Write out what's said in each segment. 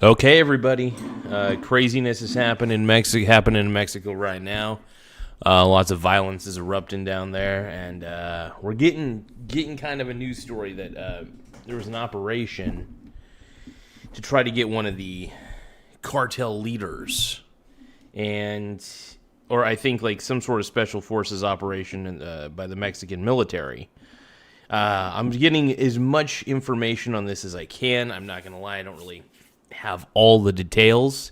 Okay, everybody. Craziness is happening in Mexico right now. Lots of violence is erupting down there, and we're getting kind of a news story that there was an operation to try to get one of the cartel leaders, or I think like some sort of special forces operation by the Mexican military. I'm getting as much information on this as I can. I'm not going to lie, I don't really have all the details,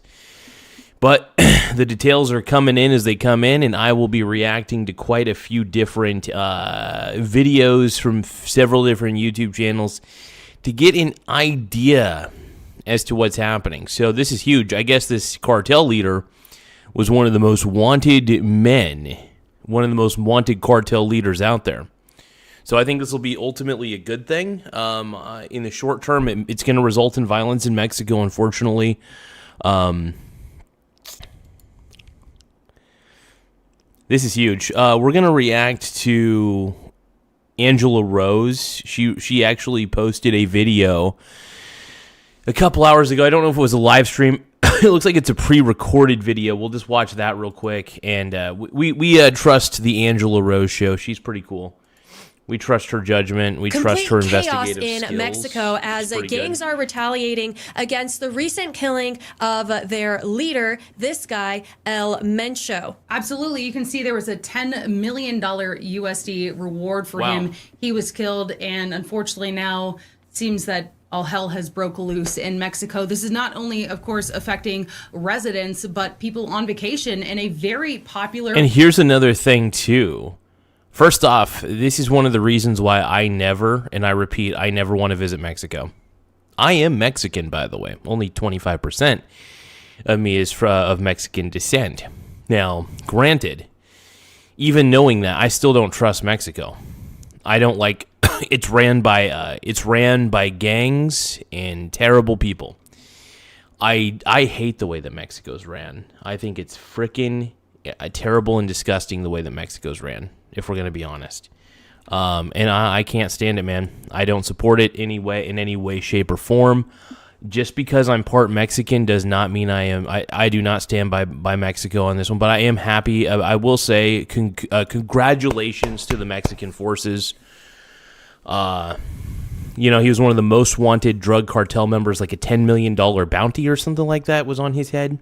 but the details are coming in as they come in, and I will be reacting to quite a few different videos from several different YouTube channels to get an idea as to what's happening. So this is huge. I guess this cartel leader was one of the most wanted men, one of the most wanted cartel leaders out there. So I think this will be ultimately a good thing. In the short term, it's going to result in violence in Mexico, unfortunately. This is huge. We're going to react to Angela Rose. She actually posted a video a couple hours ago. I don't know if it was a live stream. It looks like it's a pre-recorded video. We'll just watch that real quick. And we trust the Angela Rose show. She's pretty cool. We trust her judgment. We trust her investigative skills. In Mexico as gangs are retaliating against the recent killing of their leader, this guy, El Mencho. Absolutely. You can see there was a $10 million USD reward for him. He was killed, and unfortunately now seems that all hell has broke loose in Mexico. This is not only, of course, affecting residents, but people on vacation in a very popular... And here's another thing, too. First off, this is one of the reasons why I never, and I repeat, I never want to visit Mexico. I am Mexican, by the way. Only 25% of me is of Mexican descent. Now, granted, even knowing that, I still don't trust Mexico. I don't like... it's ran by gangs and terrible people. I hate the way that Mexico's ran. I think it's freaking terrible and disgusting the way that Mexico's ran, if we're going to be honest. And I can't stand it, man. I don't support it in any way, shape, or form. Just because I'm part Mexican does not mean I do not stand by Mexico on this one, but I am happy. I will say congratulations to the Mexican forces. He was one of the most wanted drug cartel members, like a $10 million bounty or something like that was on his head.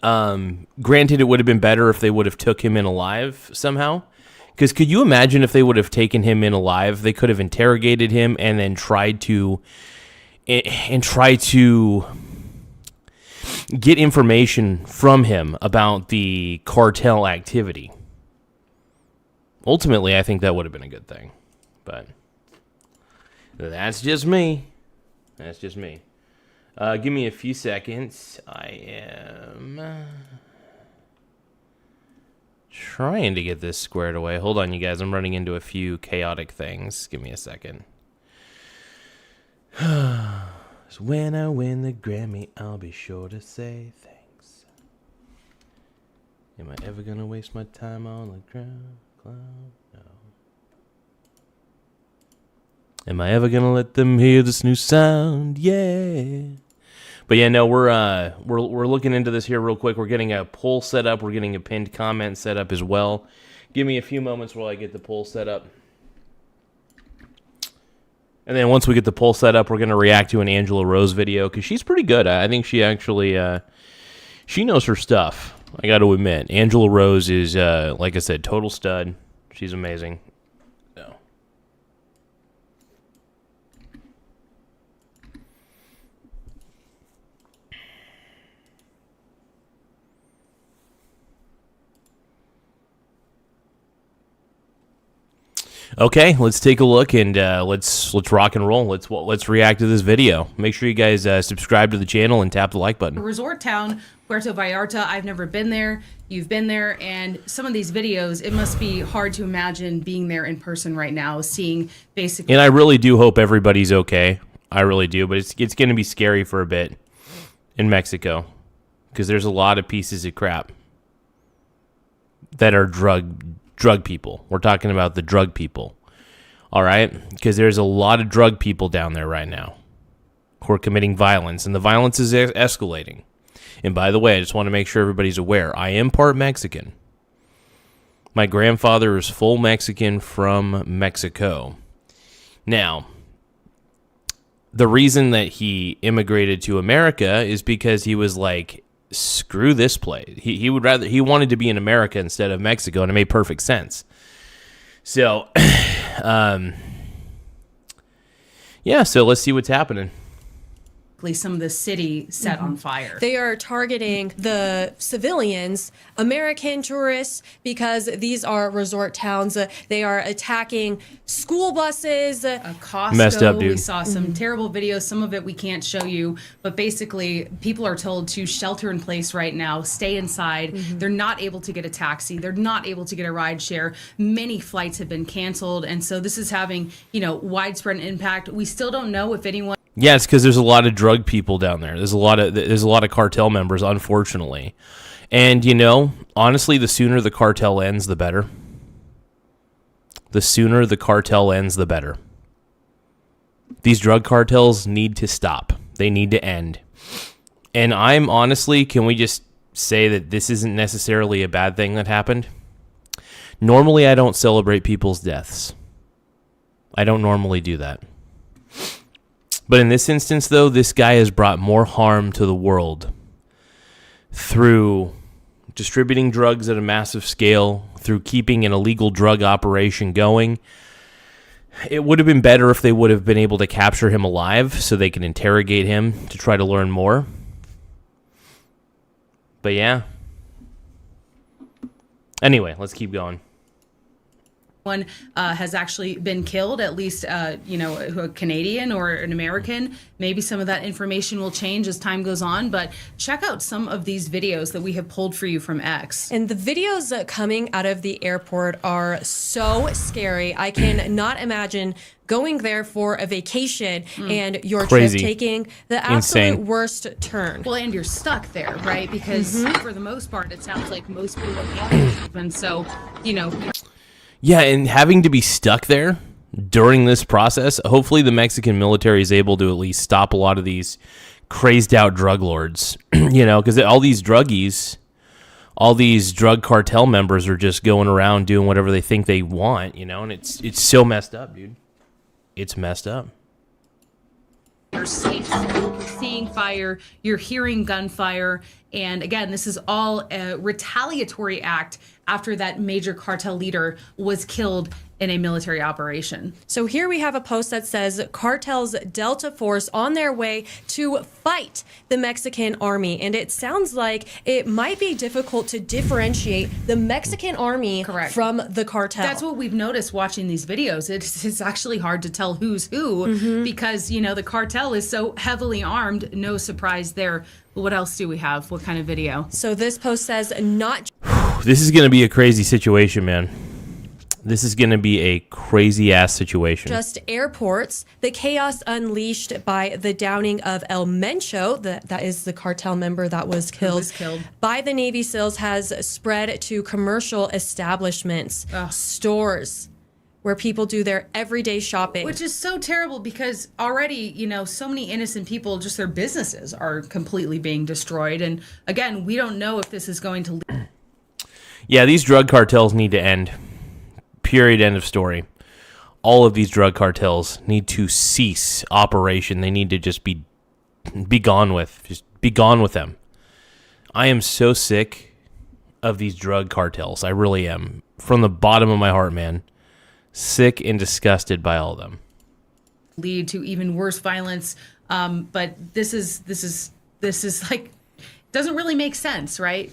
Granted, it would have been better if they would have took him in alive somehow. Because could you imagine if they would have taken him in alive? They could have interrogated him and then tried to get information from him about the cartel activity. Ultimately, I think that would have been a good thing. But that's just me. That's just me. Give me a few seconds. I am trying to get this squared away. Hold on, you guys. I'm running into a few chaotic things. Give me a second. So when I win the Grammy, I'll be sure to say thanks. Am I ever going to waste my time on the ground? No. Am I ever gonna let them hear this new sound? Yeah. But yeah, no, we're looking into this here real quick. We're getting a poll set up. We're getting a pinned comment set up as well. Give me a few moments while I get the poll set up. And then once we get the poll set up, we're gonna react to an Angela Rose video because she's pretty good. I think she actually she knows her stuff. I got to admit, Angela Rose is like I said, total stud. She's amazing. Okay, let's take a look and let's rock and roll. Let's react to this video. Make sure you guys subscribe to the channel and tap the like button. Resort town, Puerto Vallarta. I've never been there. You've been there, and some of these videos, it must be hard to imagine being there in person right now, seeing basically. And I really do hope everybody's okay. I really do, but it's going to be scary for a bit in Mexico because there's a lot of pieces of crap that are drug people. We're talking about the drug people. All right? Because there's a lot of drug people down there right now. who are committing violence, and the violence is escalating. And by the way, I just want to make sure everybody's aware, I am part Mexican. My grandfather is full Mexican from Mexico. Now, the reason that he immigrated to America is because he was like, screw this place. He wanted to be in America instead of Mexico, and it made perfect sense. So, yeah, so let's see what's happening. Some of the city set on fire. They are targeting the civilians, American tourists, because these are resort towns. They are attacking school buses. Costco. Messed up, dude. We saw some terrible videos. Some of it we can't show you, but basically people are told to shelter in place right now, stay inside. They're not able to get a taxi. They're not able to get a ride share. Many flights have been canceled, and so this is having, widespread impact. We still don't know if anyone. Yeah, it's because there's a lot of drug people down there. There's a lot of cartel members, unfortunately. And honestly, the sooner the cartel ends, the better. The sooner the cartel ends, the better. These drug cartels need to stop. They need to end. And I'm honestly, can we just say that this isn't necessarily a bad thing that happened? Normally, I don't celebrate people's deaths. I don't normally do that. But in this instance, though, this guy has brought more harm to the world through distributing drugs at a massive scale, through keeping an illegal drug operation going. It would have been better if they would have been able to capture him alive so they can interrogate him to try to learn more. But yeah. Anyway, let's keep going. One has actually been killed, at least, a Canadian or an American. Maybe some of that information will change as time goes on, but check out some of these videos that we have pulled for you from X. And the videos coming out of the airport are so scary. I cannot imagine going there for a vacation and your Crazy. trip taking the absolute Insane. worst turn. Well, and you're stuck there, right? Because for the most part, it sounds like most people have, and so, Yeah, and having to be stuck there during this process, hopefully the Mexican military is able to at least stop a lot of these crazed out drug lords, because all these druggies, all these drug cartel members are just going around doing whatever they think they want, and it's so messed up, dude. It's messed up. You're seeing fire, you're hearing gunfire, and again, this is all a retaliatory act after that major cartel leader was killed in a military operation. So here we have a post that says cartel's Delta Force on their way to fight the Mexican army. And it sounds like it might be difficult to differentiate the Mexican army from the cartel. That's what we've noticed watching these videos. It's actually hard to tell who's who because, the cartel is so heavily armed. No surprise there. But what else do we have? What kind of video? So this post says not... This is going to be a crazy situation, man. This is going to be a crazy-ass situation. Just airports, the chaos unleashed by the downing of El Mencho, that is the cartel member that was killed by the Navy SEALs, has spread to commercial establishments, stores, where people do their everyday shopping. Which is so terrible because already, so many innocent people, just their businesses are completely being destroyed. And again, we don't know if this is going to... Yeah, these drug cartels need to end. Period, end of story. All of these drug cartels need to cease operation. They need to just be gone with. Just be gone with them. I am so sick of these drug cartels. I really am. From the bottom of my heart, man. Sick and disgusted by all of them. Lead to even worse violence. But this is like, doesn't really make sense, right?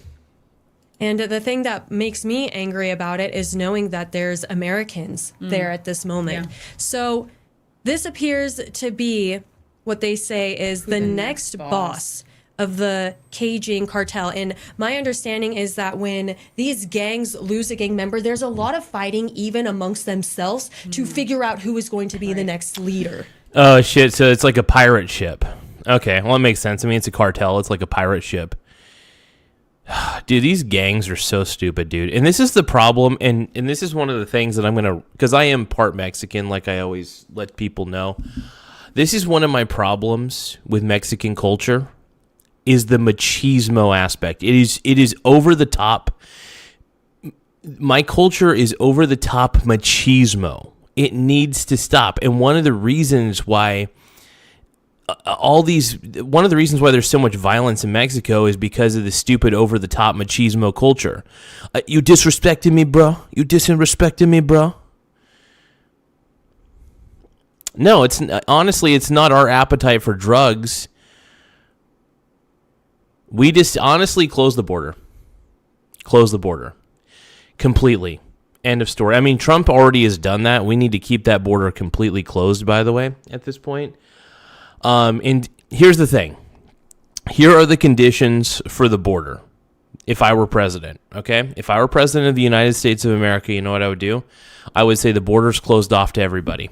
And the thing that makes me angry about it is knowing that there's Americans there at this moment. Yeah. So this appears to be what they say is the next boss of the caging cartel. And my understanding is that when these gangs lose a gang member, there's a lot of fighting even amongst themselves to figure out who is going to be the next leader. Oh, shit. So it's like a pirate ship. Okay, well, it makes sense. I mean, it's a cartel. It's like a pirate ship. Dude, these gangs are so stupid, dude. And this is the problem, and this is one of the things that I'm going to... Because I am part Mexican, like I always let people know. This is one of my problems with Mexican culture, is the machismo aspect. It is over the top. My culture is over the top machismo. It needs to stop. And one of the reasons why there's so much violence in Mexico is because of the stupid over the top machismo culture. You disrespected me, bro. You disrespected me, bro. No, it's not our appetite for drugs. We just honestly close the border. Close the border. Completely. End of story. I mean, Trump already has done that. We need to keep that border completely closed, by the way, at this point. And here's the thing. Here are the conditions for the border. If I were president, okay? If I were president of the United States of America, you know what I would do? I would say the border's closed off to everybody.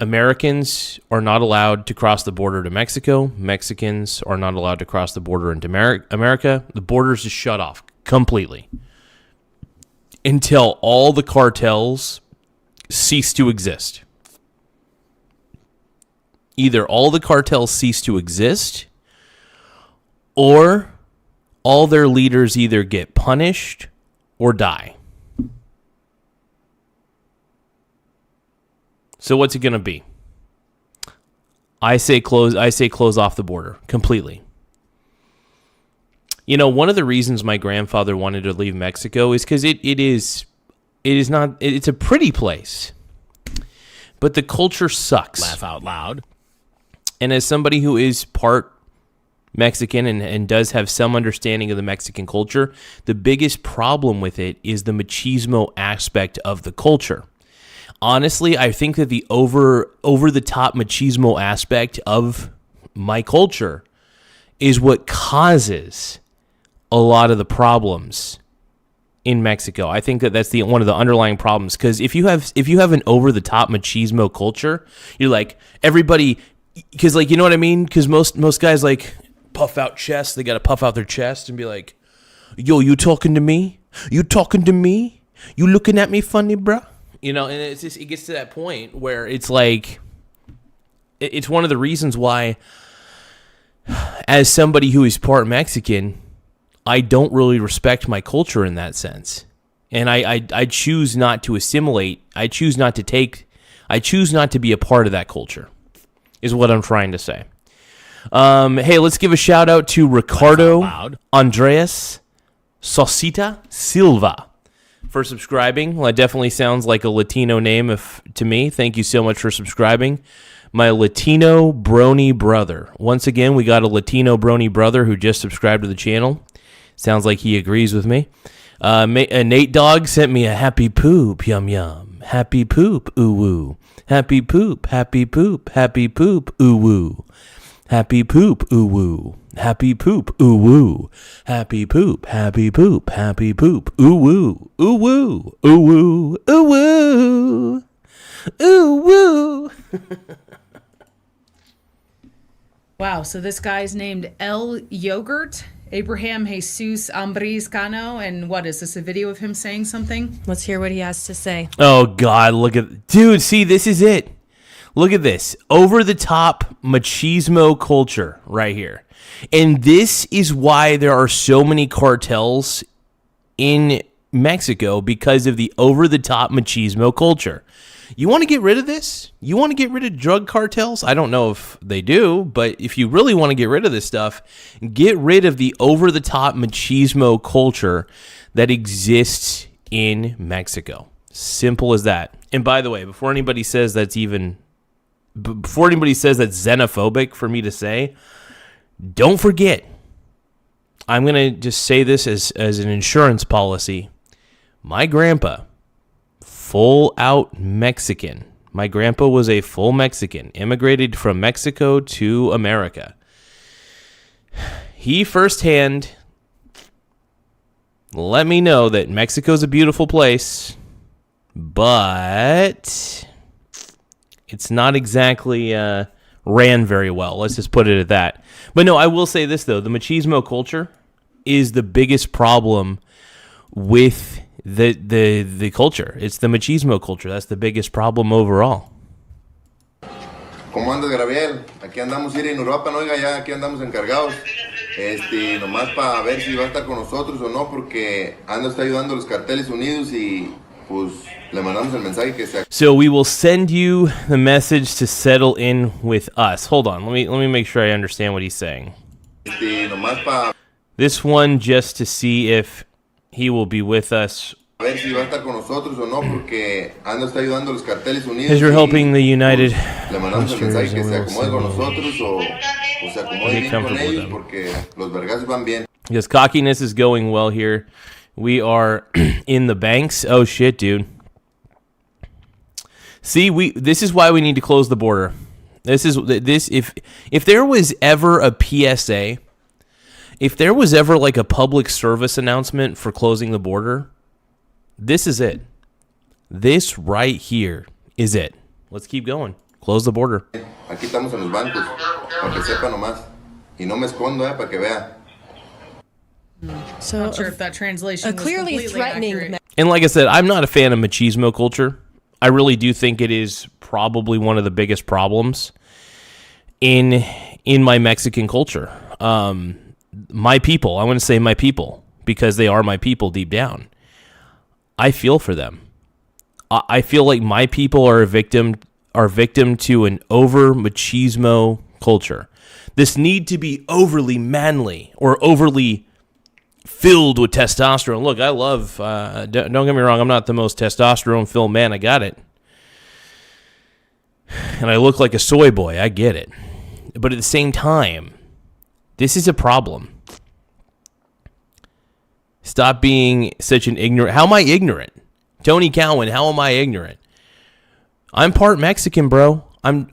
Americans are not allowed to cross the border to Mexico. Mexicans are not allowed to cross the border into America. The border's just shut off completely until all the cartels cease to exist. Either all the cartels cease to exist, or all their leaders either get punished or die. So what's it going to be? I say close off the border completely. You know, one of the reasons my grandfather wanted to leave Mexico is because it's a pretty place, but the culture sucks. Laugh out loud. And as somebody who is part Mexican and does have some understanding of the Mexican culture, the biggest problem with it is the machismo aspect of the culture. Honestly, I think that the over the top machismo aspect of my culture is what causes a lot of the problems in Mexico. I think that that's one of the underlying problems, because if you have an over the top machismo culture, you're like everybody, because like, you know what I mean? Because most guys like puff out chests. They got to puff out their chest and be like, "Yo, you talking to me? You talking to me? You looking at me funny, bruh?" You know, and it gets to that point where it's like, it's one of the reasons why, as somebody who is part Mexican, I don't really respect my culture in that sense. And I choose not to assimilate. I choose not to be a part of that culture, is what I'm trying to say. Hey, let's give a shout out to Ricardo Andreas Sosita Silva for subscribing. Well, that definitely sounds like a Latino name to me. Thank you so much for subscribing. My Latino brony brother. Once again, we got a Latino brony brother who just subscribed to the channel. Sounds like he agrees with me. Nate Dogg sent me a happy poop, yum yum. Happy poop, ooh woo. Happy poop, happy poop, happy poop, ooh woo. Happy poop, ooh woo. Happy poop, ooh woo. Happy poop, happy poop, happy poop, ooh woo. Ooh woo, ooh woo, ooh woo. Ooh woo. Wow, so this guy's named El Yogurt, Abraham Jesus Ambris Cano, and what is this, a video of him saying something? Let's hear what he has to say. Oh God, dude, see, this is it. Look at this. Over the top machismo culture right here. And this is why there are so many cartels in Mexico, because of the over the top machismo culture. You want to get rid of this? You want to get rid of drug cartels? I don't know if they do, but if you really want to get rid of this stuff, get rid of the over the top machismo culture that exists in Mexico. Simple as that. And by the way, before anybody says that's xenophobic for me to say, don't forget, I'm going to just say this as an insurance policy. My grandpa, full out Mexican. My grandpa was a full Mexican, immigrated from Mexico to America. He firsthand let me know that Mexico's a beautiful place, but it's not exactly ran very well. Let's just put it at that. But no, I will say this, though. The machismo culture is the biggest problem with the culture. It's the machismo culture. That's the biggest problem overall. ¿Cómo andas, Gabriel? Aquí andamos ir en Europa, no, oiga, ya aquí andamos encargados. Nomás para ver si va a estar con nosotros o no, porque está ayudando a los carteles unidos y pues le mandamos el mensaje que se. So we will send you the message to settle in with us. Hold on, let me make sure I understand what he's saying. Nomás para This one just to see if he will be with us. A ver si va a estar con nosotros o no, porque está ayudando a los carteles unidos. Because you're helping the United. Le mandamos el mensaje que se acomode con nosotros o se acomode bien con ellos, porque los vergas van bien. Because cockiness is going well here. We are in the banks. Oh shit, dude. See, this is why we need to close the border. If there was ever a PSA, if there was ever like a public service announcement for closing the border, this is it. This right here is it. Let's keep going. Close the border. Aquí estamos en los bancos, para que sepa nomás. Y no me escondo, para que vea. So Not sure if that translation was clearly completely threatening. accurate. And like I said, I'm not a fan of machismo culture. I really do think it is probably one of the biggest problems in my Mexican culture. My people, I want to say my people, because they are my people deep down. I feel for them. I feel like my people are victim to an over machismo culture. This need to be overly manly or overly filled with testosterone. Look, I love, don't get me wrong, I'm not the most testosterone-filled man. I got it. And I look like a soy boy. I get it. But at the same time, this is a problem. Stop being such an ignorant. How am I ignorant? Tony Cowan, how am I ignorant? I'm part Mexican, bro.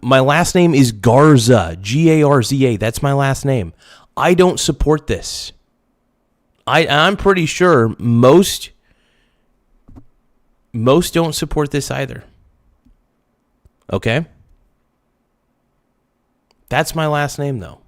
My last name is Garza, Garza. That's my last name. I don't support this. I'm pretty sure most don't support this either. Okay? That's my last name, though.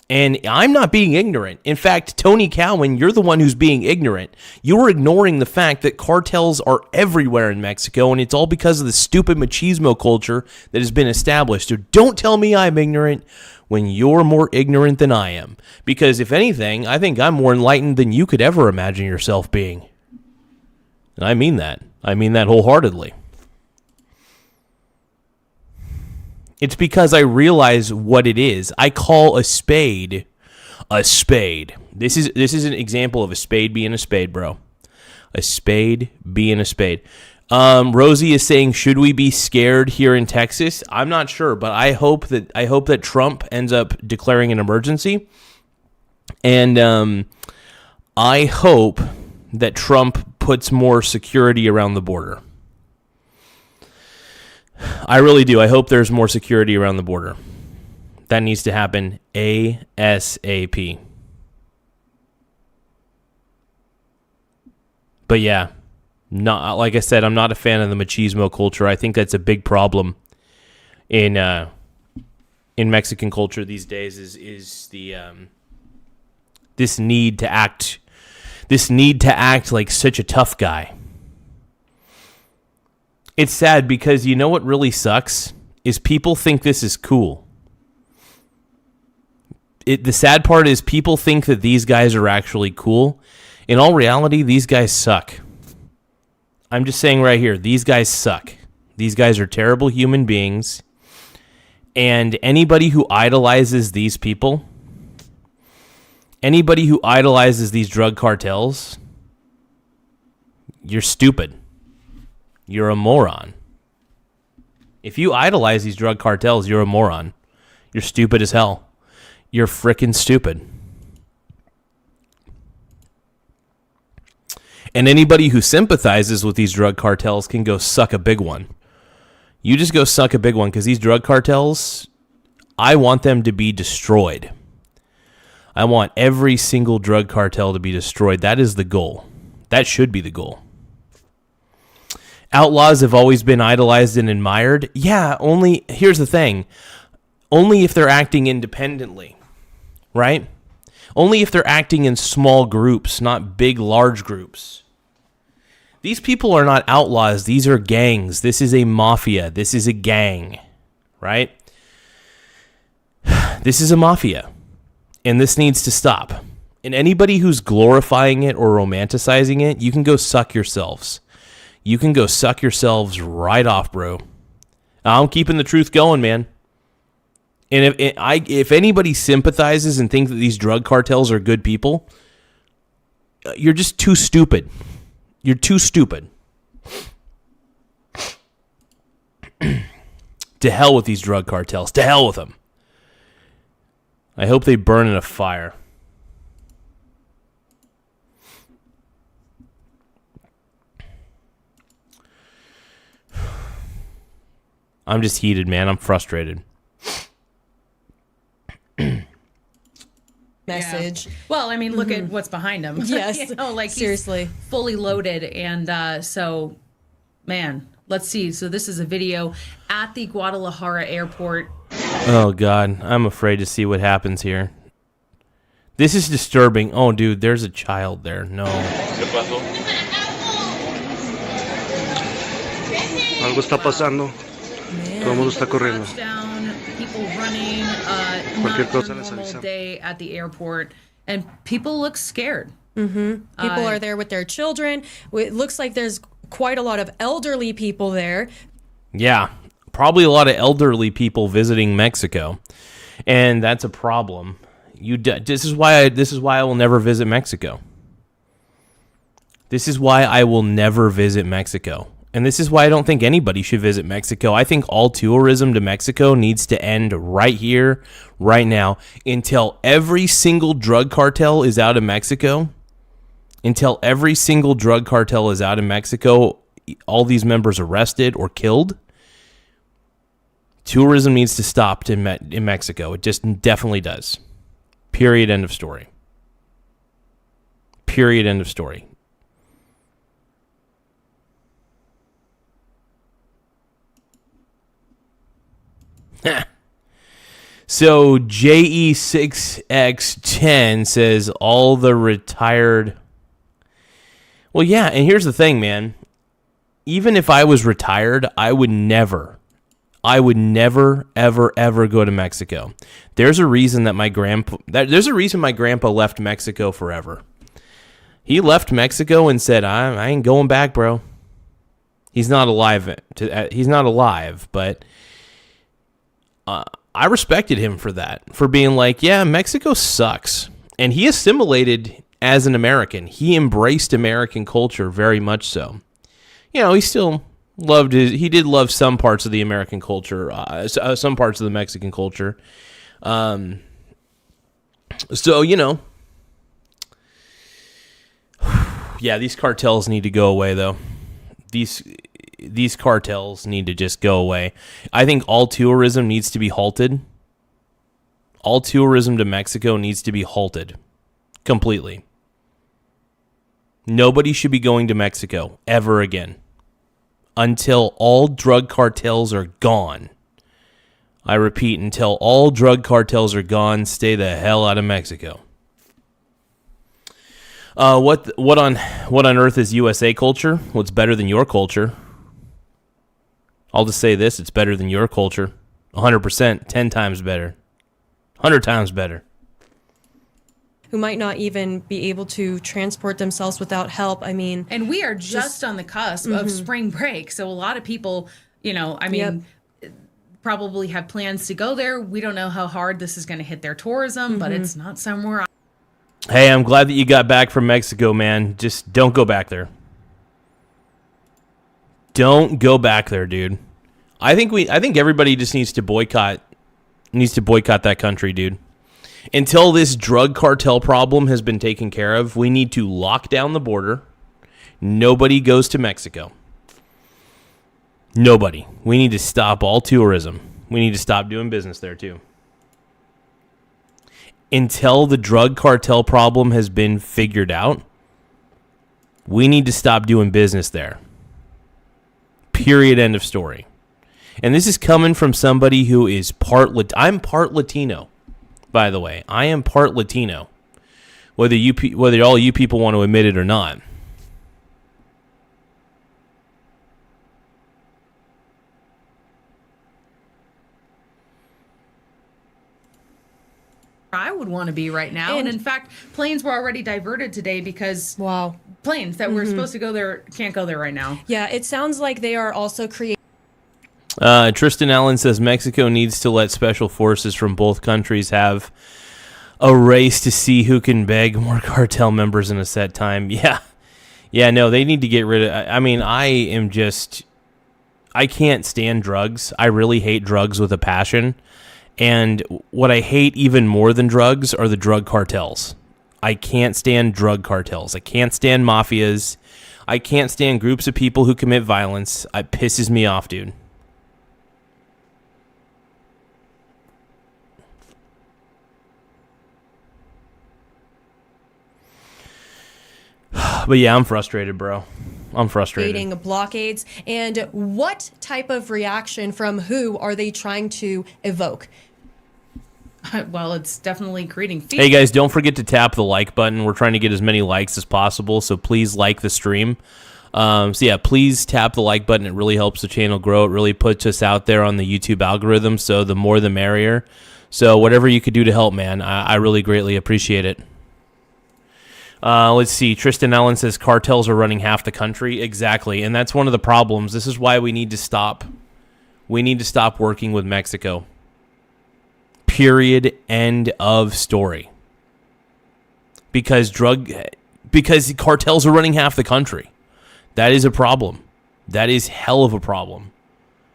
And I'm not being ignorant. In fact, Tony Cowan, you're the one who's being ignorant. You're ignoring the fact that cartels are everywhere in Mexico, and it's all because of the stupid machismo culture that has been established. So don't tell me I'm ignorant when you're more ignorant than I am. Because if anything, I think I'm more enlightened than you could ever imagine yourself being. And I mean that. I mean that wholeheartedly. It's because I realize what it is. I call a spade a spade. This is an example of a spade being a spade, bro. A spade being a spade. Rosie is saying, should we be scared here in Texas? I'm not sure, but I hope that Trump ends up declaring an emergency. And I hope that Trump puts more security around the border. I really do. I hope there's more security around the border. That needs to happen ASAP. But yeah, not like I said, I'm not a fan of the machismo culture. I think that's a big problem in Mexican culture these days. Is the this need to act like such a tough guy. It's sad because you know what really sucks is people think this is cool. The sad part is people think that these guys are actually cool. In all reality, these guys suck. I'm just saying right here, these guys suck. These guys are terrible human beings. And anybody who idolizes these people, anybody who idolizes these drug cartels, you're stupid. You're a moron. If you idolize these drug cartels, you're a moron. You're stupid as hell. You're frickin' stupid. And anybody who sympathizes with these drug cartels can go suck a big one. You just go suck a big one, because these drug cartels, I want them to be destroyed. I want every single drug cartel to be destroyed. That is the goal. That should be the goal. Outlaws have always been idolized and admired. Yeah, here's the thing. Only if they're acting independently, right? Only if they're acting in small groups, not big, large groups. These people are not outlaws. These are gangs. This is a mafia. This is a gang. right? This is a mafia, and this needs to stop. And anybody who's glorifying it or romanticizing it, you can go suck yourselves. You can go suck yourselves right off, bro. I'm keeping the truth going, man. And if anybody sympathizes and thinks that these drug cartels are good people, you're just too stupid. You're too stupid. To hell with these drug cartels. To hell with them. I hope they burn in a fire. I'm just heated, man. I'm frustrated. Message. Yeah. Well, I mean, look at what's behind him. Yes. Like seriously. he's fully loaded. And so, man, let's see. So this is a video at the Guadalajara airport. Oh, God. I'm afraid to see what happens here. This is disturbing. Oh, dude, there's a child there. No. Algo está pasando. Todo el mundo está corriendo. Touchdown, people running. Cualquier Not cosa a les normal avisa. day at the airport, and people look scared. People are there with their children. It looks like there's quite a lot of elderly people there. Yeah. Probably a lot of elderly people visiting Mexico. And that's a problem. This is why I will never visit Mexico. This is why I will never visit Mexico. And this is why I don't think anybody should visit Mexico. I think all tourism to Mexico needs to end right here, right now, until every single drug cartel is out of Mexico. Until every single drug cartel is out of Mexico, all these members arrested or killed. Tourism needs to stop in Mexico. It just definitely does. Period. End of story. Period. End of story. So JE6X10 says all the retired. Well, yeah, and here's the thing, man. Even if I was retired, I would never, ever go to Mexico. There's a reason that my grandpa left Mexico forever. He left Mexico and said, I ain't going back, bro. He's not alive. He's not alive, but I respected him for that, for being like, yeah, Mexico sucks. And he assimilated as an American. He embraced American culture very much so. You know, he still he did love some parts of the American culture, some parts of the Mexican culture. So, you know, yeah, these cartels need to go away, though. These cartels need to just go away. I think all tourism needs to be halted. All tourism to Mexico needs to be halted completely. Nobody should be going to Mexico ever again until all drug cartels are gone. I repeat, until all drug cartels are gone, stay the hell out of Mexico. What on earth is USA culture? What's better than your culture? I'll just say this, it's better than your culture. 100%, 10 times better. 100 times better. Who might not even be able to transport themselves without help. I mean, And we are just on the cusp of spring break. So a lot of people, you know, I mean, probably have plans to go there. We don't know how hard this is going to hit their tourism, but it's not somewhere. Hey, I'm glad that you got back from Mexico, man. Just don't go back there. Don't go back there, dude. I think everybody just needs to boycott that country, dude. Until this drug cartel problem has been taken care of, we need to lock down the border. Nobody goes to Mexico. Nobody. We need to stop all tourism. We need to stop doing business there, too. Until the drug cartel problem has been figured out, we need to stop doing business there. Period. End of story. And this is coming from somebody who is I'm part Latino, by the way. I am part Latino, whether all you people want to admit it or not. I would want to be right now. And in fact, planes were already diverted today because planes that were supposed to go there can't go there right now. Yeah, it sounds like they are also creating. Tristan Allen says Mexico needs to let special forces from both countries have a race to see who can beg more cartel members in a set time. Yeah, no, they need to get rid of. I mean, I can't stand drugs. I really hate drugs with a passion. And what I hate even more than drugs are the drug cartels. I can't stand drug cartels. I can't stand mafias. I can't stand groups of people who commit violence. It pisses me off, dude. But yeah, I'm frustrated, bro. I'm frustrated. Creating blockades. And what type of reaction from who are they trying to evoke? Well, it's definitely creating fear. Hey, guys, don't forget to tap the like button. We're trying to get as many likes as possible, so please like the stream. So, yeah, please tap the like button. It really helps the channel grow. It really puts us out there on the YouTube algorithm, so the more the merrier. So whatever you could do to help, man, I really greatly appreciate it. Let's see. Tristan Allen says cartels are running half the country. Exactly, and that's one of the problems. This is why we need to stop. We need to stop working with Mexico. Period. End of story. Because cartels are running half the country. That is a problem. That is hell of a problem.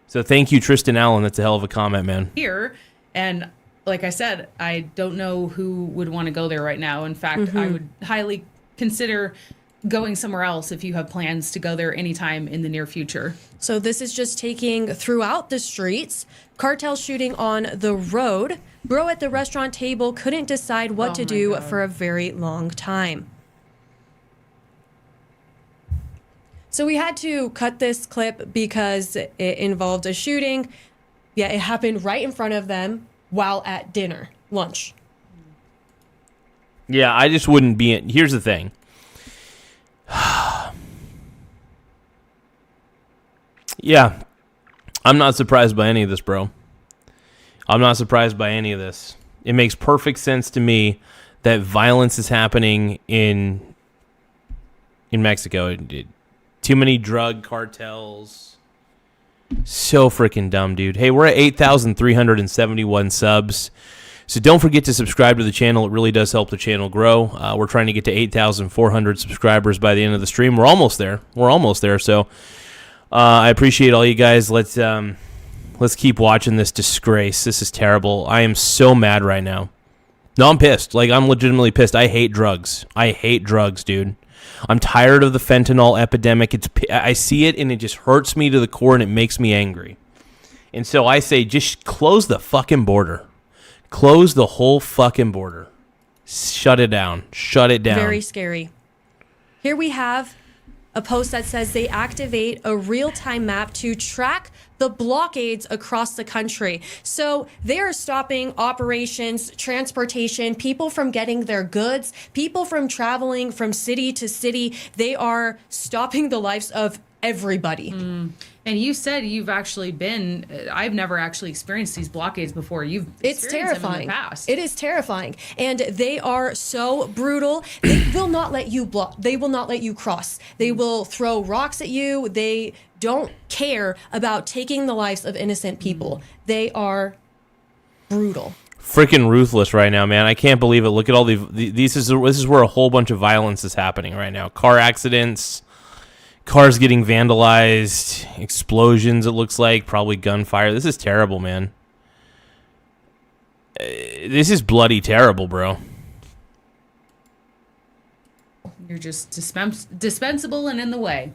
So thank you, Tristan Allen. That's a hell of a comment, man. Here, and like I said, I don't know who would want to go there right now. In fact, I would highly consider going somewhere else if you have plans to go there anytime in the near future. So this is just taking throughout the streets. Cartel shooting on the road. Bro at the restaurant table couldn't decide what to do for a very long time. So we had to cut this clip because it involved a shooting. Yeah, it happened right in front of them while at dinner, lunch. Yeah, I just wouldn't be in. Here's the thing. Yeah, I'm not surprised by any of this, bro. I'm not surprised by any of this. It makes perfect sense to me that violence is happening in Mexico. Too many drug cartels. So freaking dumb, dude. Hey, we're at 8,371 subs. So don't forget to subscribe to the channel. It really does help the channel grow. We're trying to get to 8,400 subscribers by the end of the stream. We're almost there. So I appreciate all you guys. Let's keep watching this disgrace. This is terrible. I am so mad right now. No, I'm pissed. Like, I'm legitimately pissed. I hate drugs. I hate drugs, dude. I'm tired of the fentanyl epidemic. I see it, and it just hurts me to the core, and it makes me angry. And so I say, just close the fucking border. Close the whole fucking border. Shut it down. Shut it down. Very scary. Here we have a post that says they activate a real-time map to track the blockades across the country. So they are stopping operations, transportation, people from getting their goods, people from traveling from city to city. They are stopping the lives of everybody. And you said you've actually been, I've never actually experienced these blockades before. It's terrifying. Them in the past. It is terrifying. And they are so brutal. They will not let you they will not let you cross. They will throw rocks at you. They don't care about taking the lives of innocent people. They are brutal. Freaking ruthless right now, man. I can't believe it. Look at all this is where a whole bunch of violence is happening right now. Car accidents, cars getting vandalized, explosions, it looks like, probably gunfire. This is terrible, man. This is bloody terrible, bro. You're just dispensable and in the way.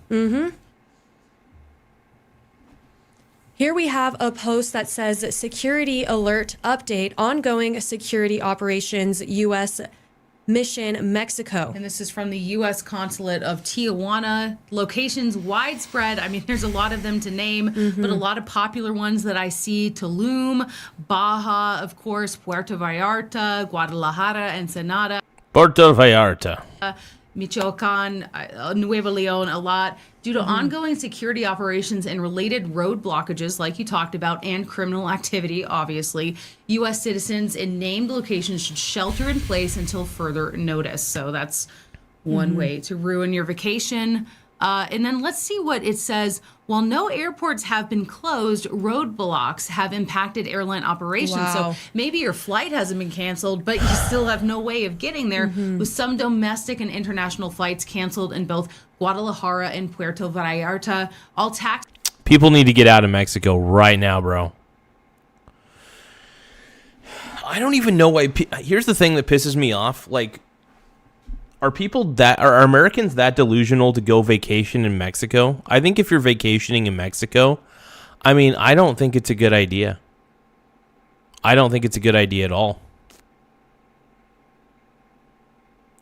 Here we have a post that says security alert update, ongoing security operations, U.S. Mission Mexico. And this is from the U.S. Consulate of Tijuana. Locations widespread. I mean, there's a lot of them to name, but a lot of popular ones that I see: Tulum, Baja, of course, Puerto Vallarta, Guadalajara, Ensenada. Puerto Vallarta. Michoacan, Nuevo Leon a lot due to ongoing security operations and related road blockages, like you talked about, and criminal activity, obviously. U.S. citizens in named locations should shelter in place until further notice. So that's one way to ruin your vacation. And then let's see what it says. While no airports have been closed, roadblocks have impacted airline operations. Wow. So maybe your flight hasn't been canceled, but you still have no way of getting there, with some domestic and international flights canceled in both Guadalajara and Puerto Vallarta. All tax. People need to get out of Mexico right now, bro. I don't even know why. Here's the thing that pisses me off. Like, are Americans that delusional to go vacation in Mexico? I think if you're vacationing in Mexico, I mean, I don't think it's a good idea. I don't think it's a good idea at all.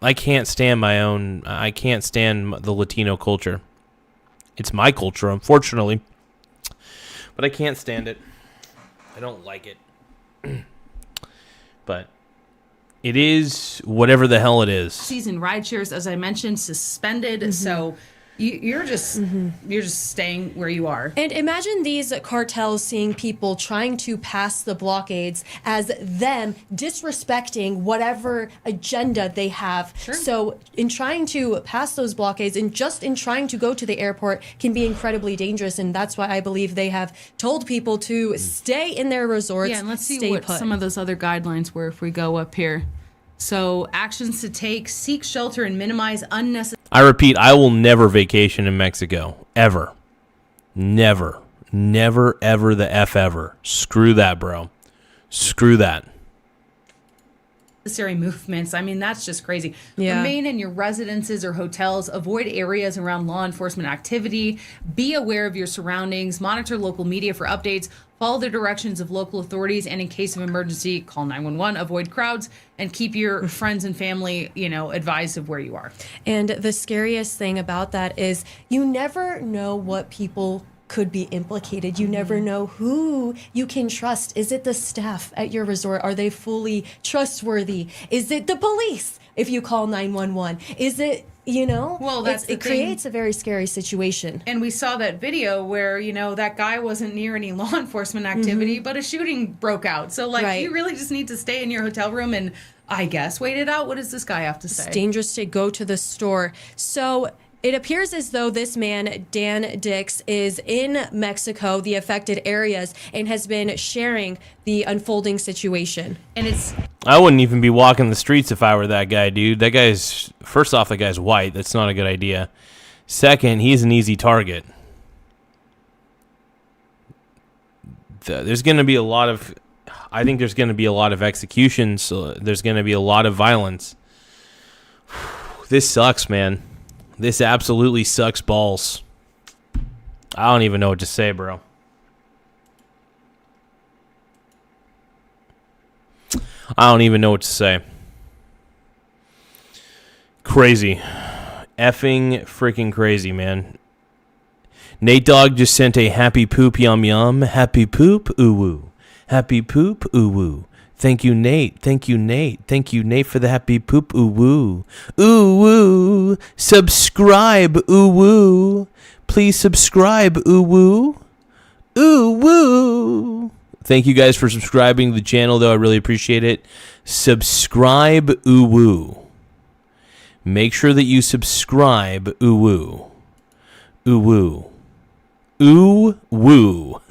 I can't stand the Latino culture. It's my culture, unfortunately. But I can't stand it. I don't like it. But it is whatever the hell it is. Season ride shares, as I mentioned, suspended. So you're just staying where you are. And imagine these cartels seeing people trying to pass the blockades as them disrespecting whatever agenda they have. Sure. So in trying to pass those blockades and just in trying to go to the airport can be incredibly dangerous. And that's why I believe they have told people to stay in their resorts. Yeah, and let's see what some of those other guidelines were if we go up here. So actions to take: seek shelter and minimize unnecessary. I repeat, I will never vacation in Mexico. Ever. Never. Never, ever, the F ever. Screw that, bro. Screw that. Movements. I mean, that's just crazy. Yeah. Remain in your residences or hotels. Avoid areas around law enforcement activity. Be aware of your surroundings. Monitor local media for updates. Follow the directions of local authorities. And in case of emergency, call 911. Avoid crowds and keep your friends and family, advised of where you are. And the scariest thing about that is you never know what people could be implicated. You never know who you can trust. Is it the staff at your resort? Are they fully trustworthy? Is it the police if you call 911? Is it, Well, it creates a very scary situation. And we saw that video where, that guy wasn't near any law enforcement activity, but a shooting broke out. So, You really just need to stay in your hotel room and, I guess, wait it out. What does this guy have to say? It's dangerous to go to the store. So it appears as though this man, Dan Dix, is in Mexico, the affected areas, and has been sharing the unfolding situation. And I wouldn't even be walking the streets if I were that guy, dude. First off, that guy's white. That's not a good idea. Second, he's an easy target. There's going to be I think there's going to be a lot of executions. So there's going to be a lot of violence. This sucks, man. This absolutely sucks balls. I don't even know what to say, bro. I don't even know what to say. Crazy. Effing freaking crazy, man. Nate Dogg just sent a happy poop yum yum. Happy poop ooh woo. Happy poop ooh woo. Thank you, Nate. Thank you, Nate. Thank you, Nate, for the happy poop. Ooh, woo. Ooh, woo. Subscribe. Ooh, woo. Please subscribe. Ooh, woo. Ooh, woo. Thank you guys for subscribing to the channel, though. I really appreciate it. Subscribe. Ooh, woo. Make sure that you subscribe. Ooh, woo. Ooh, woo. Ooh, woo.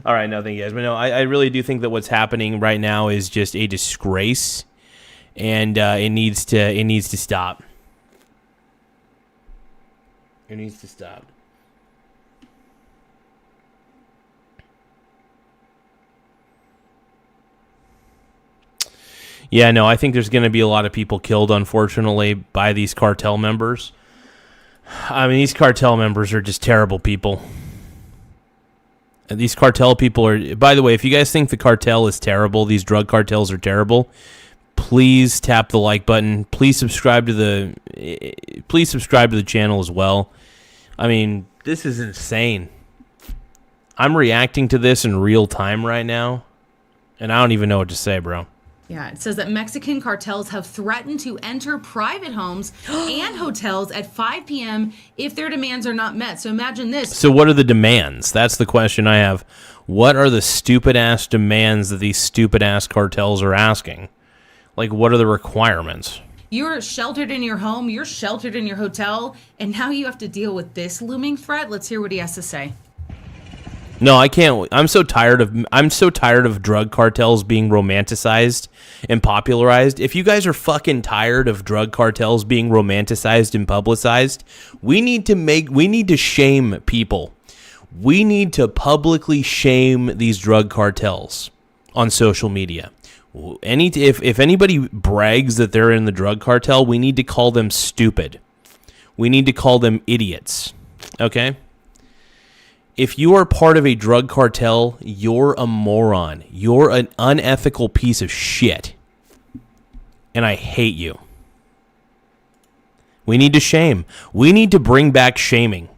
All right, no, thank you guys. But no, I really do think that what's happening right now is just a disgrace, and it needs to stop. It needs to stop. Yeah, no, I think there's going to be a lot of people killed, unfortunately, by these cartel members. I mean, these cartel members are just terrible people. These cartel people are, by the way, if you guys think the cartel is terrible, these drug cartels are terrible, please tap the like button. Please subscribe to the channel as well. I mean, this is insane. I'm reacting to this in real time right now, and I don't even know what to say, bro. Yeah, it says that Mexican cartels have threatened to enter private homes and hotels at 5 p.m. if their demands are not met. So imagine this. So what are the demands? That's the question I have. What are the stupid-ass demands that these stupid-ass cartels are asking? Like, what are the requirements? You're sheltered in your home, you're sheltered in your hotel, and now you have to deal with this looming threat. Let's hear what he has to say. No, I can't. I'm so tired of drug cartels being romanticized and popularized. If you guys are fucking tired of drug cartels being romanticized and publicized, we need to shame people. We need to publicly shame these drug cartels on social media. If anybody brags that they're in the drug cartel, we need to call them stupid. We need to call them idiots. Okay? If you are part of a drug cartel, you're a moron. You're an unethical piece of shit. And I hate you. We need to shame. We need to bring back shaming.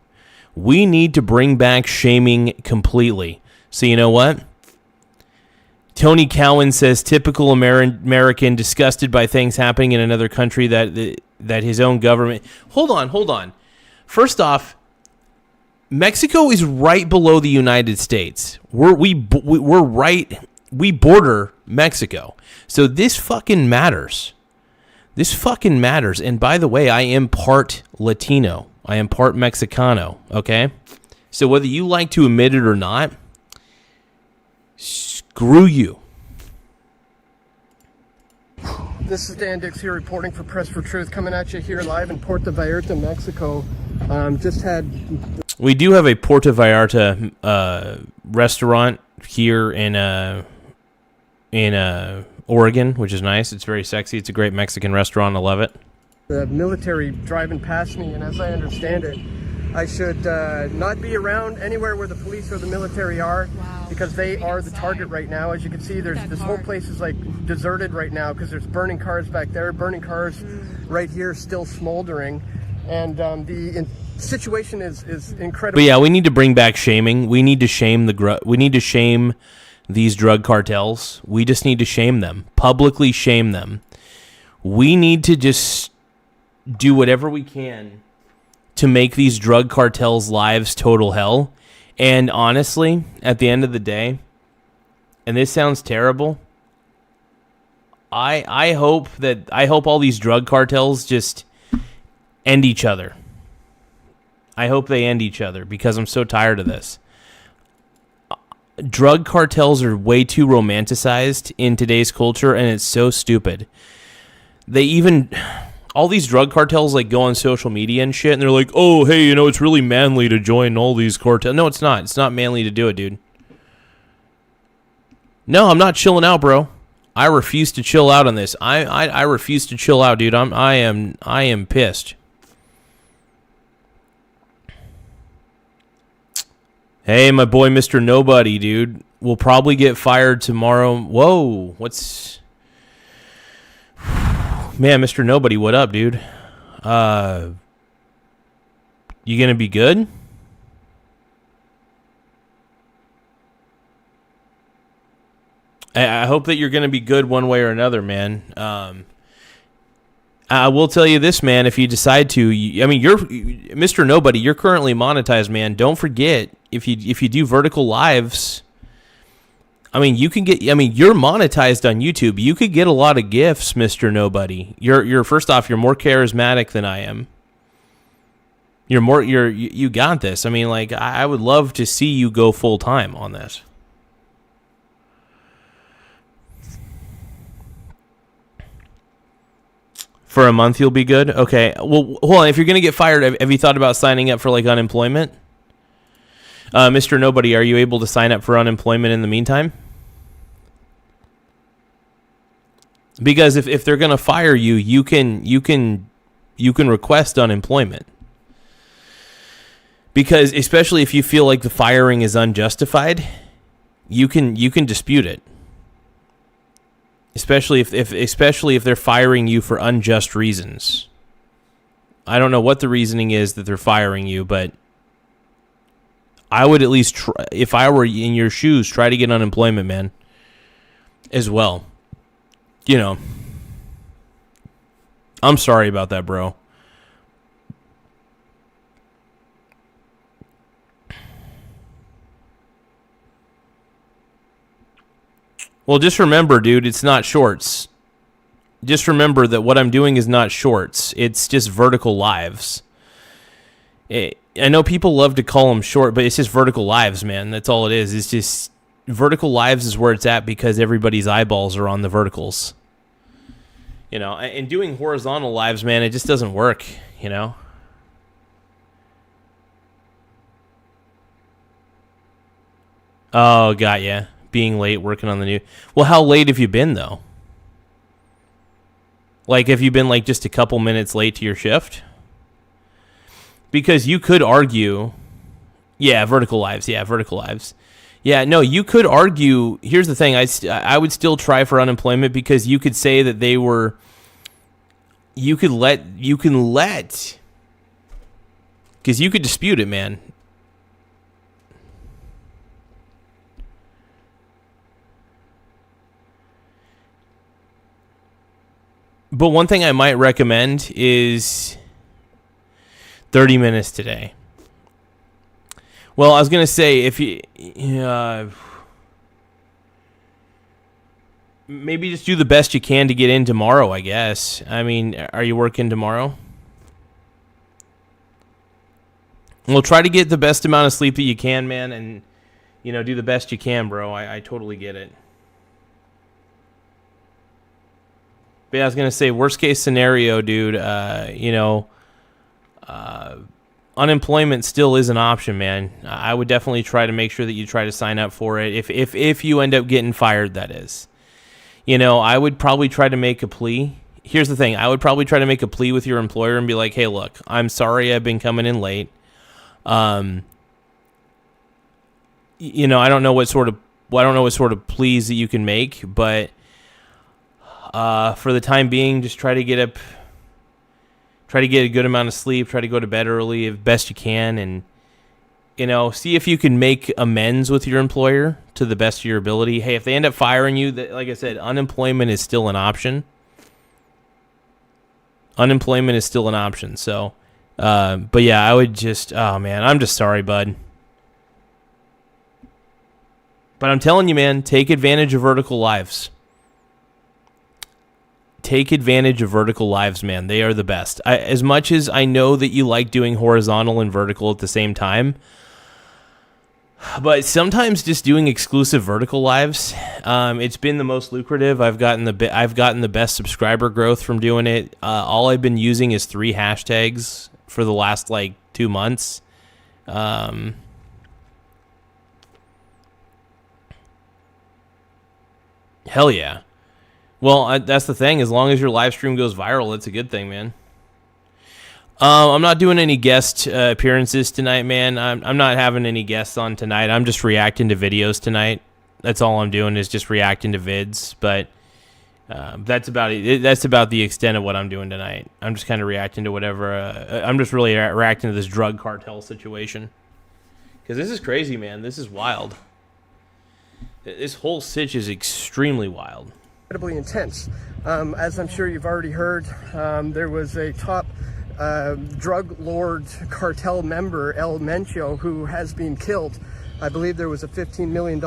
We need to bring back shaming completely. So you know what? Tony Cowan says typical American disgusted by things happening in another country that his own government... Hold on. First off, Mexico is right below the United States. We border Mexico. So this fucking matters. And by the way, I am part Latino. I am part Mexicano, okay? So whether you like to admit it or not, screw you. This is Dan Dix here reporting for Press for Truth, coming at you here live in Puerto Vallarta, Mexico. We do have a Puerto Vallarta restaurant here in Oregon, which is nice. It's very sexy. It's a great Mexican restaurant. I love it. The military driving past me, and as I understand it, I should not be around anywhere where the police or the military are, because they are the target right now. As you can see, this whole place is like deserted right now because there's burning cars back there, burning cars right here, still smoldering, and the situation is incredible. But yeah, we need to bring back shaming. We need to shame these drug cartels. We just need to shame them, publicly shame them. We need to just do whatever we can to make these drug cartels' lives total hell. And honestly, at the end of the day, and this sounds terrible, I hope all these drug cartels just end each other. I hope they end each other because I'm so tired of this. Drug cartels are way too romanticized in today's culture, and it's so stupid. All these drug cartels like go on social media and shit, and they're like, oh, hey, it's really manly to join all these cartels. No, it's not. It's not manly to do it, dude. No, I'm not chilling out, bro. I refuse to chill out on this. I refuse to chill out, dude. I am pissed. Hey, my boy, Mr. Nobody, dude. We'll probably get fired tomorrow. Whoa, Man, Mr. Nobody, what up, dude? You gonna be good? I hope that you're gonna be good one way or another, man. I will tell you this, man. If you decide to, you're Mr. Nobody. You're currently monetized, man. Don't forget, if you do vertical lives, you can get. You're monetized on YouTube. You could get a lot of gifts, Mr. Nobody. You're first off, you're more charismatic than I am. You got this. I would love to see you go full time on this. For a month, you'll be good? Okay. Well, hold on. If you're going to get fired, have you thought about signing up for, unemployment? Mr. Nobody, are you able to sign up for unemployment in the meantime? Because if they're going to fire you, you can request unemployment. Because especially if you feel like the firing is unjustified, you can dispute it. Especially if they're firing you for unjust reasons. I don't know what the reasoning is that they're firing you, but I would at least try, if I were in your shoes, try to get unemployment, man, as well. you know, I'm sorry about that, bro. Well, just remember, dude, it's not shorts. Just remember that what I'm doing is not shorts. It's just vertical lives. I know people love to call them short, but it's just vertical lives, man. That's all it is. It's just vertical lives is where it's at because everybody's eyeballs are on the verticals. You know, and doing horizontal lives, man, it just doesn't work, you know? Oh, got ya. Being late, working on the new... Well, how late have you been, though? Like, have you been, like, just a couple minutes late to your shift? Because you could argue... Yeah, vertical lives. Yeah, vertical lives. Yeah, no, you could argue... Here's the thing. I would still try for unemployment because you could say that they were... You can let... Because you could dispute it, man. But one thing I might recommend is 30 minutes today. Well, I was going to say, if you... maybe just do the best you can to get in tomorrow, I guess. I mean, are you working tomorrow? Well, try to get the best amount of sleep that you can, man, and, you know, do the best you can, bro. I totally get it. But yeah, I was going to say, worst case scenario, dude, unemployment still is an option, man. I would definitely try to make sure that you try to sign up for it. If you end up getting fired, that is. You know, I would probably try to make a plea. Here's the thing. I would probably try to make a plea with your employer and be like, hey, look, I'm sorry I've been coming in late. You know, I don't know what sort of pleas that you can make, but for the time being, just try to get a good amount of sleep, try to go to bed early as best you can, and, you know, see if you can make amends with your employer to the best of your ability. Hey, if they end up firing you, like I said, unemployment is still an option. Unemployment is still an option. So, but yeah, I would just, oh man, I'm just sorry, bud. But I'm telling you, man, take advantage of vertical lives. Take advantage of vertical lives, man. They are the best. As much as I know that you like doing horizontal and vertical at the same time, but sometimes just doing exclusive vertical lives, it's been the most lucrative. I've gotten the best subscriber growth from doing it. All I've been using is 3 hashtags for the last 2 months. Hell yeah. Well, that's the thing. As long as your live stream goes viral, it's a good thing, man. I'm not doing any guest appearances tonight, man. I'm not having any guests on tonight. I'm just reacting to videos tonight. That's all I'm doing is just reacting to vids. But that's about it. That's about the extent of what I'm doing tonight. I'm just kind of reacting to whatever. I'm just really reacting to this drug cartel situation. Because this is crazy, man. This is wild. This whole sitch is extremely wild. Incredibly intense. As I'm sure you've already heard, there was a top drug lord cartel member, El Mencho, who has been killed. I believe there was a $15 million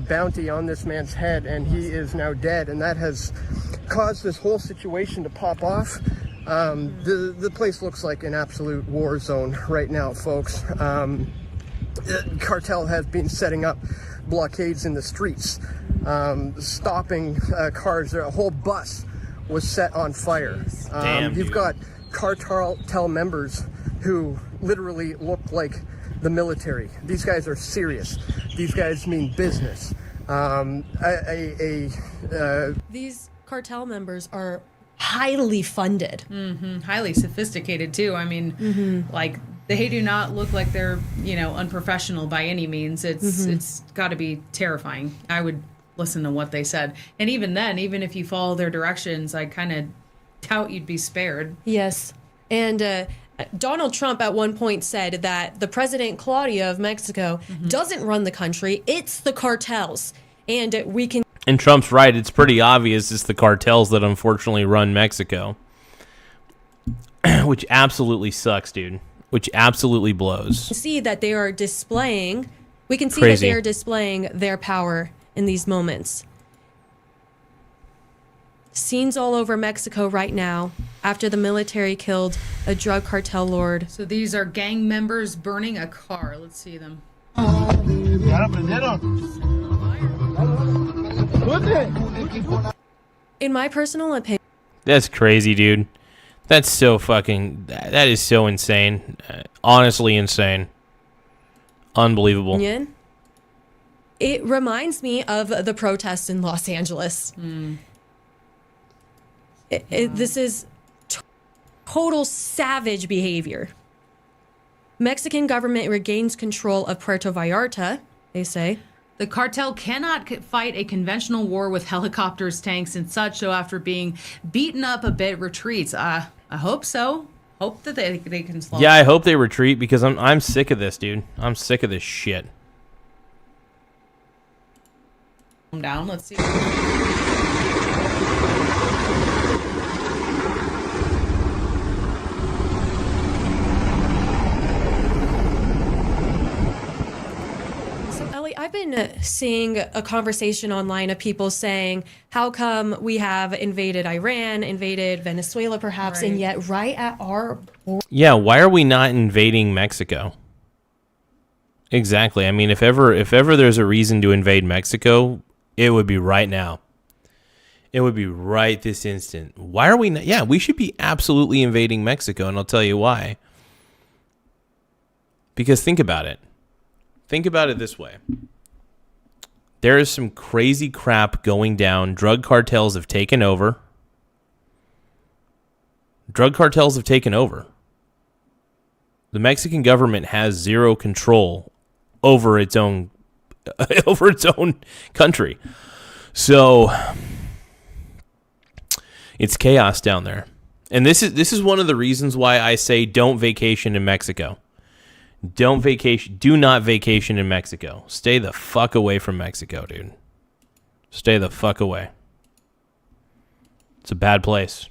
bounty on this man's head, and he is now dead, and that has caused this whole situation to pop off. The place looks like an absolute war zone right now, folks. Cartel has been setting up blockades in the streets, stopping cars. A whole bus was set on fire. Damn, you've got cartel members who literally look like the military. These guys are serious. These guys mean business. These cartel members are highly funded. Mm-hmm. Highly sophisticated, too. I mean, they do not look like they're, unprofessional by any means. It's got to be terrifying. I would listen to what they said. And even then, even if you follow their directions, I kind of doubt you'd be spared. Yes. And Donald Trump at one point said that the President Claudia of Mexico doesn't run the country. It's the cartels. And we can... And Trump's right. It's pretty obvious it's the cartels that unfortunately run Mexico. Which absolutely sucks, dude. Which absolutely blows. See that they are displaying. We can see Crazy. that they are displaying their power in these moments. Scenes all over Mexico right now after the military killed a drug cartel lord. So these are gang members burning a car. Let's see them. In my personal opinion, That's crazy, dude. That's so fucking... That is so insane. Honestly insane. Unbelievable. it reminds me of the protests in Los Angeles. This is total savage behavior. Mexican government regains control of Puerto Vallarta, they say. The cartel cannot fight a conventional war with helicopters, tanks, and such, so after being beaten up a bit, retreats. I hope so. Hope that they can slow Yeah, I hope they retreat because I'm sick of this, dude. I'm sick of this shit. them down. Let's see. I've been seeing a conversation online of people saying, how come we have invaded Iran, invaded Venezuela perhaps, and yet right at our border? Yeah, why are we not invading Mexico? Exactly. I mean, if ever there's a reason to invade Mexico, it would be right now. It would be right this instant. Why are we not? Yeah, we should be absolutely invading Mexico, and I'll tell you why. Because think about it. Think about it this way. There is some crazy crap going down. Drug cartels have taken over. Drug cartels have taken over. The Mexican government has zero control over its own country. So it's chaos down there. And this is one of the reasons why I say don't vacation in Mexico. Don't vacation. Do not vacation in Mexico. Stay the fuck away from Mexico, dude. Stay the fuck away. It's a bad place.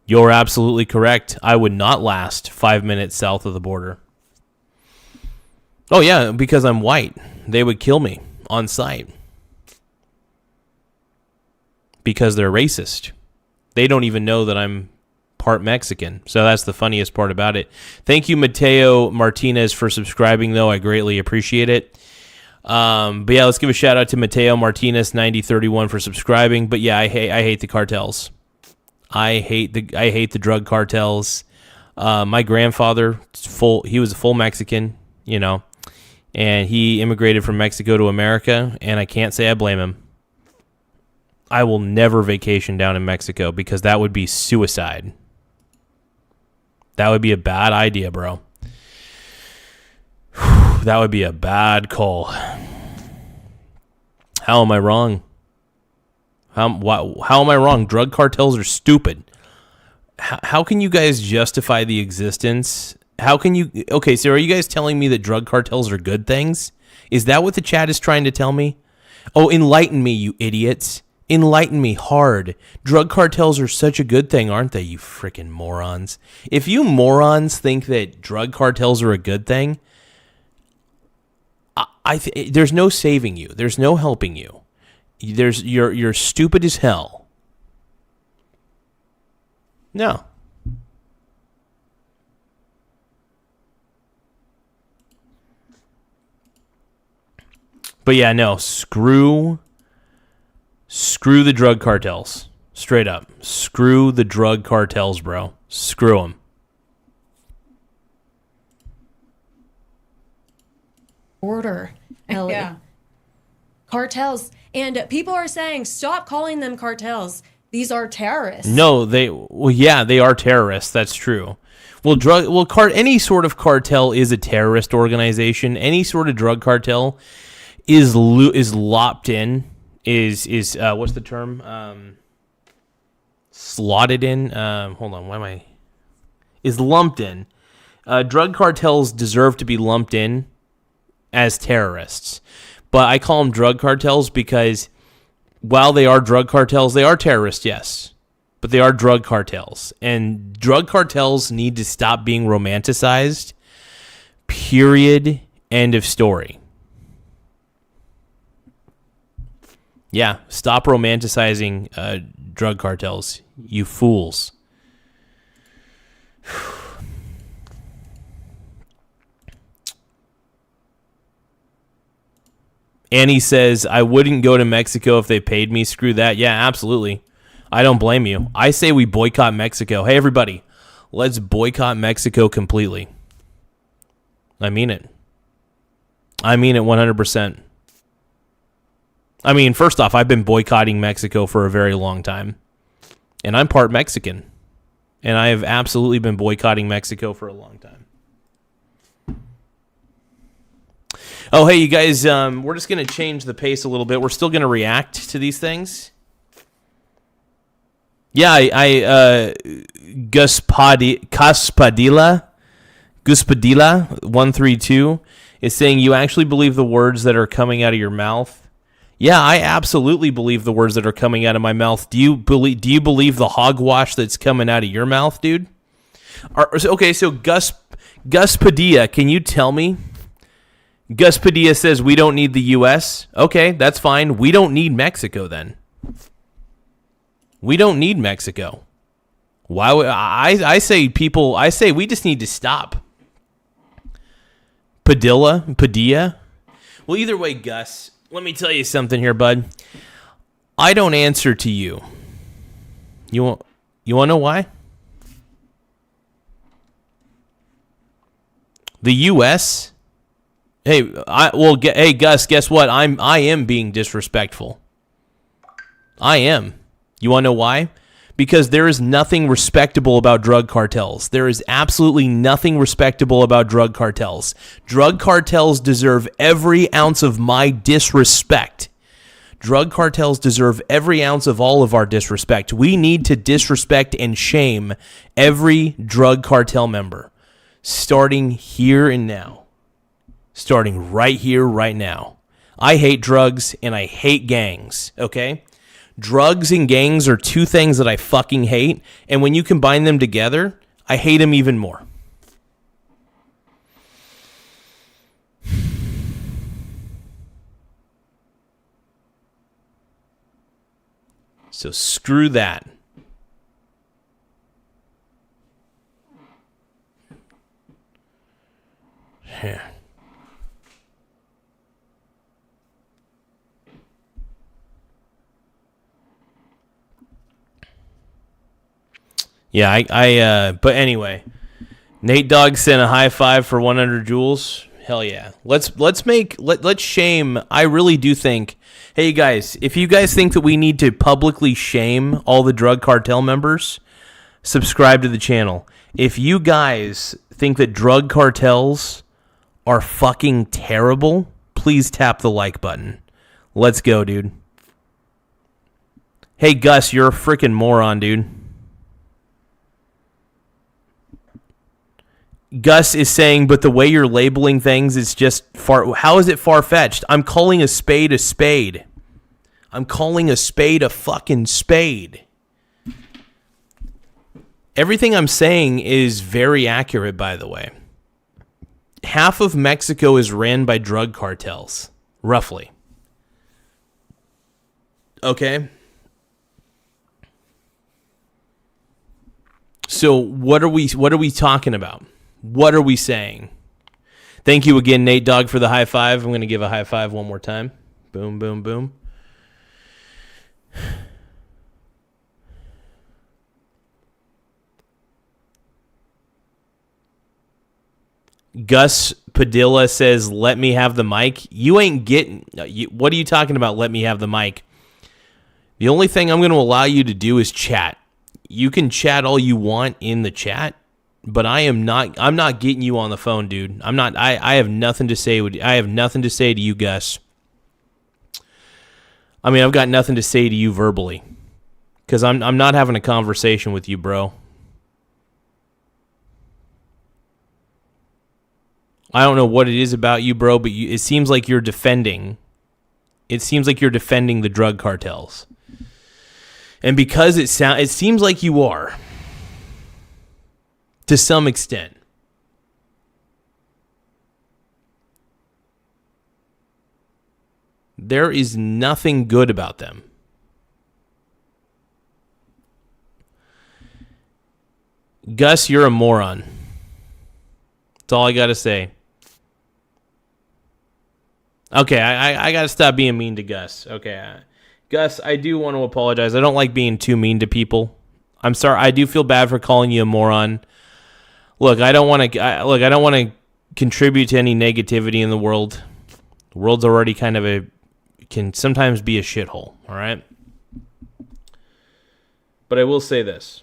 You're absolutely correct. I would not last 5 minutes south of the border. Oh, yeah, because I'm white. They would kill me on sight. Because they're racist. They don't even know that I'm part Mexican. So that's the funniest part about it. Thank you, Mateo Martinez, for subscribing, though. I greatly appreciate it. But yeah, let's give a shout out to Mateo Martinez 9031 for subscribing. But yeah, I hate the cartels. I hate the drug cartels. My grandfather, he was a full Mexican, you know, and he immigrated from Mexico to America, and I can't say I blame him. I will never vacation down in Mexico because that would be suicide. That would be a bad idea, bro. That would be a bad call. How am I wrong? How am I wrong? Drug cartels are stupid. How can you guys justify the existence? How can you... Okay, so are you guys telling me that drug cartels are good things? Is that what the chat is trying to tell me? Oh, enlighten me, you idiots. Enlighten me hard. Drug cartels are such a good thing, aren't they, you freaking morons? If you morons think that drug cartels are a good thing, there's no saving you. There's no helping you. You're stupid as hell. No. But yeah, no, screw the drug cartels. Straight up. Screw the drug cartels, bro. Screw them. Border, Ellie. Yeah. Cartels. And people are saying, stop calling them cartels. These are terrorists. No, they are terrorists. That's true. Any sort of cartel is a terrorist organization. Any sort of drug cartel is lopped in. Is what's the term? Slotted in. Hold on. Why am I? Is lumped in. Drug cartels deserve to be lumped in as terrorists. But I call them drug cartels because while they are drug cartels, they are terrorists, yes. But they are drug cartels. And drug cartels need to stop being romanticized. Period. End of story. Yeah, stop romanticizing drug cartels, you fools. Annie says, I wouldn't go to Mexico if they paid me. Screw that. Yeah, absolutely. I don't blame you. I say we boycott Mexico. Hey, everybody, let's boycott Mexico completely. I mean it. I mean it 100%. I mean, first off, I've been boycotting Mexico for a very long time. And I'm part Mexican. And I have absolutely been boycotting Mexico for a long time. Oh, hey, you guys, we're just going to change the pace a little bit. We're still going to react to these things. Yeah, Guspadilla 132 is saying, you actually believe the words that are coming out of your mouth? Yeah, I absolutely believe the words that are coming out of my mouth. Do you believe the hogwash that's coming out of your mouth, dude? Okay, so Gus Padilla, can you tell me? Gus Padilla says we don't need the U.S. Okay, that's fine. We don't need Mexico then. We don't need Mexico. Why would I say we just need to stop. Padilla. Well, either way, Gus, let me tell you something here, bud. I don't answer to you. You want to know why? The U.S. Hey, Gus, guess what? I am being disrespectful. I am. You want to know why? Because there is nothing respectable about drug cartels. There is absolutely nothing respectable about drug cartels. Drug cartels deserve every ounce of my disrespect. Drug cartels deserve every ounce of all of our disrespect. We need to disrespect and shame every drug cartel member, starting here and now. Starting right here, right now. I hate drugs and I hate gangs, okay? Drugs and gangs are two things that I fucking hate, and when you combine them together, I hate them even more. So screw that. Yeah. Yeah, but anyway, Nate Dogg sent a high five for 100 joules. Hell yeah. Let's shame. I really do think, hey guys, if you guys think that we need to publicly shame all the drug cartel members, subscribe to the channel. If you guys think that drug cartels are fucking terrible, please tap the like button. Let's go, dude. Hey Gus, you're a freaking moron, dude. Gus is saying, but the way you're labeling things is just how is it far-fetched? I'm calling a spade a spade. I'm calling a spade a fucking spade. Everything I'm saying is very accurate, by the way. Half of Mexico is ran by drug cartels, roughly. Okay? So what are we talking about? What are we saying? Thank you again, Nate Dogg, for the high five. I'm going to give a high five one more time. Boom, boom, boom. Gus Padilla says, let me have the mic. You ain't getting... What are you talking about, let me have the mic? The only thing I'm going to allow you to do is chat. You can chat all you want in the chat. But I'm not getting you on the phone, dude. I have nothing to say. I have nothing to say to you, Gus. I mean, I've got nothing to say to you verbally. Because I'm not having a conversation with you, bro. I don't know what it is about you, bro, but it seems like you're defending. It seems like you're defending the drug cartels. And because it seems like you are, to some extent. There is nothing good about them. Gus, you're a moron. That's all I got to say. Okay, I got to stop being mean to Gus. Okay, Gus, I do want to apologize. I don't like being too mean to people. I'm sorry. I do feel bad for calling you a moron. Look, I don't want to contribute to any negativity in the world. The world's already kind of can sometimes be a shithole, all right? But I will say this.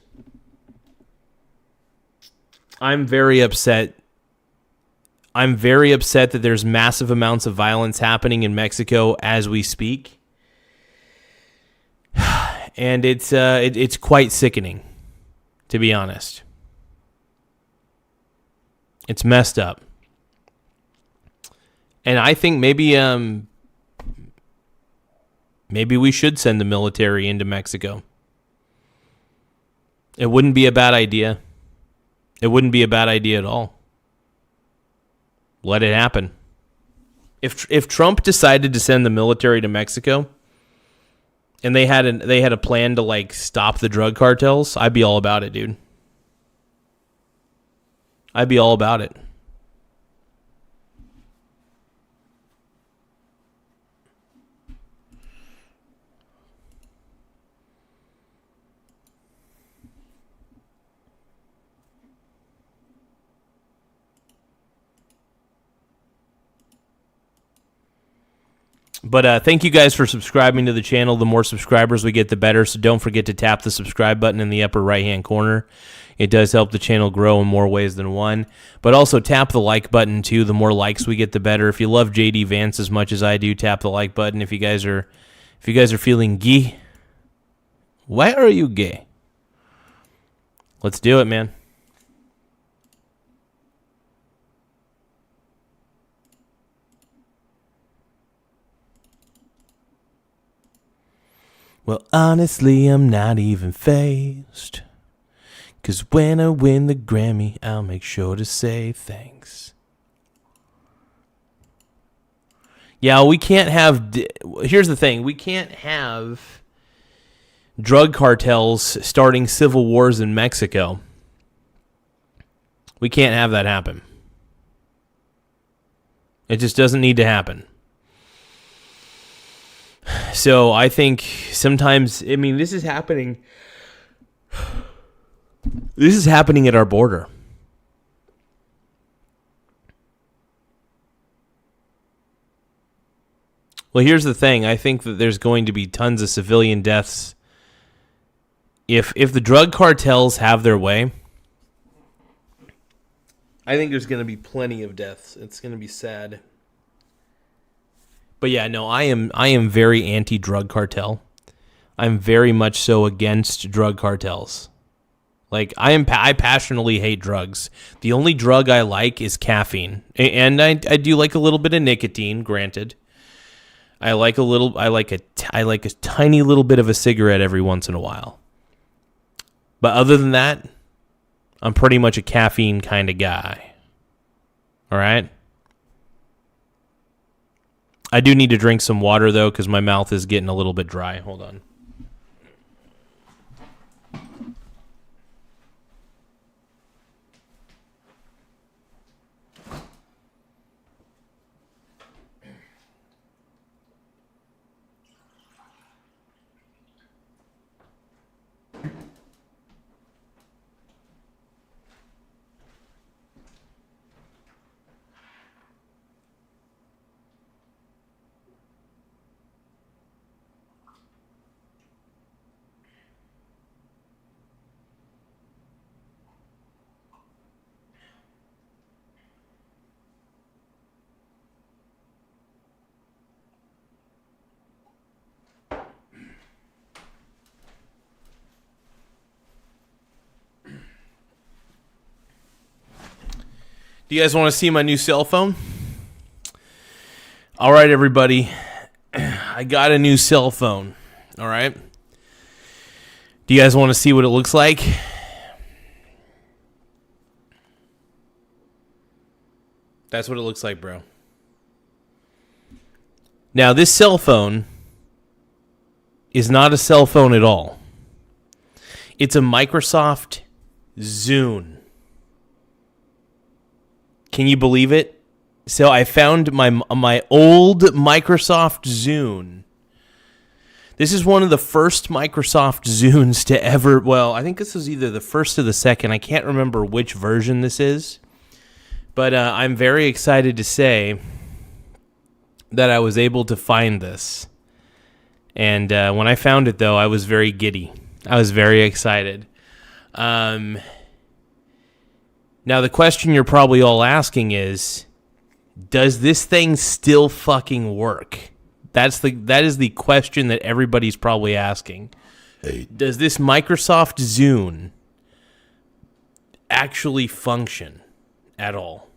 I'm very upset. I'm very upset that there's massive amounts of violence happening in Mexico as we speak. And it's quite sickening, to be honest. It's messed up. And I think maybe we should send the military into Mexico. It wouldn't be a bad idea. It wouldn't be a bad idea at all. Let it happen. If Trump decided to send the military to Mexico and they had a plan to like stop the drug cartels, I'd be all about it, dude. I'd be all about it. But thank you guys for subscribing to the channel. The more subscribers we get, the better. So don't forget to tap the subscribe button in the upper right-hand corner. It does help the channel grow in more ways than one. But also tap the like button, too. The more likes we get, the better. If you love J.D. Vance as much as I do, tap the like button. If you guys are feeling gay, why are you gay? Let's do it, man. Well, honestly, I'm not even fazed. 'Cause when I win the Grammy, I'll make sure to say thanks. Yeah, we can't have... Here's the thing. We can't have drug cartels starting civil wars in Mexico. We can't have that happen. It just doesn't need to happen. So I think sometimes, I mean, this is happening. This is happening at our border. Well, here's the thing. I think that there's going to be tons of civilian deaths. If the drug cartels have their way, I think there's going to be plenty of deaths. It's going to be sad. But yeah, no, I am very anti-drug cartel. I'm very much so against drug cartels. Like I passionately hate drugs. The only drug I like is caffeine, and I do like a little bit of nicotine. Granted, I like a tiny little bit of a cigarette every once in a while. But other than that, I'm pretty much a caffeine kind of guy. All right. I do need to drink some water, though, because my mouth is getting a little bit dry. Hold on. You guys want to see my new cell phone? All right, everybody. I got a new cell phone. All right. Do you guys want to see what it looks like? That's what it looks like, bro. Now, this cell phone is not a cell phone at all. It's a Microsoft Zune. Can you believe it? So I found my old Microsoft Zune. This is one of the first Microsoft Zunes to ever... Well, I think this was either the first or the second. I can't remember which version this is. But I'm very excited to say that I was able to find this. And when I found it, though, I was very giddy. I was very excited. Now, the question you're probably all asking is, does this thing still fucking work? That is the question that everybody's probably asking. Does this Microsoft Zune actually function at all?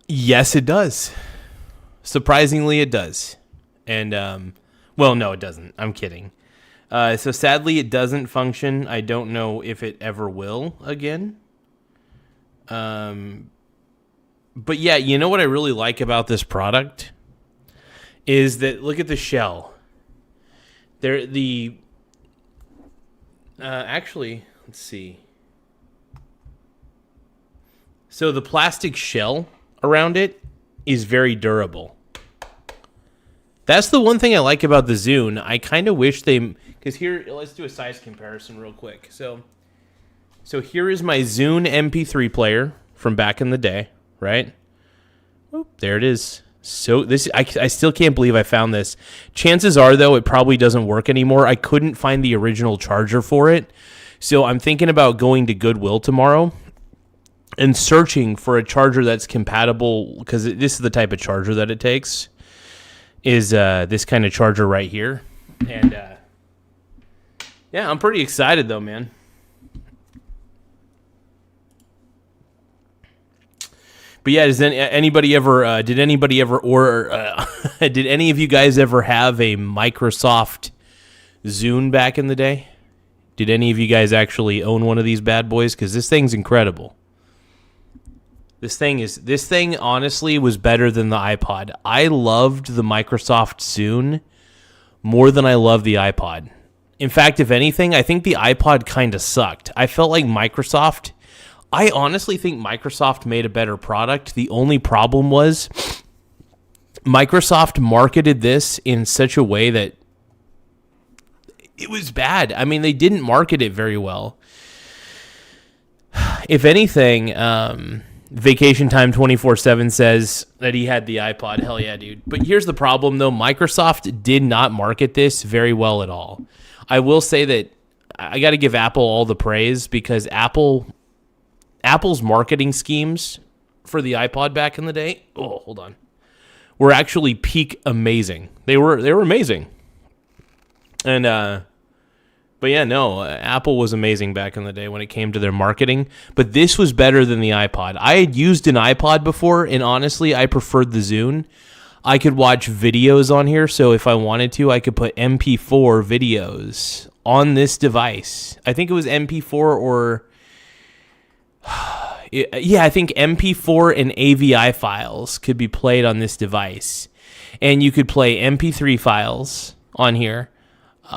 Yes, it does. Surprisingly, it does. And, well, no, it doesn't. I'm kidding. So sadly, it doesn't function. I don't know if it ever will again. But yeah, you know what I really like about this product is that, look at the shell. Actually, let's see. So the plastic shell around it is very durable. That's the one thing I like about the Zune. I kind of wish because here, let's do a size comparison real quick. So here is my Zune MP3 player from back in the day, right? Oop, there it is. So I still can't believe I found this. Chances are, though, it probably doesn't work anymore. I couldn't find the original charger for it. So I'm thinking about going to Goodwill tomorrow and searching for a charger that's compatible, because this is the type of charger that it takes, is this kind of charger right here. And yeah, I'm pretty excited though, man. But yeah, did any of you guys ever have a Microsoft Zune back in the day? Did any of you guys actually own one of these bad boys? Because this thing's incredible. This thing honestly was better than the iPod. I loved the Microsoft Zune more than I loved the iPod. In fact, if anything, I think the iPod kind of sucked. I honestly think Microsoft made a better product. The only problem was Microsoft marketed this in such a way that it was bad. I mean, they didn't market it very well. If anything, Vacation Time 24/7 says that he had the iPod. Hell yeah, dude. But here's the problem, though. Microsoft did not market this very well at all. I will say that I got to give Apple all the praise, because Apple's marketing schemes for the iPod back in the day, were actually peak amazing. They were amazing. And but yeah, no, Apple was amazing back in the day when it came to their marketing. But this was better than the iPod. I had used an iPod before, and honestly, I preferred the Zune. I could watch videos on here, so if I wanted to, I could put MP4 videos on this device. I think it was MP4 or... yeah, I think MP4 and AVI files could be played on this device. And you could play MP3 files on here.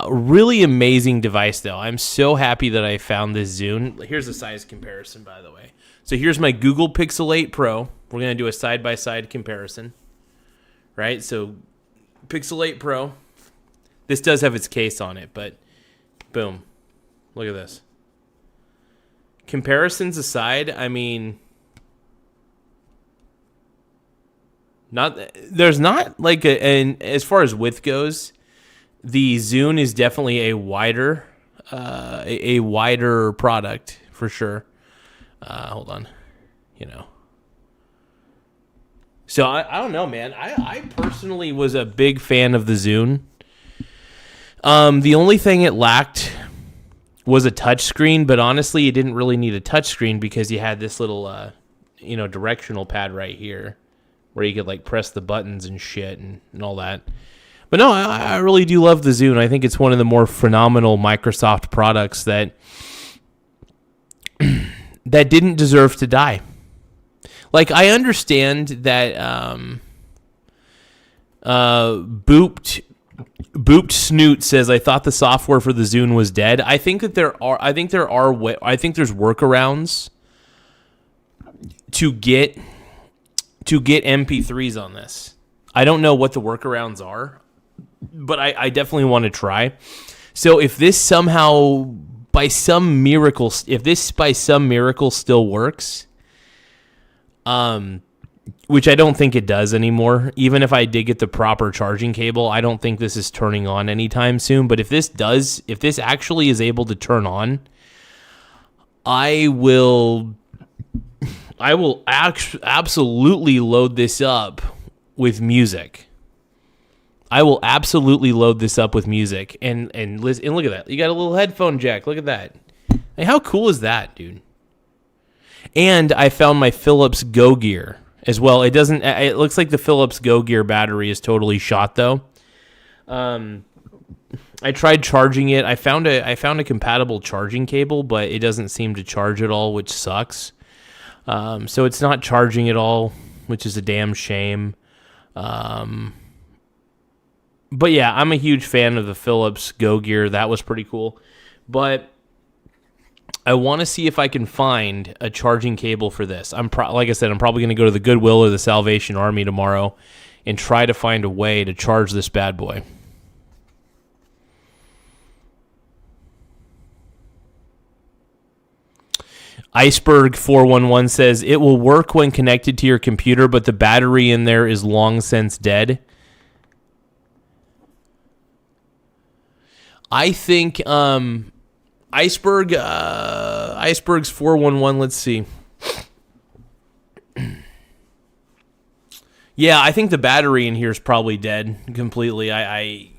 Really amazing device, though. I'm so happy that I found this Zune. Here's a size comparison, by the way. So here's my Google Pixel 8 Pro. We're going to do a side-by-side comparison. Right? So Pixel 8 Pro. This does have its case on it, but boom. Look at this. Comparisons aside, I mean, there's not like and as far as width goes, the Zune is definitely a wider product for sure. Hold on, So I don't know, man. I personally was a big fan of the Zune. The only thing it lacked was a touchscreen, but honestly, you didn't really need a touchscreen because you had this little, directional pad right here where you could like press the buttons and shit and all that. But no, I really do love the Zune. I think it's one of the more phenomenal Microsoft products that that didn't deserve to die. Like, I understand that Booped Snoot says, I thought the software for the Zune was dead. I think there's workarounds to get MP3s on this. I don't know what the workarounds are, but I definitely want to try. So if this somehow by some miracle still works, which I don't think it does anymore. Even if I did get the proper charging cable, I don't think this is turning on anytime soon. But if this actually is able to turn on, I will absolutely load this up with music. And look at that. You got a little headphone jack. Look at that. Hey, how cool is that, dude? And I found my Philips Go Gear as well. It looks like the Philips Go Gear battery is totally shot though. I tried charging it. I found a compatible charging cable, but it doesn't seem to charge at all, which sucks. So it's not charging at all, which is a damn shame. But yeah, I'm a huge fan of the Philips Go Gear. That was pretty cool. But I want to see if I can find a charging cable for this. Like I said, I'm probably going to go to the Goodwill or the Salvation Army tomorrow and try to find a way to charge this bad boy. Iceberg 411 says, it will work when connected to your computer, but the battery in there is long since dead. I think Iceberg's 411, let's see. Yeah, I think the battery in here is probably dead completely. I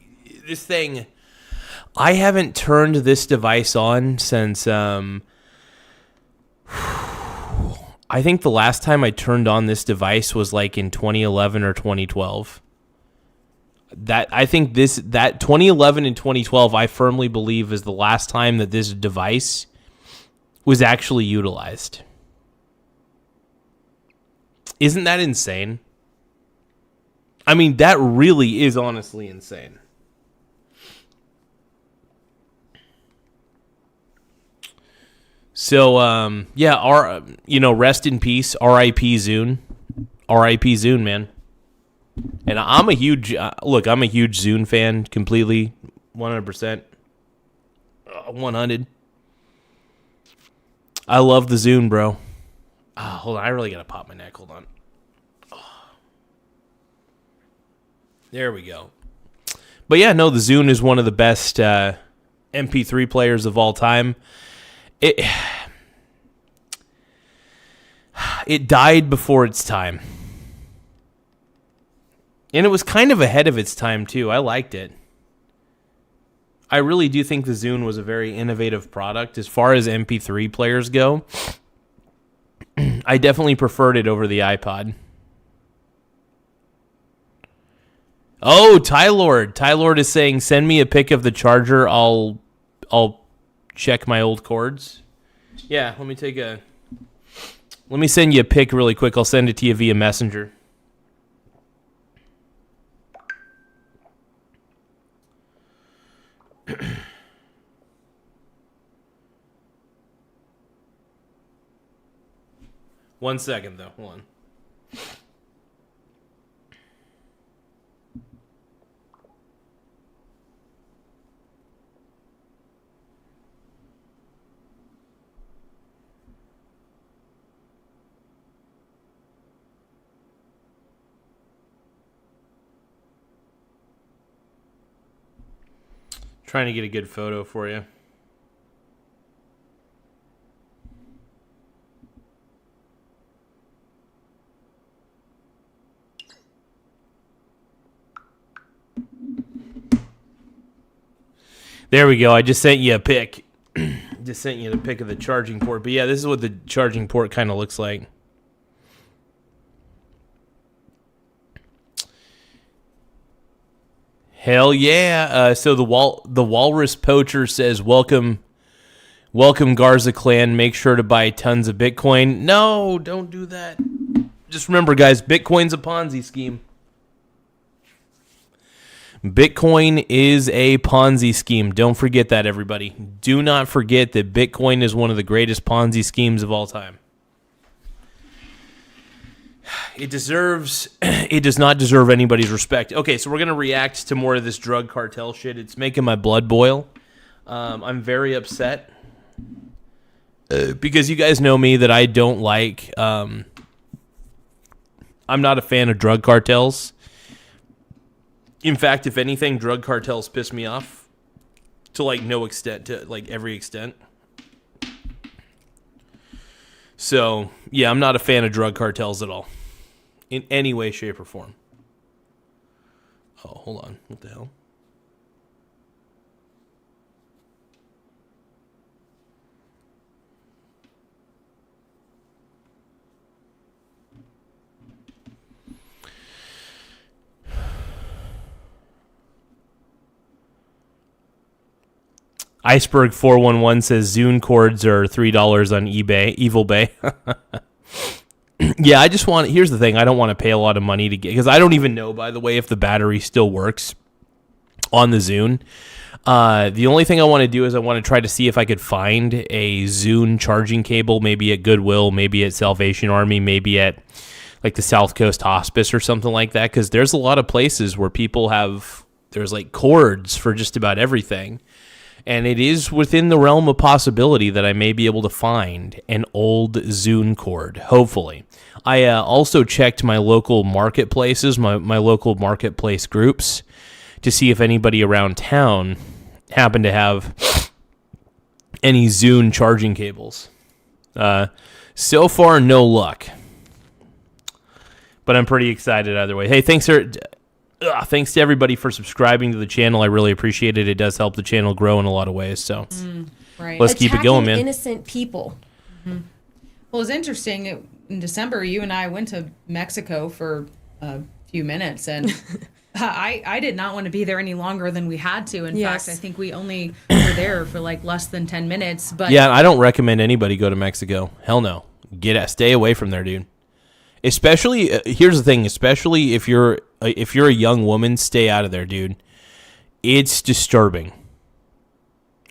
haven't turned this device on since I think the last time I turned on this device was like in 2011 or 2012. I think that 2011 and 2012, I firmly believe, is the last time that this device was actually utilized. Isn't that insane? I mean, that really is honestly insane. So, rest in peace, R.I.P. Zune. R.I.P. Zune, man. And I'm a huge Zune fan, completely, 100%. 100. I love the Zune, bro. Hold on, I really gotta pop my neck. Hold on. There we go. But yeah, no, the Zune is one of the best MP3 players of all time. It died before its time. And it was kind of ahead of its time, too. I liked it. I really do think the Zune was a very innovative product. As far as MP3 players go, I definitely preferred it over the iPod. Oh, Tylord. Tylord is saying, send me a pic of the charger. I'll check my old cords. Yeah, let me send you a pic really quick. I'll send it to you via Messenger. One second, though. Hold on. Trying to get a good photo for you. There we go. I just sent you a pic. Just sent you the pic of the charging port. But yeah, this is what the charging port kind of looks like. Hell yeah. So the Walrus Poacher says, welcome Garza Clan. Make sure to buy tons of Bitcoin. No, don't do that. Just remember, guys, Bitcoin's a Ponzi scheme. Bitcoin is a Ponzi scheme. Don't forget that, everybody. Do not forget that Bitcoin is one of the greatest Ponzi schemes of all time. It does not deserve anybody's respect. Okay, so we're going to react to more of this drug cartel shit. It's making my blood boil. I'm very upset. Because you guys know me that I don't like... I'm not a fan of drug cartels. In fact, if anything, drug cartels piss me off to like no extent, to like every extent. So, yeah, I'm not a fan of drug cartels at all. In any way, shape, or form. Oh, hold on. What the hell? Iceberg 411 says Zune cords are $3 on eBay. Evil Bay. Yeah, here's the thing. I don't want to pay a lot of money to get, because I don't even know, by the way, if the battery still works on the Zune. The only thing I want to do is I want to try to see if I could find a Zune charging cable, maybe at Goodwill, maybe at Salvation Army, maybe at like the South Coast Hospice or something like that, because there's a lot of places where people there's like cords for just about everything. And it is within the realm of possibility that I may be able to find an old Zune cord, hopefully. I also checked my local marketplaces, my local marketplace groups, to see if anybody around town happened to have any Zune charging cables. So far, no luck. But I'm pretty excited either way. Hey, thanks to everybody for subscribing to the channel. I really appreciate it. It does help the channel grow in a lot of ways. So right. Let's keep it going, man. Innocent people. Mm-hmm. Well, it's interesting. In December, you and I went to Mexico for a few minutes, and I did not want to be there any longer than we had to. In fact, I think we only were there for like less than 10 minutes. But yeah, I don't recommend anybody go to Mexico. Hell no. Stay away from there, dude. Especially, here's the thing, especially if you're a young woman, stay out of there, dude. It's disturbing.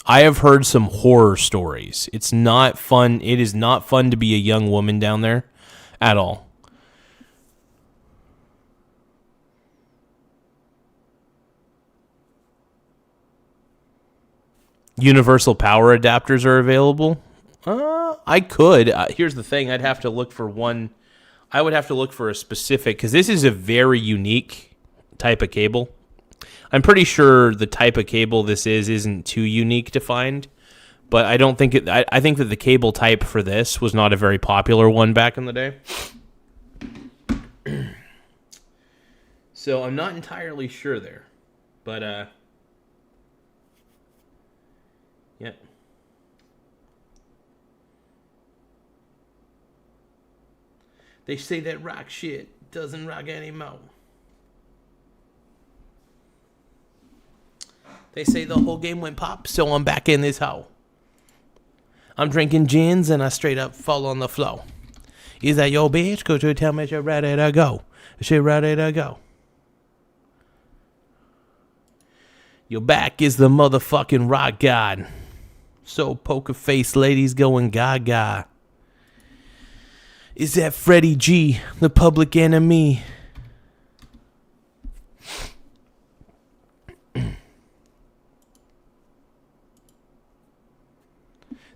I have heard some horror stories. It's not fun. It is not fun to be a young woman down there at all. Universal power adapters are available. I could. Here's the thing. I'd have to look for one. I would have to look for a specific, because this is a very unique type of cable. I'm pretty sure the type of cable this isn't too unique to find, but I don't think it. I think that the cable type for this was not a very popular one back in the day. So I'm not entirely sure there, but yeah. They say that rock shit doesn't rock anymore. They say the whole game went pop, so I'm back in this hole. I'm drinking gins and I straight up fall on the floor. Is that your bitch? Go to tell me you're ready to go. She ready to go. Your back is the motherfucking rock god. So poker face ladies going gaga. Is that Freddie G, the public enemy?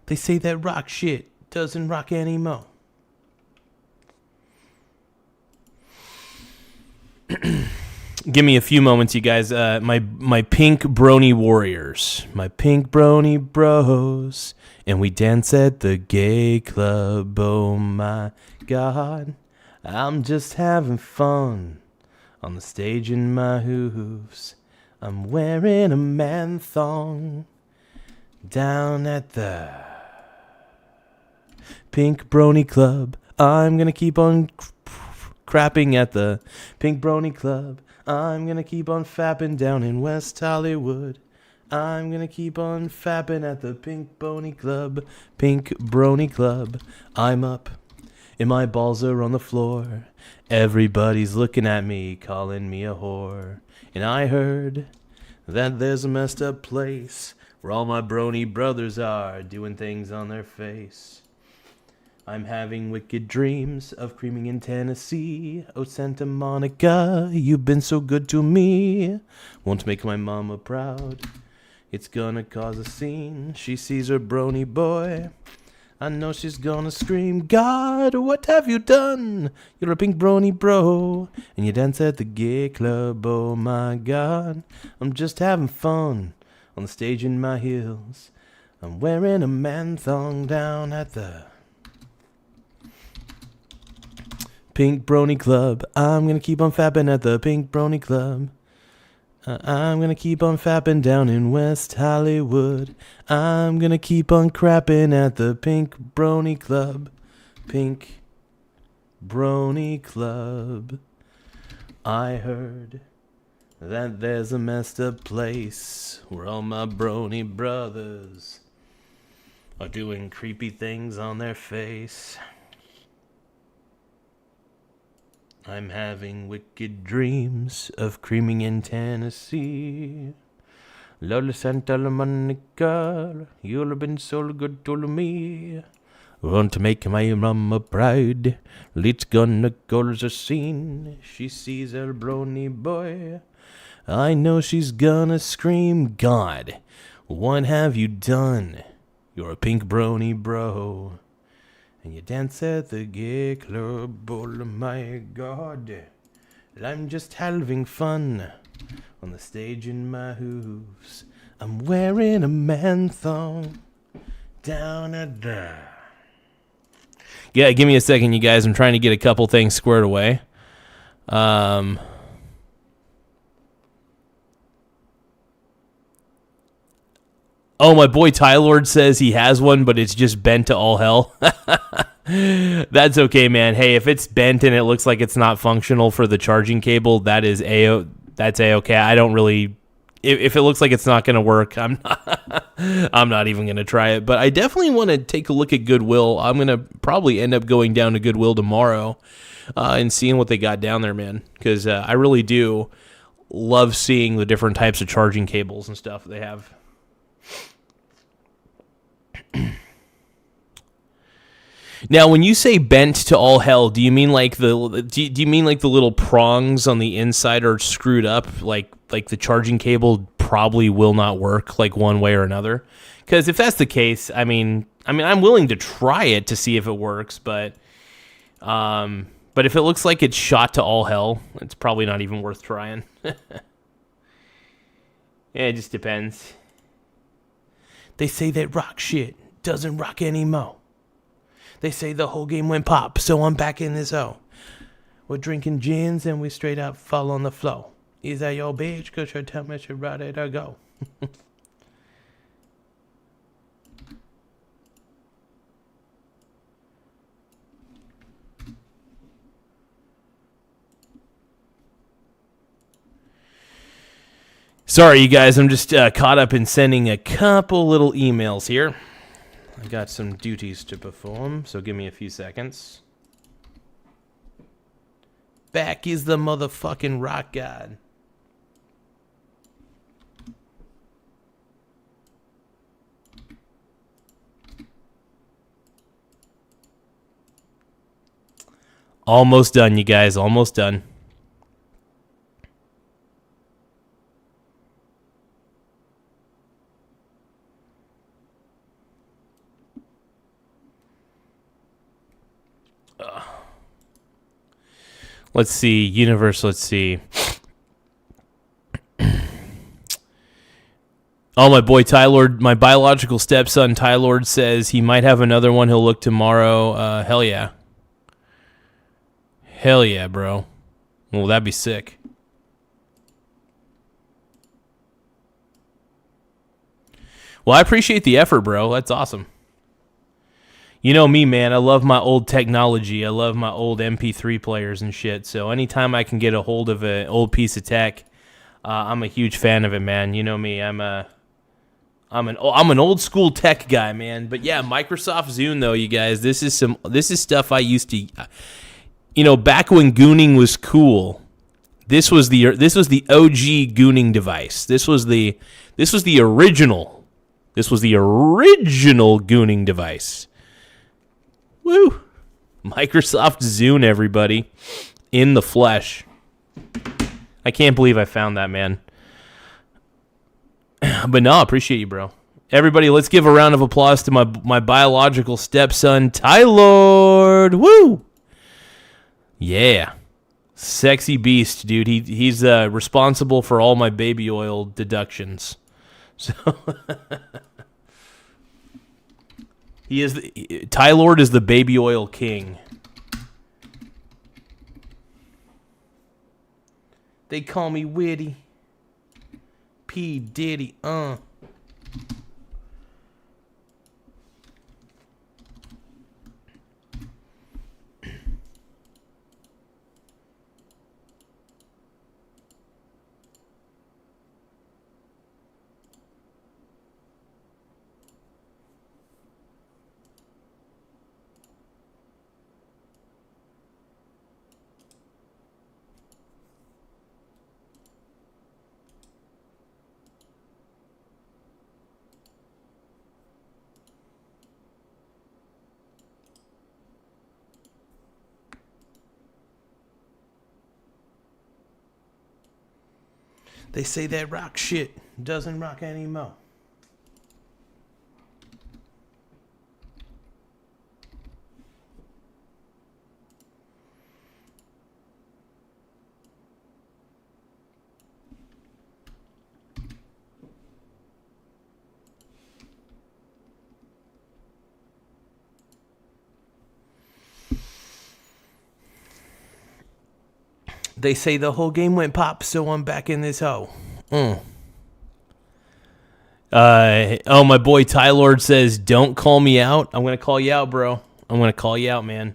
They say that rock shit doesn't rock anymore. Give me a few moments, you guys. My pink brony warriors. My pink brony bros. And we dance at the gay club. Oh my God. I'm just having fun. On the stage in my hooves. I'm wearing a man thong. Down at the Pink Brony Club. I'm gonna keep on crapping at the Pink Brony Club. I'm gonna keep on fapping down in West Hollywood. I'm gonna keep on fapping at the Pink Brony Club. Pink Brony Club. I'm up and my balls are on the floor. Everybody's looking at me, calling me a whore. And I heard that there's a messed up place where all my brony brothers are doing things on their face. I'm having wicked dreams of creaming in Tennessee. Oh, Santa Monica, you've been so good to me. Won't make my mama proud. It's gonna cause a scene. She sees her brony boy. I know she's gonna scream, God, what have you done? You're a pink brony bro, and you dance at the gay club. Oh my God, I'm just having fun on the stage in my heels. I'm wearing a man thong down at the Pink Brony Club. I'm gonna keep on fapping at the Pink Brony Club. I'm gonna keep on fapping down in West Hollywood. I'm gonna keep on crapping at the Pink Brony Club. Pink Brony Club. I heard that there's a messed up place where all my brony brothers are doing creepy things on their face. I'm having wicked dreams of creaming in Tennessee. Lola Santa Monica, you've been so good to me. Want to make my mama proud. Let's gonna cause a scene. She sees her brony boy. I know she's gonna scream, God, what have you done? You're a pink brony bro. And you dance at the gay club, oh my God. I'm just having fun on the stage in my hooves. I'm wearing a man thong down at the... Yeah, give me a second, you guys. I'm trying to get a couple things squared away. Oh, my boy Tylord says he has one, but it's just bent to all hell. That's okay, man. Hey, if it's bent and it looks like it's not functional for the charging cable, that's A-okay. I don't really... If it looks like it's not going to work, I'm not even going to try it. But I definitely want to take a look at Goodwill. I'm going to probably end up going down to Goodwill tomorrow and seeing what they got down there, man. Because I really do love seeing the different types of charging cables and stuff they have. Now, when you say bent to all hell, do you mean like the little prongs on the inside are screwed up, like the charging cable probably will not work like one way or another? Because if that's the case, I mean, I'm willing to try it to see if it works, but if it looks like it's shot to all hell, it's probably not even worth trying. Yeah, it just depends. They say that rock shit doesn't rock anymore. They say the whole game went pop, so I'm back in this hoe. We're drinking gins and we straight up fall on the floor. Is that your bitch? Cause you tell me she's ready to go. Sorry, you guys. I'm just caught up in sending a couple little emails here. I got some duties to perform, so give me a few seconds. Back is the motherfucking rock god. Almost done, you guys. Almost done. Let's see. Universe, let's see. Oh, my boy Tylord, my biological stepson Tylord says he might have another one. He'll look tomorrow. Hell yeah. Hell yeah, bro. Well, that'd be sick. Well, I appreciate the effort, bro. That's awesome. You know me, man. I love my old technology. I love my old MP3 players and shit. So anytime I can get a hold of an old piece of tech, I'm a huge fan of it, man. You know me. I'm an old school tech guy, man. But yeah, Microsoft Zune though, you guys. This is stuff I used to, back when gooning was cool. This was the OG gooning device. This was the original. This was the original gooning device. Woo! Microsoft Zune, everybody, in the flesh. I can't believe I found that, man. But no, I appreciate you, bro. Everybody, let's give a round of applause to my biological stepson, Tylord. Woo! Yeah. Sexy beast, dude. He's responsible for all my baby oil deductions. So Tylord is the baby oil king. They call me Witty. P. Diddy, They say that rock shit doesn't rock anymore. They say the whole game went pop, so I'm back in this hole. My boy Tylord says, don't call me out. I'm going to call you out, bro. I'm going to call you out, man.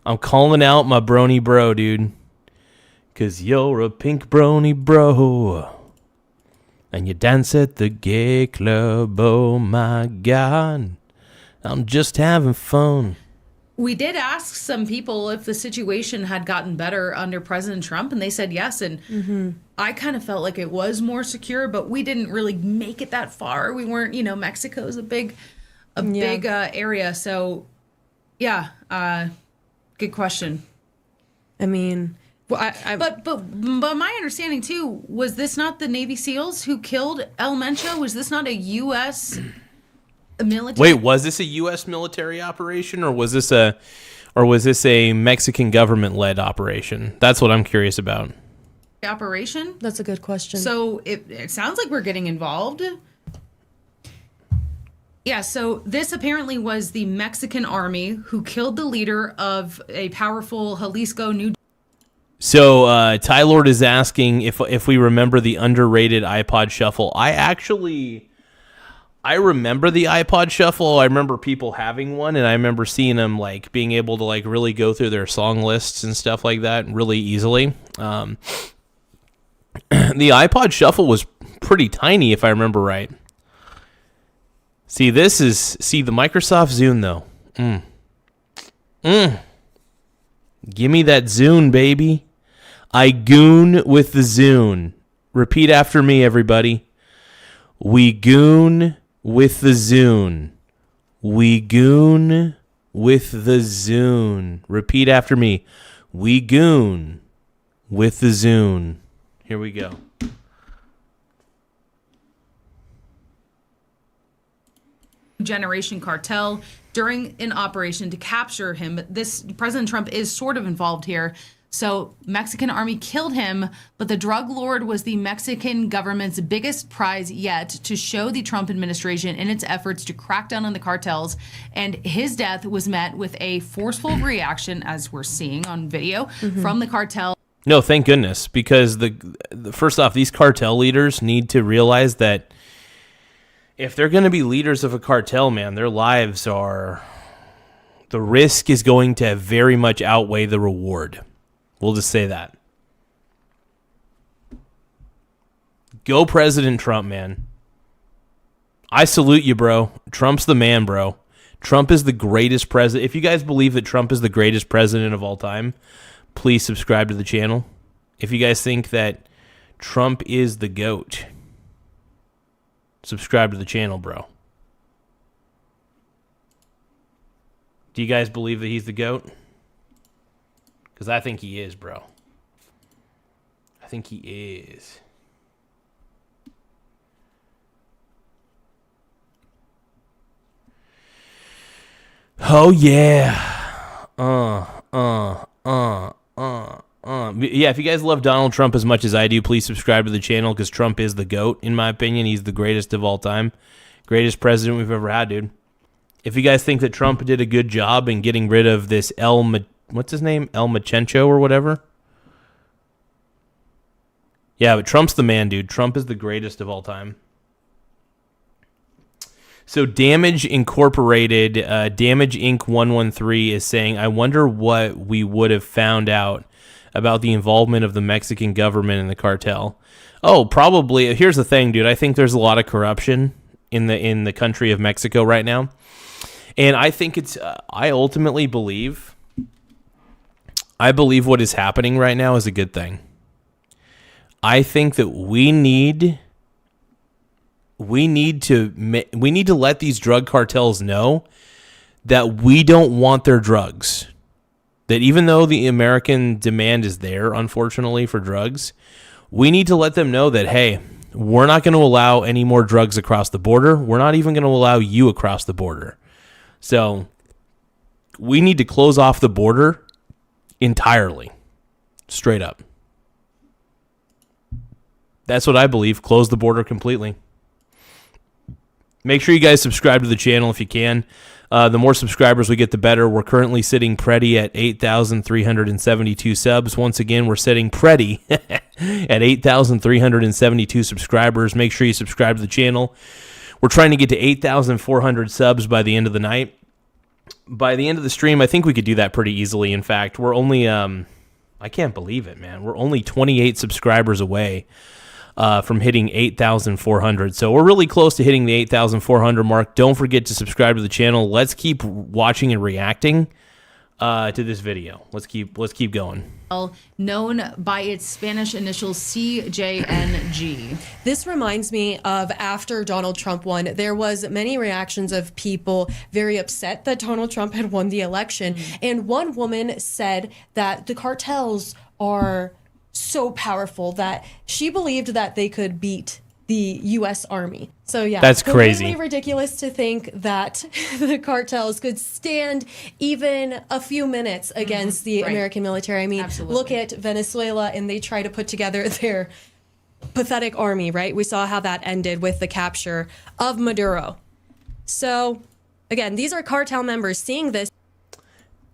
I'm calling out my brony bro, dude. Because you're a pink brony bro. And you dance at the gay club, oh my God. I'm just having fun. We did ask some people if the situation had gotten better under President Trump, and they said yes. And I kind of felt like it was more secure, but we didn't really make it that far. We weren't, Mexico's a big area. So, yeah, good question. I mean, well, but my understanding too was this not the Navy SEALs who killed El Mencho? Was this not a U.S. military? Wait, was this a U.S. military operation, or was this a Mexican government-led operation? That's what I'm curious about. Operation? That's a good question. So it sounds like we're getting involved. Yeah, so this apparently was the Mexican army who killed the leader of a powerful Jalisco New. So Tylord is asking if we remember the underrated iPod Shuffle. I remember the iPod Shuffle. I remember people having one, and I remember seeing them being able to really go through their song lists and stuff like that really easily. The iPod Shuffle was pretty tiny, if I remember right. See the Microsoft Zune though. Give me that Zune, baby. I goon with the Zune. Repeat after me, everybody. We goon with the Zune. We goon with the Zune. Repeat after me. We goon with the Zune. Here we go. Generation cartel during an operation to capture him. But this President Trump is sort of involved here. So Mexican army killed him, but the drug lord was the Mexican government's biggest prize yet to show the Trump administration in its efforts to crack down on the cartels. And his death was met with a forceful reaction, as we're seeing on video, from the cartel. No, thank goodness, because the first off, these cartel leaders need to realize that if they're going to be leaders of a cartel, man, their lives are The risk is going to very much outweigh the reward. We'll just say that. Go President Trump, man. I salute you, bro. Trump's the man, bro. Trump is the greatest president. If you guys believe that Trump is the greatest president of all time, please subscribe to the channel. If you guys think that Trump is the GOAT, subscribe to the channel, bro. Do you guys believe that he's the GOAT? Because I think he is, bro. I think he is. Oh, yeah. Yeah, if you guys love Donald Trump as much as I do, please subscribe to the channel because Trump is the GOAT, in my opinion. He's the greatest of all time. Greatest president we've ever had, dude. If you guys think that Trump did a good job in getting rid of this what's his name? El Machencho or whatever? Yeah, but Trump's the man, dude. Trump is the greatest of all time. So Damage Incorporated, Damage Inc. 113 is saying, I wonder what we would have found out about the involvement of the Mexican government in the cartel. Oh, probably. Here's the thing, dude. I think there's a lot of corruption in the country of Mexico right now. And I think I ultimately believe what is happening right now is a good thing. I think that we need to let these drug cartels know that we don't want their drugs. That even though the American demand is there, unfortunately, for drugs, we need to let them know that, hey, we're not going to allow any more drugs across the border. We're not even going to allow you across the border. So we need to close off the border entirely. Straight up. That's what I believe. Close the border completely. Make sure you guys subscribe to the channel if you can. The more subscribers we get, the better. We're currently sitting pretty at 8,372 subs. Once again, we're sitting pretty at 8,372 subscribers. Make sure you subscribe to the channel. We're trying to get to 8,400 subs by the end of the night. By the end of the stream, I think we could do that pretty easily. In fact, we're only, I can't believe it, man. We're only 28 subscribers away from hitting 8,400. So we're really close to hitting the 8,400 mark. Don't forget to subscribe to the channel. Let's keep watching and reacting to this video. Let's keep going. Known by its Spanish initials CJNG. This reminds me of after Donald Trump won, there was many reactions of people very upset that Donald Trump had won the election. And one woman said that the cartels are so powerful that she believed that they could beat the U.S. Army. So yeah, that's crazy. Completely ridiculous to think that the cartels could stand even a few minutes against the American military. I mean, look at Venezuela, and they try to put together their pathetic army, right? We saw how that ended with the capture of Maduro. So again, these are cartel members seeing this.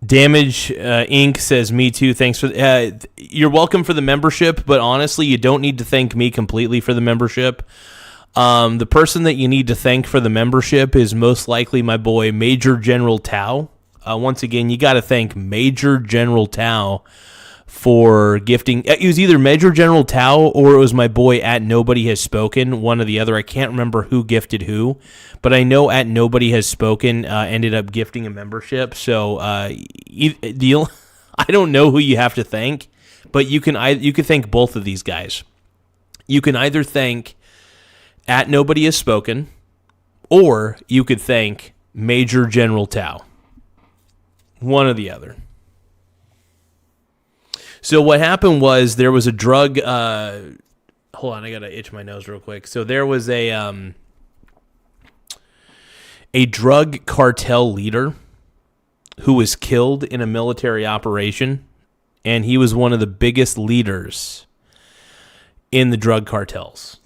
Damage Inc. says, me too. Thanks for you're welcome for the membership, but honestly, you don't need to thank me completely for the membership. The person that you need to thank for the membership is most likely my boy, Major General Tao. Once again, you got to thank Major General Tao for gifting. It was either Major General Tao or it was my boy at Nobody Has Spoken, one or the other. I can't remember who gifted who, but I know at Nobody Has Spoken ended up gifting a membership. So I don't know who you have to thank, but you can thank both of these guys. You can either thank at Nobody Has Spoken, or you could thank Major General Tao. One or the other. So what happened was there was a drug. Hold on, I gotta itch my nose real quick. So there was a drug cartel leader who was killed in a military operation, and he was one of the biggest leaders in the drug cartels.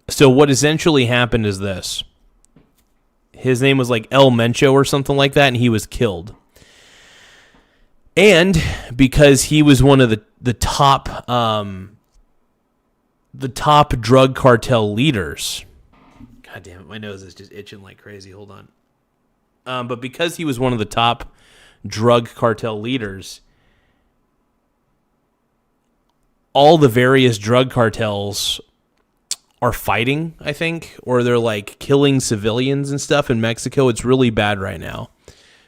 So what essentially happened is this. His name was like El Mencho or something like that, and he was killed. And because he was one of the top drug cartel leaders, God damn it, my nose is just itching like crazy. Hold on. But because he was one of the top drug cartel leaders, all the various drug cartels are fighting, I think, or they're like killing civilians and stuff in Mexico. It's really bad right now.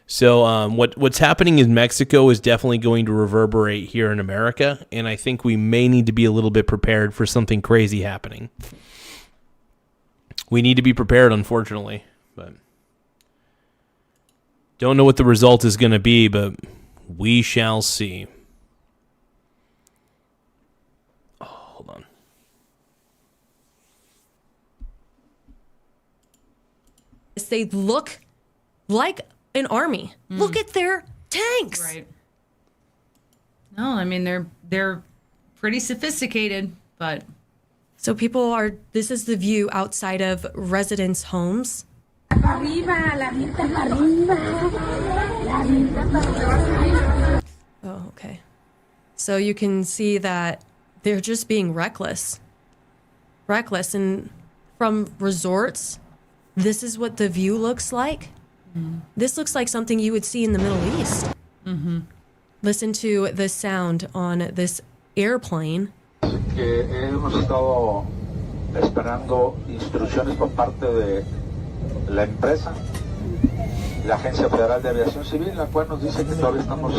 So what's happening in Mexico is definitely going to reverberate here in America, and I think we may need to be a little bit prepared for something crazy happening. We need to be prepared, unfortunately, but don't know what the result is going to be, but we shall see. Oh, hold on. They look like an army. Look at their tanks. Right. No, I mean they're pretty sophisticated, but So this is the view outside of residents' homes. Oh, okay. So you can see that they're just being reckless. Reckless. And from resorts, this is what the view looks like. This looks like something you would see in the Middle East. Listen to the sound on this airplane. Que hemos estado esperando instrucciones por parte de la empresa, la Agencia Federal de Aviación Civil, la cual nos dice que todavía estamos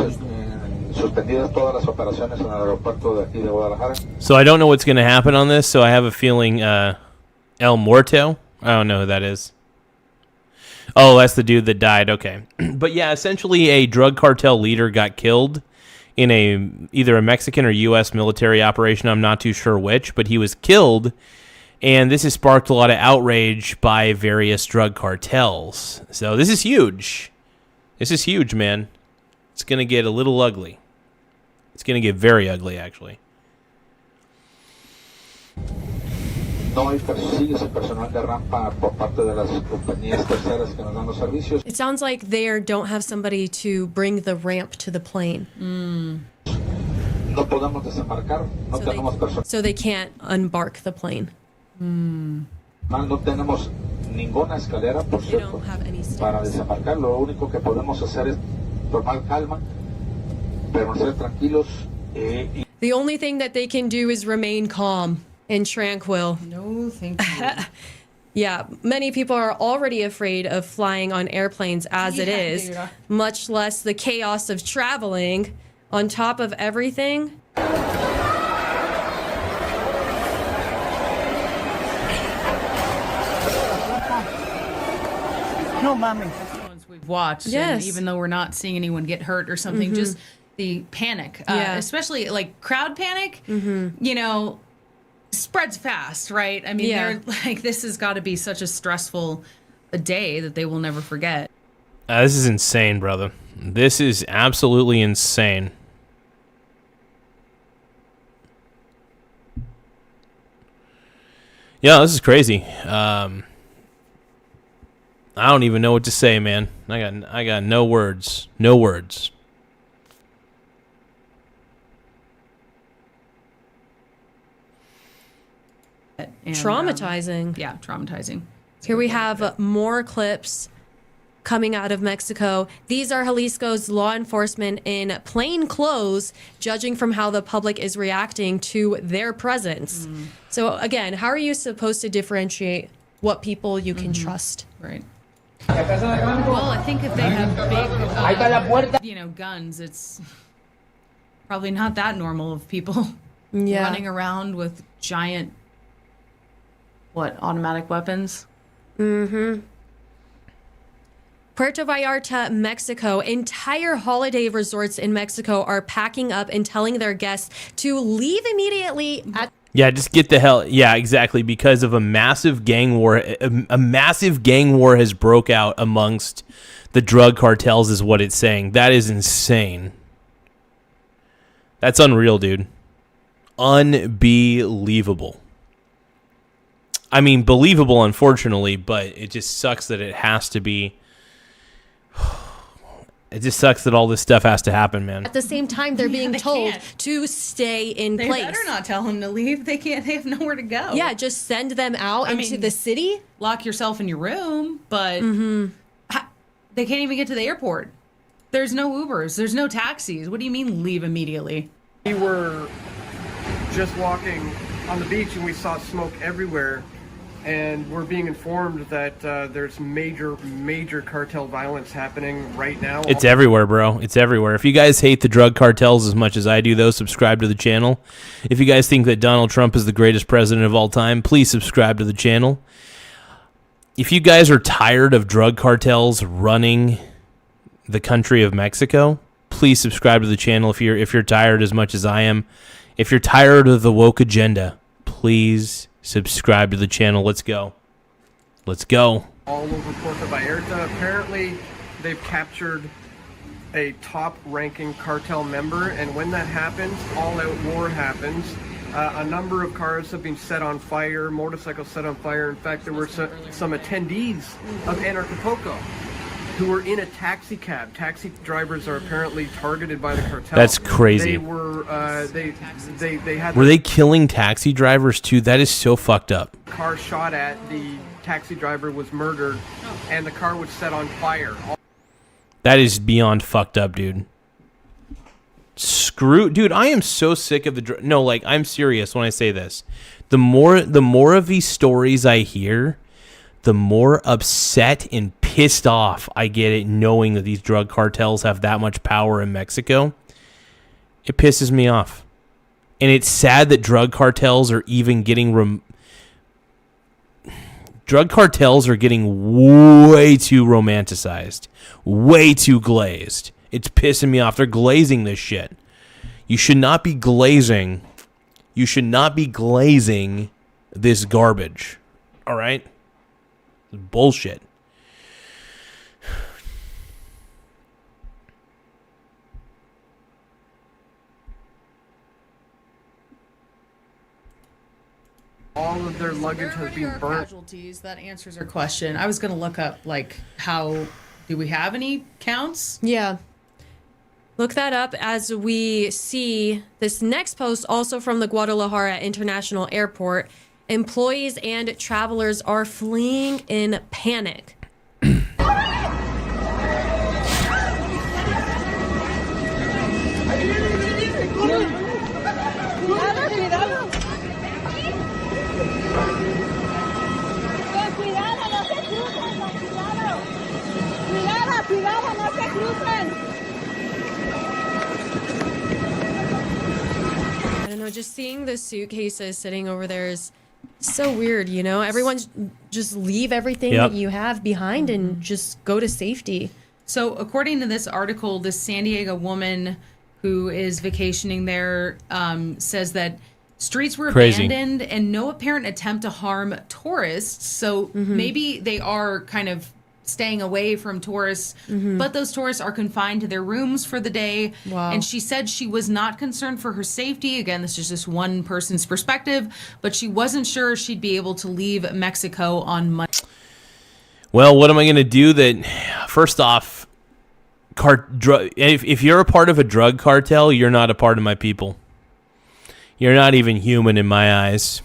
suspendidas todas las operaciones en el aeropuerto de aquí de Guadalajara. So I don't know what's going to happen on this, so I have a feeling El Muerto, I don't know who that is. Oh, that's the dude that died. Okay. But yeah, essentially a drug cartel leader got killed in either a Mexican or U.S. military operation. I'm not too sure which, but he was killed. And this has sparked a lot of outrage by various drug cartels. So this is huge. This is huge, man. It's going to get a little ugly. It's going to get very ugly, actually. No hay persigue ese personal de rampa por parte de las compañías terceras que nos dan los servicios. It sounds like they don't have somebody to bring the ramp to the plane. No podemos desembarcar, no tenemos personal. So they can't unbark the plane. No tenemos ninguna escalera, por They cierto, don't have any para stairs. desembarcar. Lo único que podemos hacer es tomar calma, permanecer tranquilos. The only thing that they can do is remain calm and tranquil. no, thank you. Yeah, many people are already afraid of flying on airplanes as it Yeah, is, dude. much less the chaos of traveling on top of everything. No, mommy. Ones we've watched, Yes. and even though we're not seeing anyone get hurt or something, just the panic, Yeah. especially like crowd panic, you know, spreads fast, right? I mean, Yeah. they're like, this has got to be such a stressful day that they will never forget. This is insane, brother. This is absolutely insane. Yeah, this is crazy. I don't even know what to say, man. I got no words. No words. And, Traumatizing. yeah, traumatizing. Here we have more clips coming out of Mexico. These are Jalisco's law enforcement in plain clothes, judging from how the public is reacting to their presence. So again, how are you supposed to differentiate what people you can trust? Right. Well, I think if they have big, guns, it's probably not that normal of people running around with giant, automatic weapons. Puerto Vallarta, Mexico. Entire holiday resorts in Mexico are packing up and telling their guests to leave immediately. Yeah, just get the hell. Yeah, exactly. Because of a massive gang war. A massive gang war has broke out amongst the drug cartels is what it's saying. That is insane. That's unreal, dude. Unbelievable. I mean, believable, unfortunately, but it just sucks that it has to be. It just sucks that all this stuff has to happen, man. At the same time, they're being told to stay in They place. better not tell them to leave. They can't. They have nowhere to go. Yeah, just send them out into the city. Lock yourself in your room, but they can't even get to the airport. There's no Ubers. There's no taxis. What do you mean leave immediately? We were just walking on the beach and we saw smoke everywhere. And we're being informed that there's major cartel violence happening right now. It's everywhere, bro. It's everywhere. If you guys hate the drug cartels as much as I do, though, subscribe to the channel. If you guys think that Donald Trump is the greatest president of all time, please subscribe to the channel. If you guys are tired of drug cartels running the country of Mexico, please subscribe to the channel. If you're tired as much as I am, if you're tired of the woke agenda, please subscribe to the channel. Let's go. Let's go. All over Puerto Vallarta. Apparently, they've captured a top-ranking cartel member, and when that happens, all-out war happens. A number of cars have been set on fire, motorcycles set on fire. In fact, there were some attendees of Anarchapulco who were in a taxi cab. Taxi drivers are apparently targeted by the cartel. That's crazy. They were they had Were they killing taxi drivers too? That is so fucked up. car shot at, the taxi driver was murdered, and the car was set on fire. That is beyond fucked up, dude. Dude, I am so sick of the no, like, I'm serious when I say this. The more of these stories I hear, the more upset and pissed off I get at knowing that these drug cartels have that much power in Mexico. It pisses me off. And it's sad that drug cartels are even getting drug cartels are getting way too romanticized, way too glazed. It's pissing me off. They're glazing this shit. You should not be glazing. You should not be glazing this garbage. All right? Bullshit. All of their luggage has been burnt. Casualties. That answers our question. I was going to look up, like, how do we have any counts? Yeah. Look that up as we see this next post, also from the Guadalajara International Airport. Employees and travelers are fleeing in panic. I don't know, just seeing the suitcases sitting over there is so weird, you know? Everyone's just leave everything that you have behind and just go to safety. So according to this article, this San Diego woman who is vacationing there says that streets were abandoned and no apparent attempt to harm tourists. So maybe they are kind of staying away from tourists, but those tourists are confined to their rooms for the day. Wow. And she said she was not concerned for her safety. Again, this is just one person's perspective, but she wasn't sure she'd be able to leave Mexico on Monday. Well, what am I going to do that, first off, if you're a part of a drug cartel, you're not a part of my people. You're not even human in my eyes.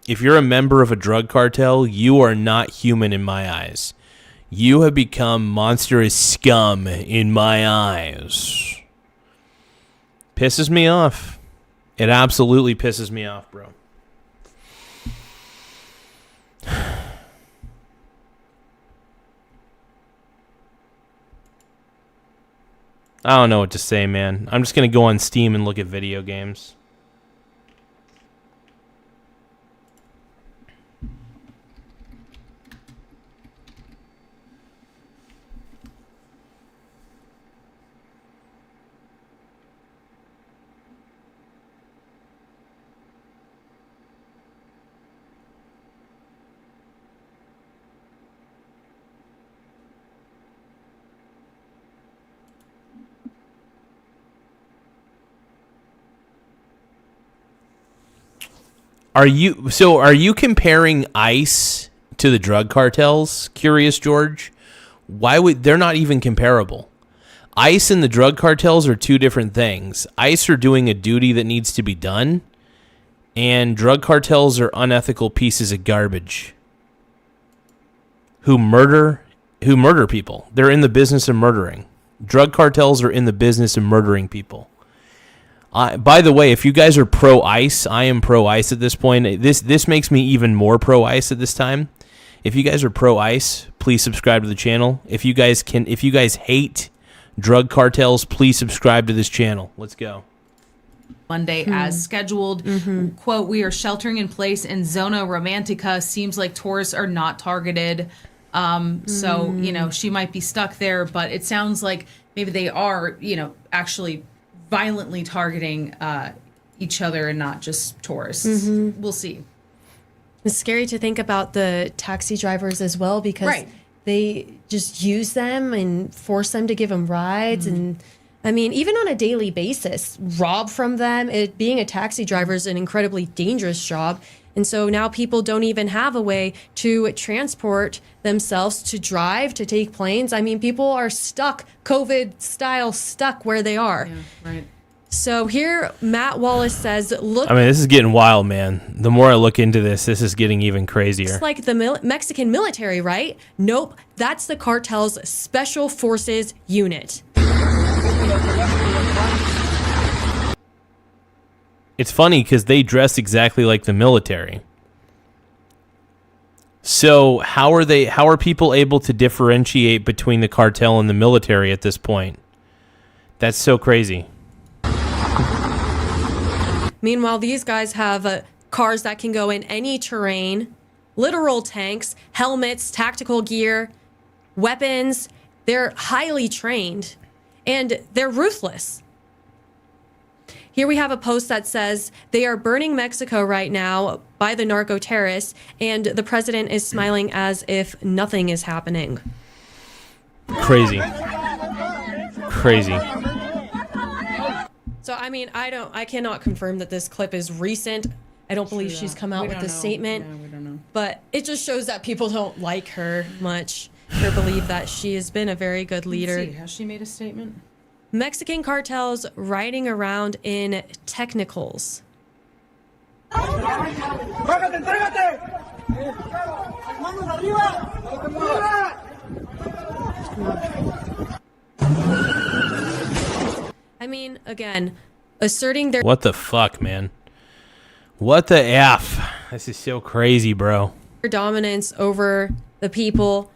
If you're a member of a drug cartel, you are not human in my eyes. You have become monstrous scum in my eyes. Pisses me off. It absolutely pisses me off, bro. I don't know what to say, man. I'm just going to go on Steam and look at video games. Are you comparing ICE to the drug cartels? Curious George. Why would they're not even comparable? ICE and the drug cartels are two different things. ICE are doing a duty that needs to be done, and drug cartels are unethical pieces of garbage who murder people. They're in the business of murdering. Drug cartels are in the business of murdering people. By the way, if you guys are pro-ICE, I am pro-ICE at this point. This makes me even more pro-ICE at this time. If you guys are pro-ICE, please subscribe to the channel. If you guys hate drug cartels, please subscribe to this channel. Let's go. Monday as scheduled. Quote, we are sheltering in place in Zona Romantica. Seems like tourists are not targeted. So, she might be stuck there, but it sounds like maybe they are, actually violently targeting each other and not just tourists. We'll see. It's scary to think about the taxi drivers as well, because they just use them and force them to give them rides. And I mean, even on a daily basis, rob from them. Being a taxi driver is an incredibly dangerous job. And so now people don't even have a way to transport themselves, to drive, to take planes. I mean, people are stuck, COVID style, stuck where they are. Yeah, right. So here, Matt Wallace says, look. I mean, this is getting wild, man. The more I look into this is getting even crazier. It's like the Mexican military, right? Nope. That's the cartel's Special Forces Unit. It's funny because they dress exactly like the military. So how are people able to differentiate between the cartel and the military at this point? That's so crazy. Meanwhile, these guys have cars that can go in any terrain, literal tanks, helmets, tactical gear, weapons. They're highly trained, and they're ruthless. Here we have a post that says they are burning Mexico right now by the narco terrorists, and the president is smiling as if nothing is happening. Crazy. So, I mean, I cannot confirm that this clip is recent. I don't believe she's come out with this statement. Yeah, we don't know. But it just shows that people don't like her much or believe that she has been a very good leader. Let's see. Has she made a statement? Mexican cartels riding around in technicals. I mean, again, asserting their... What the fuck, man? What the F? This is so crazy, bro. dominance over the people.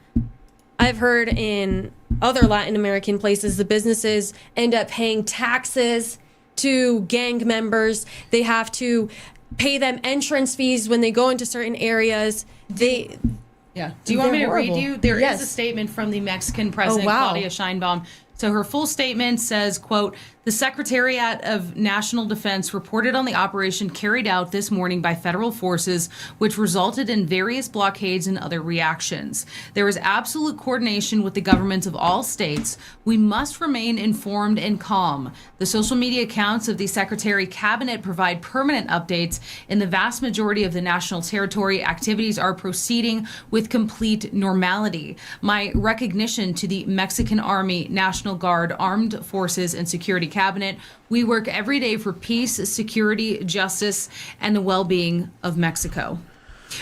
I've heard in other Latin American places, the businesses end up paying taxes to gang members. They have to pay them entrance fees when they go into certain areas. Yeah. Do you want me to read you? There Yes. is a statement from the Mexican president, wow. Claudia Sheinbaum. So her full statement says, quote, the Secretariat of National Defense reported on the operation carried out this morning by federal forces, which resulted in various blockades and other reactions. There is absolute coordination with the governments of all states. We must remain informed and calm. The social media accounts of the Secretary Cabinet provide permanent updates. In the vast majority of the national territory, activities are proceeding with complete normality. My recognition to the Mexican Army, National Guard, Armed Forces, and Security Cabinet. We work every day for peace, security, justice, and the well-being of Mexico.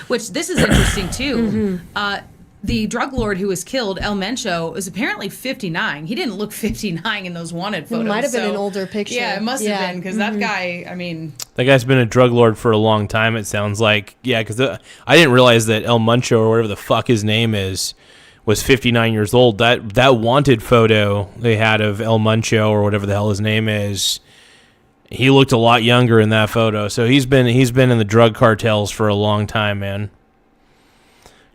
Which, this is interesting, too. The drug lord who was killed, El Mencho, is apparently 59. He didn't look 59 in those wanted photos. It might have been an older picture. Yeah, it must have been, because that guy, I mean... That guy's been a drug lord for a long time, it sounds like. Yeah, because I didn't realize that El Mencho, or whatever the fuck his name is, was 59 years old. That wanted photo they had of El Mencho, or whatever the hell his name is, he looked a lot younger in that photo. So he's been in the drug cartels for a long time, man.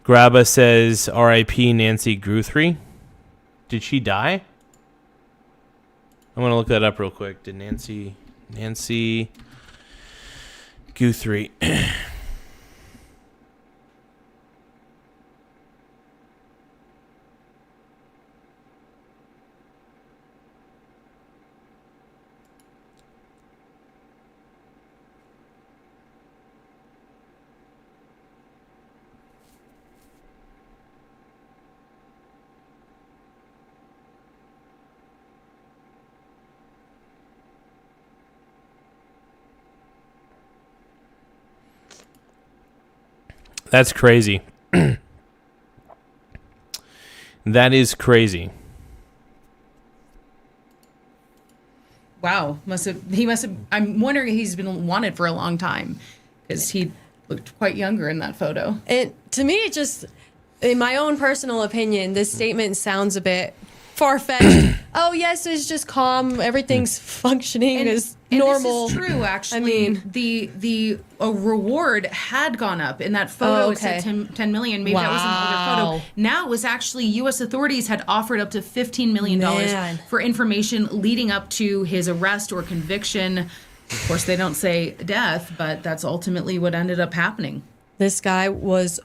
Grabba says R.I.P. Nancy Guthrie. Did she die? I'm gonna look that up real quick. Did Nancy Guthrie? That's crazy. That is crazy. Wow. He must have. I'm wondering if he's been wanted for a long time because he looked quite younger in that photo. To me, it just, in my own personal opinion, this statement sounds a bit far-fetched. Oh, yes, it's just calm. Everything's functioning as normal. This is true, actually. I mean, the reward had gone up in that photo. Oh, It said okay. 10 million. Maybe that was an older photo. Now it was actually U.S. authorities had offered up to $15 million Man. for information leading up to his arrest or conviction. Of course, they don't say death, but that's ultimately what ended up happening. this guy was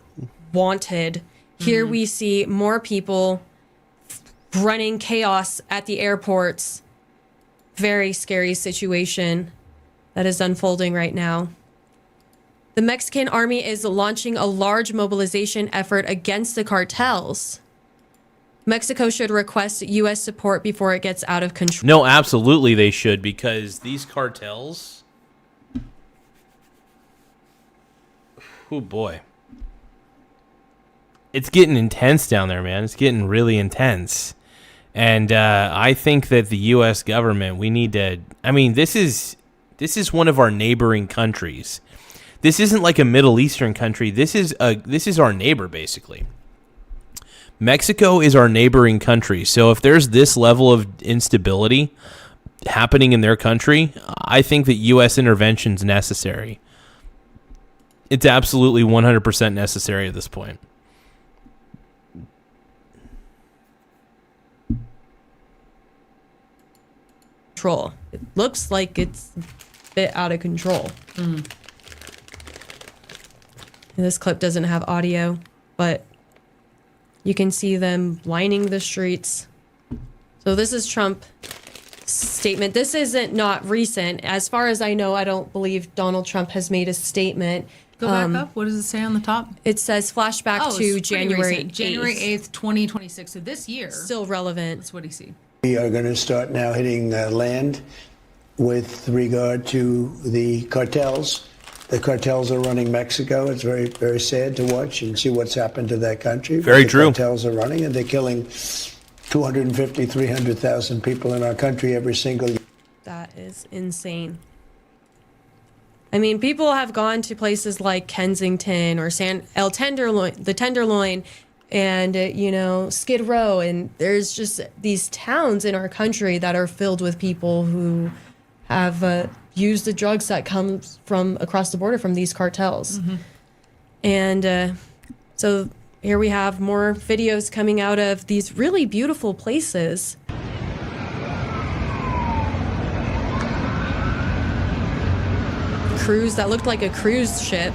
wanted. Here we see more people running chaos at the airports. Very scary situation that is unfolding right now. The Mexican army is launching a large mobilization effort against the cartels. Mexico should request U.S. support before it gets out of control. No, absolutely they should, because these cartels... Oh, boy. It's getting intense down there, man. It's getting really intense. And I think that the U.S. government, we need to... I mean, this is one of our neighboring countries. This isn't like a Middle Eastern country. This is our neighbor, basically. Mexico is our neighboring country. So if there's this level of instability happening in their country, I think that U.S. intervention is necessary. It's absolutely 100% necessary at this point. Control. It looks like it's a bit out of control. This clip doesn't have audio, but you can see them lining the streets. So this is Trump's statement. This isn't not recent. As far as I know, I don't believe Donald Trump has made a statement. Go back up. What does it say on the top? It says flashback Oh, to it's pretty January recent. January 8th, 2026. So this year. Still relevant. That's what he see. We are going to start now hitting land with regard to the cartels. The cartels are running Mexico. It's very, very sad to watch and see what's happened to that country. Very true. The cartels are running, and they're killing 250, 300,000 people in our country every single year. That is insane. I mean, people have gone to places like Kensington or the Tenderloin, and Skid Row, and there's just these towns in our country that are filled with people who have used the drugs that come from across the border from these cartels. And so here we have more videos coming out of these really beautiful places. Cruise that looked like a cruise ship.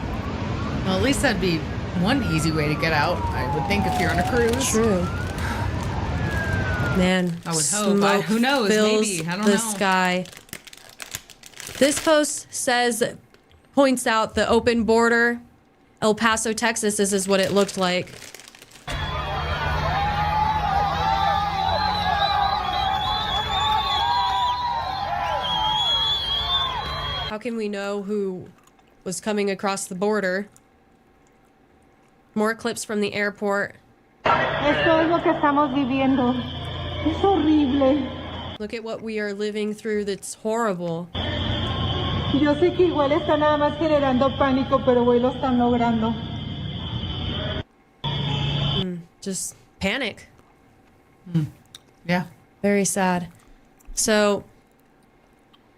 Well, at least that'd be one easy way to get out, I would think, if you're on a cruise. True. Man, I would hope. smoke Who knows? fills Maybe. I don't the know. sky. This post points out the open border. El Paso, Texas, this is what it looked like. How can we know who was coming across the border? More clips from the airport. Esto es lo que estamos viviendo. Es horrible. Look at what we are living through that's horrible. Yo sé que igual está nada más generando pánico, pero hoy lo están logrando. Just panic. Yeah. Very sad. So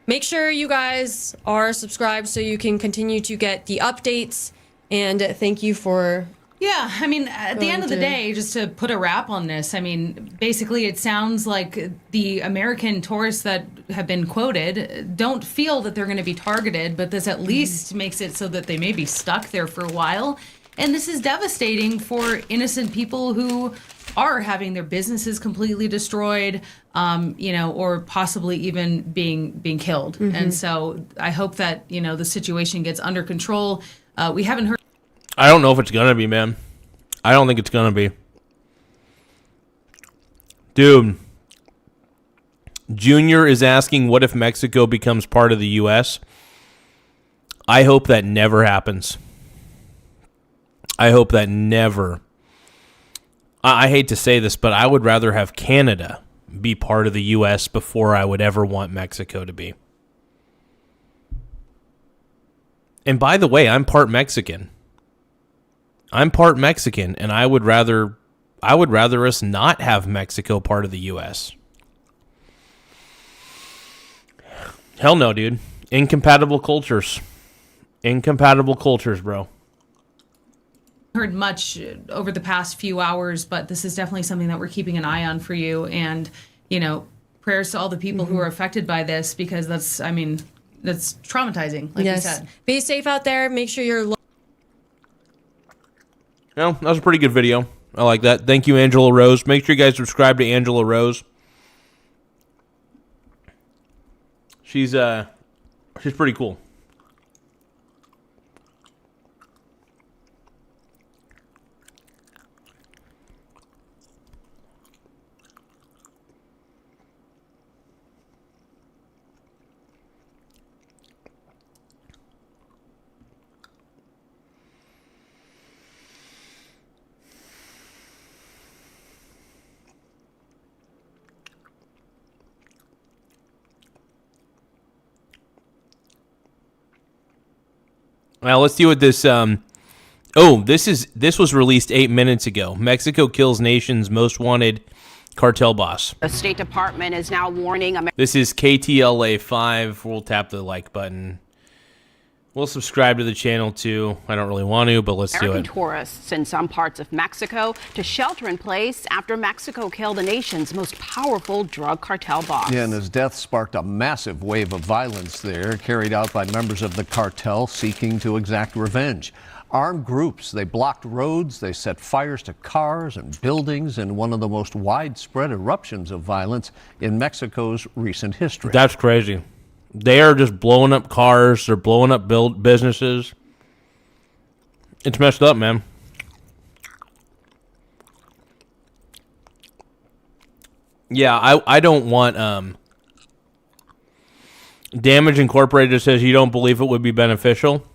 make sure you guys are subscribed so you can continue to get the updates. And thank you for... Yeah, I mean, at the end of the day, just to put a wrap on this, I mean, basically it sounds like the American tourists that have been quoted don't feel that they're going to be targeted, but this at least makes it so that they may be stuck there for a while. And this is devastating for innocent people who are having their businesses completely destroyed, or possibly even being killed. And so I hope that, the situation gets under control. We haven't heard. I don't know if it's gonna be, man. I don't think it's gonna be. Dude. Junior is asking, what if Mexico becomes part of the U.S.? I hope that never happens. I hope that never... I hate to say this, but I would rather have Canada be part of the U.S. before I would ever want Mexico to be. And by the way, I'm part Mexican. And I would rather us not have Mexico part of the U.S. Hell no, dude. Incompatible cultures, bro. Heard much over the past few hours, but this is definitely something that we're keeping an eye on for you. And, prayers to all the people who are affected by this, because that's traumatizing, like you said. Be safe out there. Make sure you're... No, that was a pretty good video. I like that. Thank you, Angela Rose. Make sure you guys subscribe to Angela Rose. She's pretty cool. Now let's see what this. This was released 8 minutes ago. Mexico kills nation's most wanted cartel boss. The State Department is now warning. This is KTLA 5. We'll tap the like button. We'll subscribe to the channel too. I don't really want to, but let's do it. Tourists in some parts of Mexico to shelter in place after Mexico killed the nation's most powerful drug cartel boss. Yeah, and his death sparked a massive wave of violence there, carried out by members of the cartel seeking to exact revenge. Armed groups, they blocked roads, they set fires to cars and buildings in one of the most widespread eruptions of violence in Mexico's recent history. That's crazy. They are just blowing up cars. They're blowing up businesses. It's messed up, man. Yeah, I don't want... Damage Incorporated says you don't believe it would be beneficial.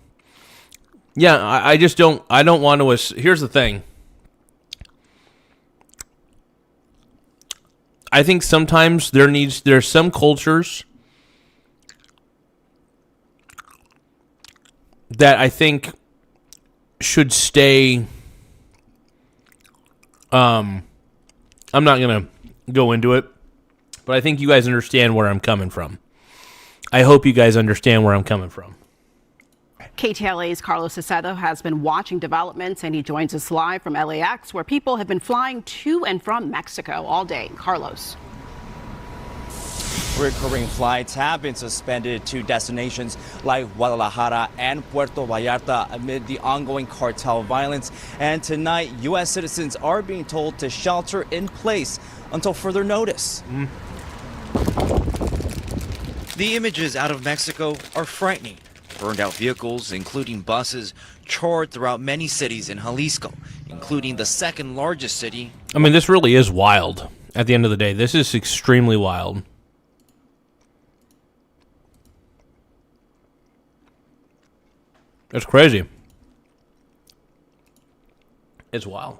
Yeah, I just don't... I don't want to... Here's the thing. I think sometimes there's some cultures that I think should stay. I'm not going to go into it, but I think you guys understand where I'm coming from. I hope you guys understand where I'm coming from. KTLA's Carlos Acedo has been watching developments, and he joins us live from LAX, where people have been flying to and from Mexico all day. Carlos. Recurring flights have been suspended to destinations like Guadalajara and Puerto Vallarta amid the ongoing cartel violence. And tonight, U.S. citizens are being told to shelter in place until further notice. The images out of Mexico are frightening. Burned out vehicles, including buses, charred throughout many cities in Jalisco, including the second largest city. I mean, this really is wild. At the end of the day, this is extremely wild. It's crazy. It's wild.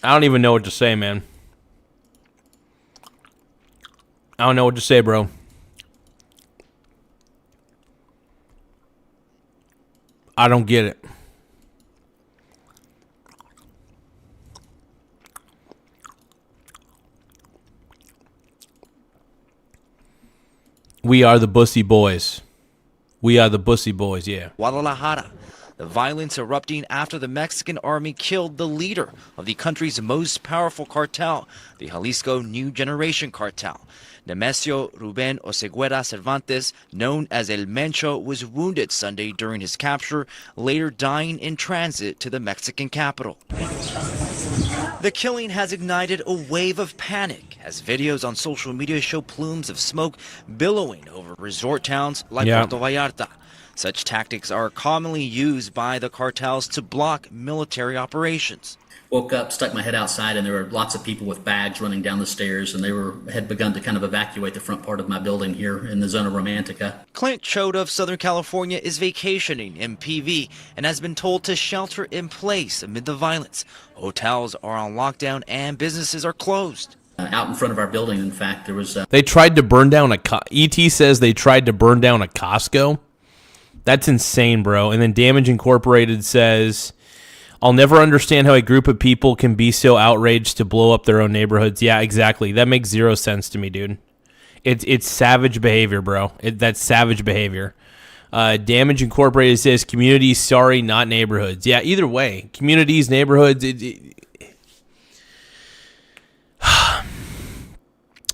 I don't even know what to say, man. I don't know what to say, bro. I don't get it. We are the Bussy Boys. We are the Bussy Boys, yeah. Guadalajara. The violence erupting after the Mexican army killed the leader of the country's most powerful cartel, the Jalisco New Generation Cartel. Nemesio Ruben Oseguera Cervantes, known as El Mencho, was wounded Sunday during his capture, later dying in transit to the Mexican capital. The killing has ignited a wave of panic as videos on social media show plumes of smoke billowing over resort towns like Puerto Vallarta. Such tactics are commonly used by the cartels to block military operations. Woke up, stuck my head outside, and there were lots of people with bags running down the stairs, and they had begun to kind of evacuate the front part of my building here in the zona romantica. Clint Choate of Southern California is vacationing in PV and has been told to shelter in place amid the violence. Hotels are on lockdown and businesses are closed. Out in front of our building, in fact, there was... They tried to burn down ET says they tried to burn down a Costco. That's insane, bro. And then Damage Incorporated says, I'll never understand how a group of people can be so outraged to blow up their own neighborhoods. Yeah, exactly. That makes zero sense to me, dude. It's savage behavior, bro. That's savage behavior. Damage Incorporated says, communities, sorry, not neighborhoods. Yeah, either way. Communities, neighborhoods,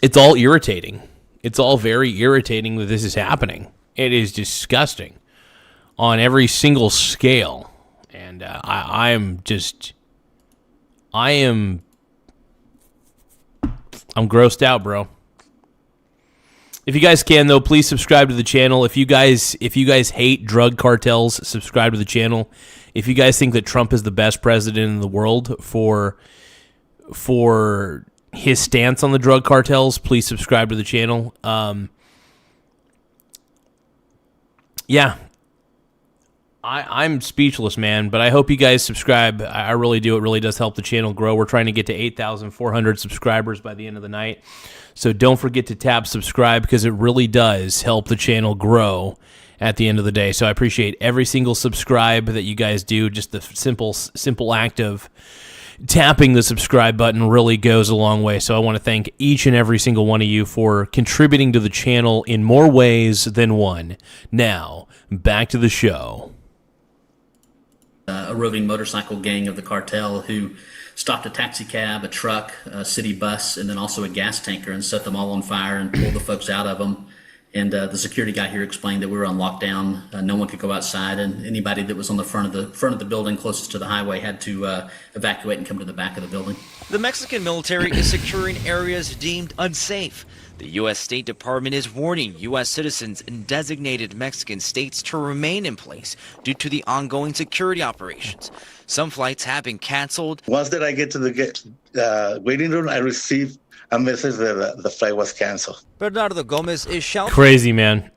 it's all irritating. It's all very irritating that this is happening. It is disgusting on every single scale. And I'm grossed out, bro. If you guys can, though, please subscribe to the channel. If you guys hate drug cartels, subscribe to the channel. If you guys think that Trump is the best president in the world for his stance on the drug cartels, please subscribe to the channel. Yeah. I'm speechless, man, but I hope you guys subscribe. I really do. It really does help the channel grow. We're trying to get to 8,400 subscribers by the end of the night. So don't forget to tap subscribe because it really does help the channel grow at the end of the day. So I appreciate every single subscribe that you guys do. Just the simple act of tapping the subscribe button really goes a long way. So I want to thank each and every single one of you for contributing to the channel in more ways than one. Now, back to the show. A roving motorcycle gang of the cartel who stopped a taxi cab, a truck, a city bus, and then also a gas tanker and set them all on fire and pulled the folks out of them. And the security guy here explained that we were on lockdown. No one could go outside, and anybody that was on the front of the building closest to the highway had to evacuate and come to the back of the building. The Mexican military is securing areas deemed unsafe. The U.S. State Department is warning U.S. citizens in designated Mexican states to remain in place due to the ongoing security operations. Some flights have been canceled. Once that I get to the waiting room, I receive a message that the flight was canceled. Bernardo Gomez is sheltering Crazy, man.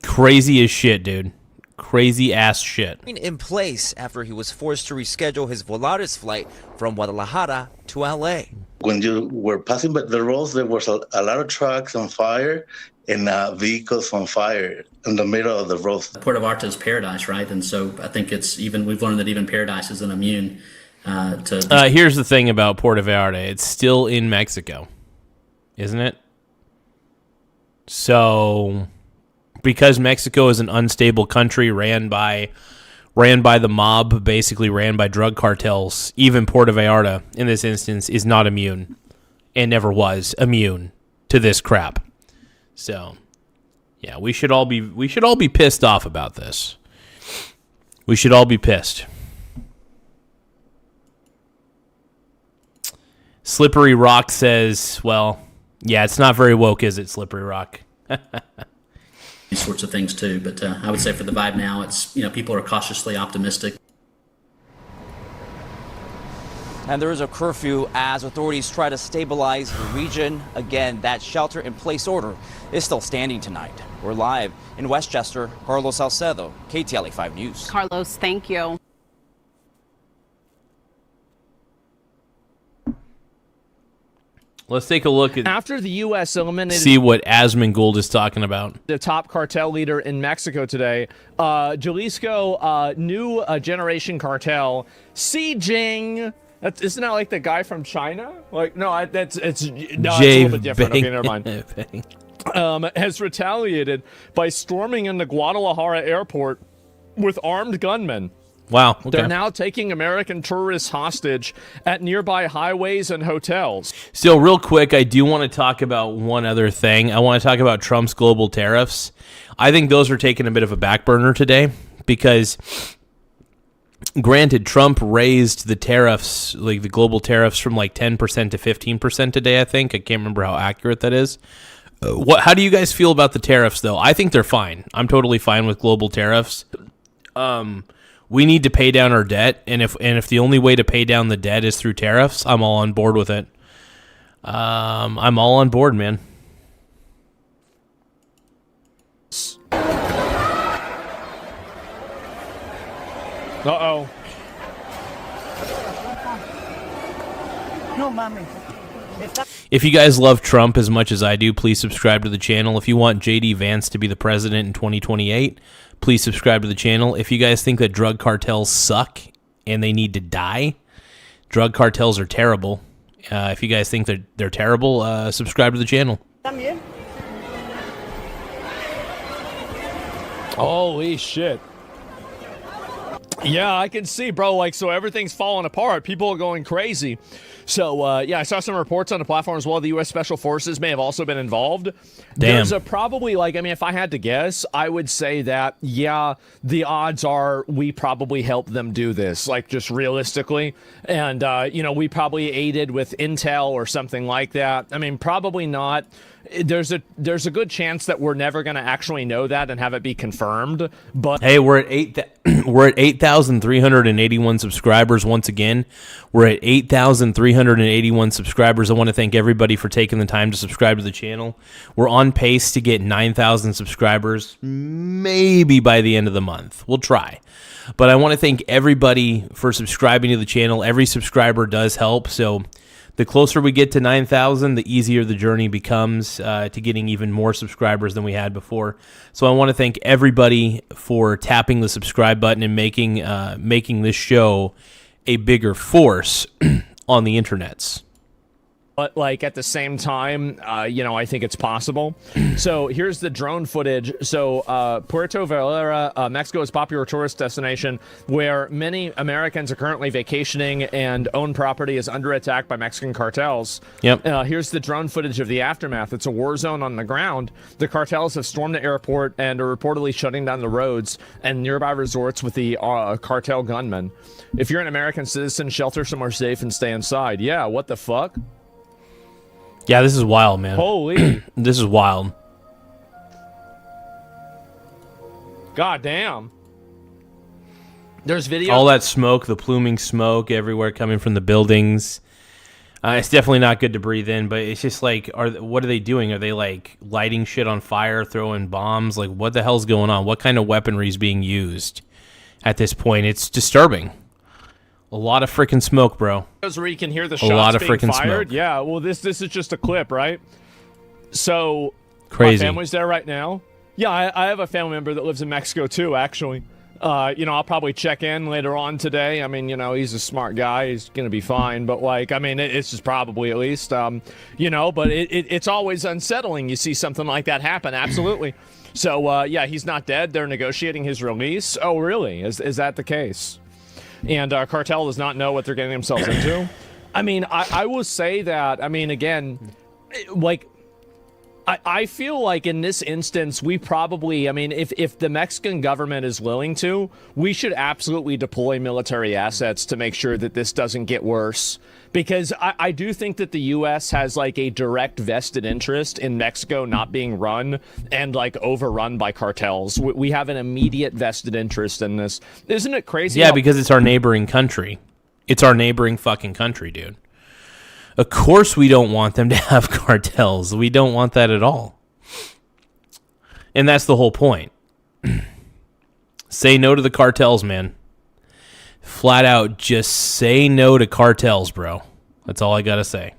Crazy as shit, dude. Crazy ass shit. in place after he was forced to reschedule his Volaris flight from Guadalajara to L.A. When you were passing by the roads, there was a lot of trucks on fire and vehicles on fire in the middle of the road. Puerto Vallarta is paradise, right? And so I think we've learned that even paradise isn't immune to... Here's the thing about Puerto Vallarta. It's still in Mexico, isn't it? So, because Mexico is an unstable country ran by the mob, basically ran by drug cartels, even Puerto Vallarta, in this instance, is not immune and never was immune to this crap. So, yeah, we should all be pissed off about this. We should all be pissed. Slippery Rock says, well, yeah, it's not very woke, is it, Slippery Rock? These sorts of things too, but I would say for the vibe now, it's people are cautiously optimistic. And there is a curfew as authorities try to stabilize the region. Again, that shelter-in-place order is still standing tonight. We're live in Westchester. Carlos Salcedo, KTLA 5 News. Carlos, thank you. Let's take a look at after the U.S. eliminated. See what Asmongold is talking about. The top cartel leader in Mexico today, Jalisco New Generation Cartel, Xi Jinping. Isn't that like the guy from China? Like, no, it's a little bit different. Okay, never mind. Has retaliated by storming into Guadalajara airport with armed gunmen. Wow. Okay. They're now taking American tourists hostage at nearby highways and hotels. Still, real quick, I do want to talk about one other thing. I want to talk about Trump's global tariffs. I think those are taking a bit of a back burner today because, granted, Trump raised the tariffs, like the global tariffs, from like 10% to 15% today, I think. I can't remember how accurate that is. How do you guys feel about the tariffs, though? I think they're fine. I'm totally fine with global tariffs. We need to pay down our debt, and if the only way to pay down the debt is through tariffs, I'm all on board with it. I'm all on board, man. Uh-oh. No mames. If you guys love Trump as much as I do, please subscribe to the channel. If you want J.D. Vance to be the president in 2028, please subscribe to the channel. If you guys think that drug cartels suck and they need to die, drug cartels are terrible. If you guys think that they're terrible, subscribe to the channel. También. Holy shit. Yeah, I can see, bro. Like, so everything's falling apart. People are going crazy. So, yeah, I saw some reports on the platform as well. The U.S. Special Forces may have also been involved. Damn. There's probably, like, I mean, if I had to guess, I would say that, yeah, the odds are we probably helped them do this, like, just realistically. And, you know, we probably aided with intel or something like that. I mean, probably not. There's a good chance that we're never going to actually know that and have it be confirmed. But hey, we're at 8,381 subscribers once again. We're at 8,381 subscribers. I want to thank everybody for taking the time to subscribe to the channel. We're on pace to get 9,000 subscribers, maybe by the end of the month. We'll try. But I want to thank everybody for subscribing to the channel. Every subscriber does help. So the closer we get to 9,000, the easier the journey becomes to getting even more subscribers than we had before. So I want to thank everybody for tapping the subscribe button and making this show a bigger force on the internets. But, like, at the same time, you know, I think it's possible. So here's the drone footage. So Puerto Vallarta, Mexico is a popular tourist destination where many Americans are currently vacationing, and owned property is under attack by Mexican cartels. Yep. Here's the drone footage of the aftermath. It's a war zone on the ground. The cartels have stormed the airport and are reportedly shutting down the roads and nearby resorts with the cartel gunmen. If you're an American citizen, shelter somewhere safe and stay inside. Yeah, what the fuck? Yeah, this is wild, man. Holy. This is wild. God damn. There's video. All that smoke, the pluming smoke everywhere coming from the buildings. It's definitely not good to breathe in, but it's just like, what are they doing? Are they, like, lighting shit on fire, throwing bombs? Like, what the hell's going on? What kind of weaponry is being used at this point? It's disturbing. A lot of freaking smoke, bro. Where you can hear the a shots lot of being freaking fired. smoke. Yeah, well, this is just a clip, right? So, Crazy. My family's there right now. Yeah, I have a family member that lives in Mexico too, actually. You know, I'll probably check in later on today. I mean, you know, he's a smart guy. He's going to be fine. But, like, I mean, it's just probably at least, you know, but it's always unsettling. You see something like that happen. Absolutely. So, yeah, he's not dead. They're negotiating his release. Oh, really? Is that the case? And Cartel does not know what they're getting themselves into. I mean, I will say that, I mean, again, like, I feel like in this instance, we probably, I mean, if the Mexican government is willing to, we should absolutely deploy military assets to make sure that this doesn't get worse. Because I do think that the U.S. has, like, a direct vested interest in Mexico not being run and, like, overrun by cartels. We have an immediate vested interest in this. Isn't it crazy? Yeah, because it's our neighboring country. It's our neighboring fucking country, dude. Of course we don't want them to have cartels. We don't want that at all. And that's the whole point. Say no to the cartels, man. Flat out, just say no to cartels, bro. That's all I gotta say.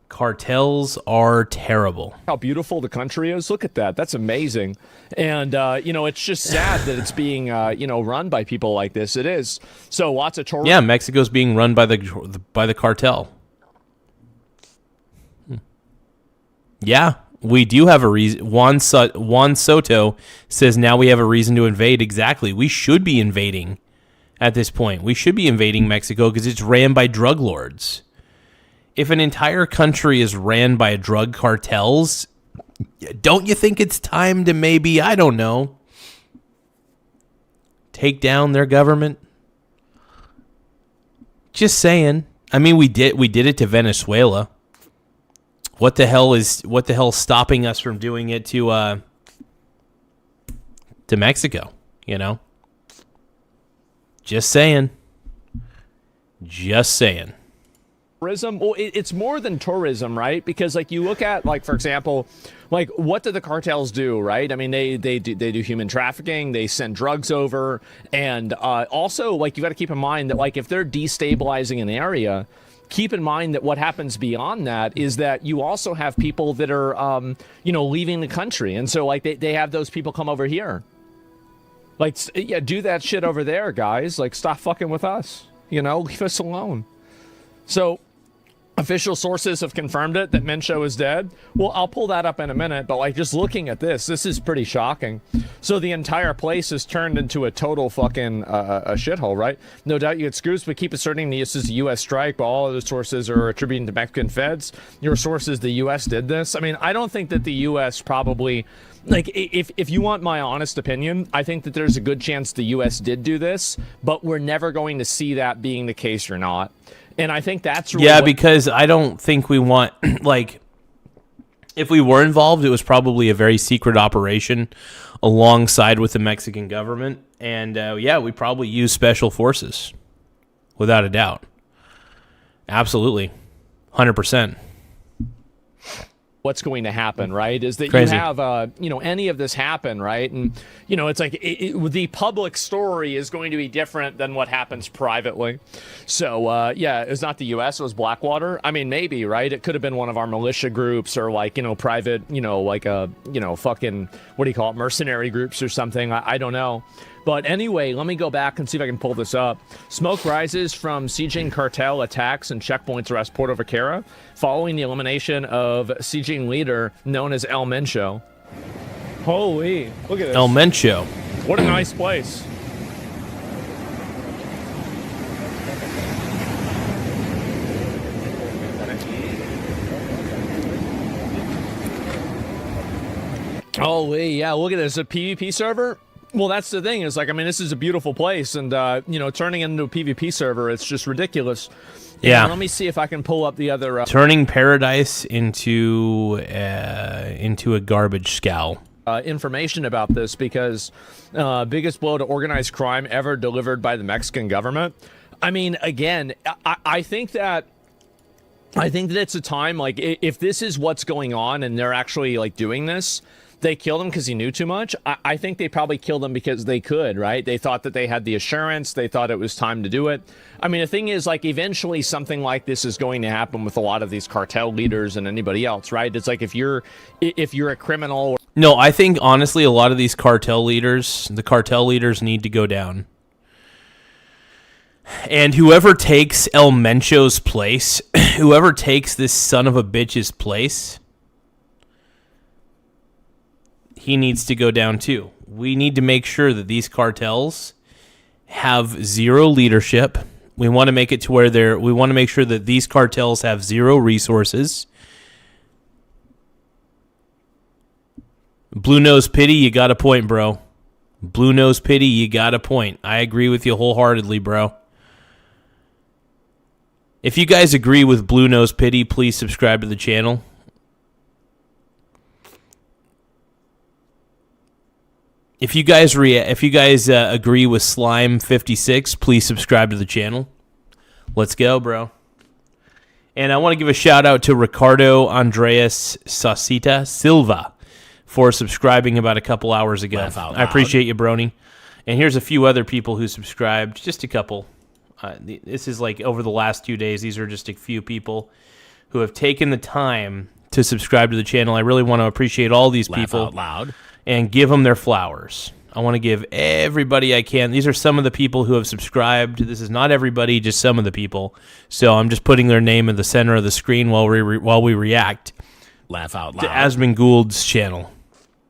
Cartels are terrible. How beautiful the country is. Look at that. That's amazing. And, you know, it's just sad that it's being, you know, run by people like this. It is. So lots of tourists. Yeah, Mexico's being run by the cartel. Yeah, we do have a reason. Juan Soto says now we have a reason to invade. Exactly. We should be invading at this point. We should be invading Mexico because it's ran by drug lords. If an entire country is ran by drug cartels, don't you think it's time to maybe, I don't know, take down their government? Just saying. I mean, we did it to Venezuela. What the hell is stopping us from doing it to Mexico? You know, just saying. Tourism, well, it's more than tourism, right? Because like you look at, like, for example, like what do the cartels do, right? I mean, they do human trafficking, they send drugs over, and also like you got to keep in mind that like if they're destabilizing an area, keep in mind that what happens beyond that is that you also have people that are leaving the country, and so like they have those people come over here. Like, yeah, do that shit over there, guys. Like, stop fucking with us. Leave us alone. So, official sources have confirmed it, that Mencho is dead. Well, I'll pull that up in a minute, but like just looking at this is pretty shocking. So the entire place is turned into a total fucking a shithole, right? No doubt you get screws, but keep asserting this is a U.S. strike, but all other sources are attributing to Mexican feds. Your source is the U.S. did this. I mean, I don't think that the U.S. probably... Like, if you want my honest opinion, I think that there's a good chance the U.S. did do this, but we're never going to see that being the case or not. And I think that's really because I don't think we want, like, if we were involved, it was probably a very secret operation alongside with the Mexican government. And, we probably use special forces, without a doubt. Absolutely. 100%. What's going to happen, right? Is that Crazy. You have, any of this happen, right? And, it's like the public story is going to be different than what happens privately. So, it's not the U.S., it was Blackwater. I mean, maybe, right? It could have been one of our militia groups or like, private, fucking, what do you call it, mercenary groups or something. I don't know. But anyway, let me go back and see if I can pull this up. Smoke rises from sieging cartel attacks and checkpoints around Puerto Vaquera following the elimination of sieging leader known as El Mencho. Holy, look at this. El Mencho. What a nice place. Holy, yeah, look at this. A PvP server? Well, that's the thing. Is like, I mean, this is a beautiful place, and turning it into a PvP server, it's just ridiculous. Yeah. And let me see if I can pull up the other. Turning paradise into a garbage scow. Information about this because biggest blow to organized crime ever delivered by the Mexican government. I mean, again, I think that it's a time like if this is what's going on and they're actually like doing this. They killed him because he knew too much. I think they probably killed him because they could, right? They thought that they had the assurance. They thought it was time to do it. I mean, the thing is, like, eventually something like this is going to happen with a lot of these cartel leaders and anybody else, right? It's like if you're a criminal. No, I think, honestly, a lot of these cartel leaders need to go down. And whoever takes El Mencho's place, whoever takes this son of a bitch's place... he needs to go down too. We need to make sure that these cartels have zero leadership. We want to make it to where we want to make sure that these cartels have zero resources. Blue Nose Pity, you got a point, bro. Blue Nose Pity, you got a point. I agree with you wholeheartedly, bro. If you guys agree with Blue Nose Pity, please subscribe to the channel. If you guys agree with Slime 56, please subscribe to the channel. Let's go, bro. And I want to give a shout out to Ricardo Andreas Sasita Silva for subscribing about a couple hours ago. I appreciate you, Brony. And here's a few other people who subscribed, just a couple. This is like over the last 2 days. These are just a few people who have taken the time to subscribe to the channel. I really want to appreciate all these people. Laugh out loud. And give them their flowers. I want to give everybody I can. These are some of the people who have subscribed. This is not everybody, just some of the people. So I'm just putting their name in the center of the screen while we react. Laugh out loud. To Asmund Gould's channel.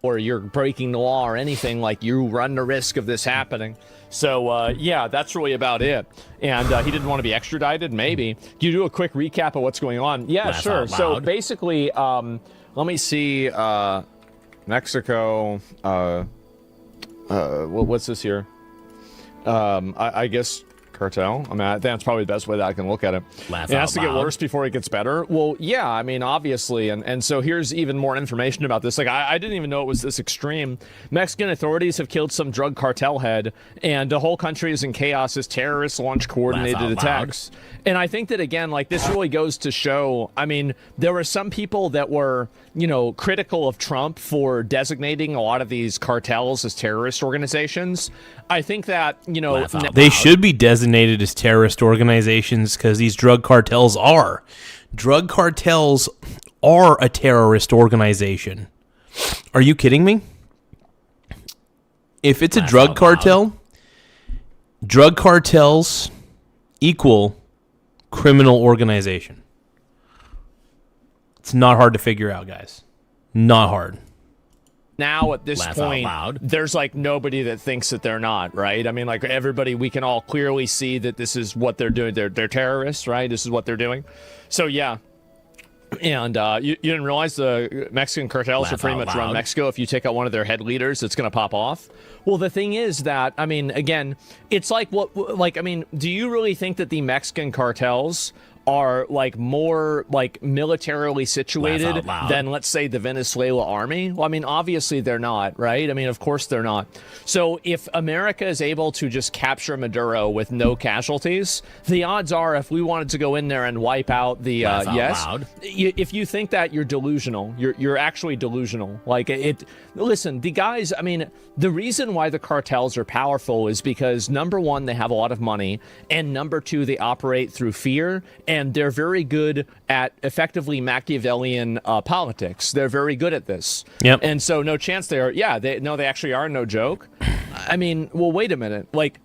Or you're breaking the law or anything, like you run the risk of this happening. So, that's really about it. And he didn't want to be extradited? Maybe. Do you do a quick recap of what's going on? Yeah, Laugh sure. out So loud. basically, let me see... Mexico, what's this here? I guess cartel. I mean, I think that's probably the best way that I can look at it. Laugh it has out to get loud. worse before it gets better. Well, yeah, I mean, obviously. And so here's even more information about this. Like, I didn't even know it was this extreme. Mexican authorities have killed some drug cartel head, and the whole country is in chaos as terrorists launch coordinated attacks. And I think that, again, like, this really goes to show, I mean, there were some people that were, critical of Trump for designating a lot of these cartels as terrorist organizations. I think that, they should be designated as terrorist organizations because these drug cartels are. Drug cartels are a terrorist organization. Are you kidding me? If it's a drug cartel, drug cartels equal criminal organization. It's not hard to figure out, guys. Not hard. Now at this Laugh out point, loud. there's like nobody that thinks that they're not, right? I mean, like everybody, we can all clearly see that this is what they're doing. They're terrorists, right? This is what they're doing. So yeah. And you didn't realize the Mexican cartels are Laugh pretty out much run loud. Mexico. If you take out one of their head leaders, it's going to pop off. Well, the thing is that, I mean, again, it's like do you really think that the Mexican cartels are like more like militarily situated than, let's say, the Venezuela army? Well, I mean, obviously they're not, right? I mean, of course they're not. So if America is able to just capture Maduro with no casualties, the odds are if we wanted to go in there and wipe out the if you think that, you're delusional. You're actually delusional. Like listen, the guys, I mean, the reason why the cartels are powerful is because, number one, they have a lot of money, and number two, they operate through fear, and they're very good at effectively Machiavellian politics. They're very good at this. Yep. And so no chance they are. Yeah, they actually are, no joke. I mean, well, wait a minute. Like,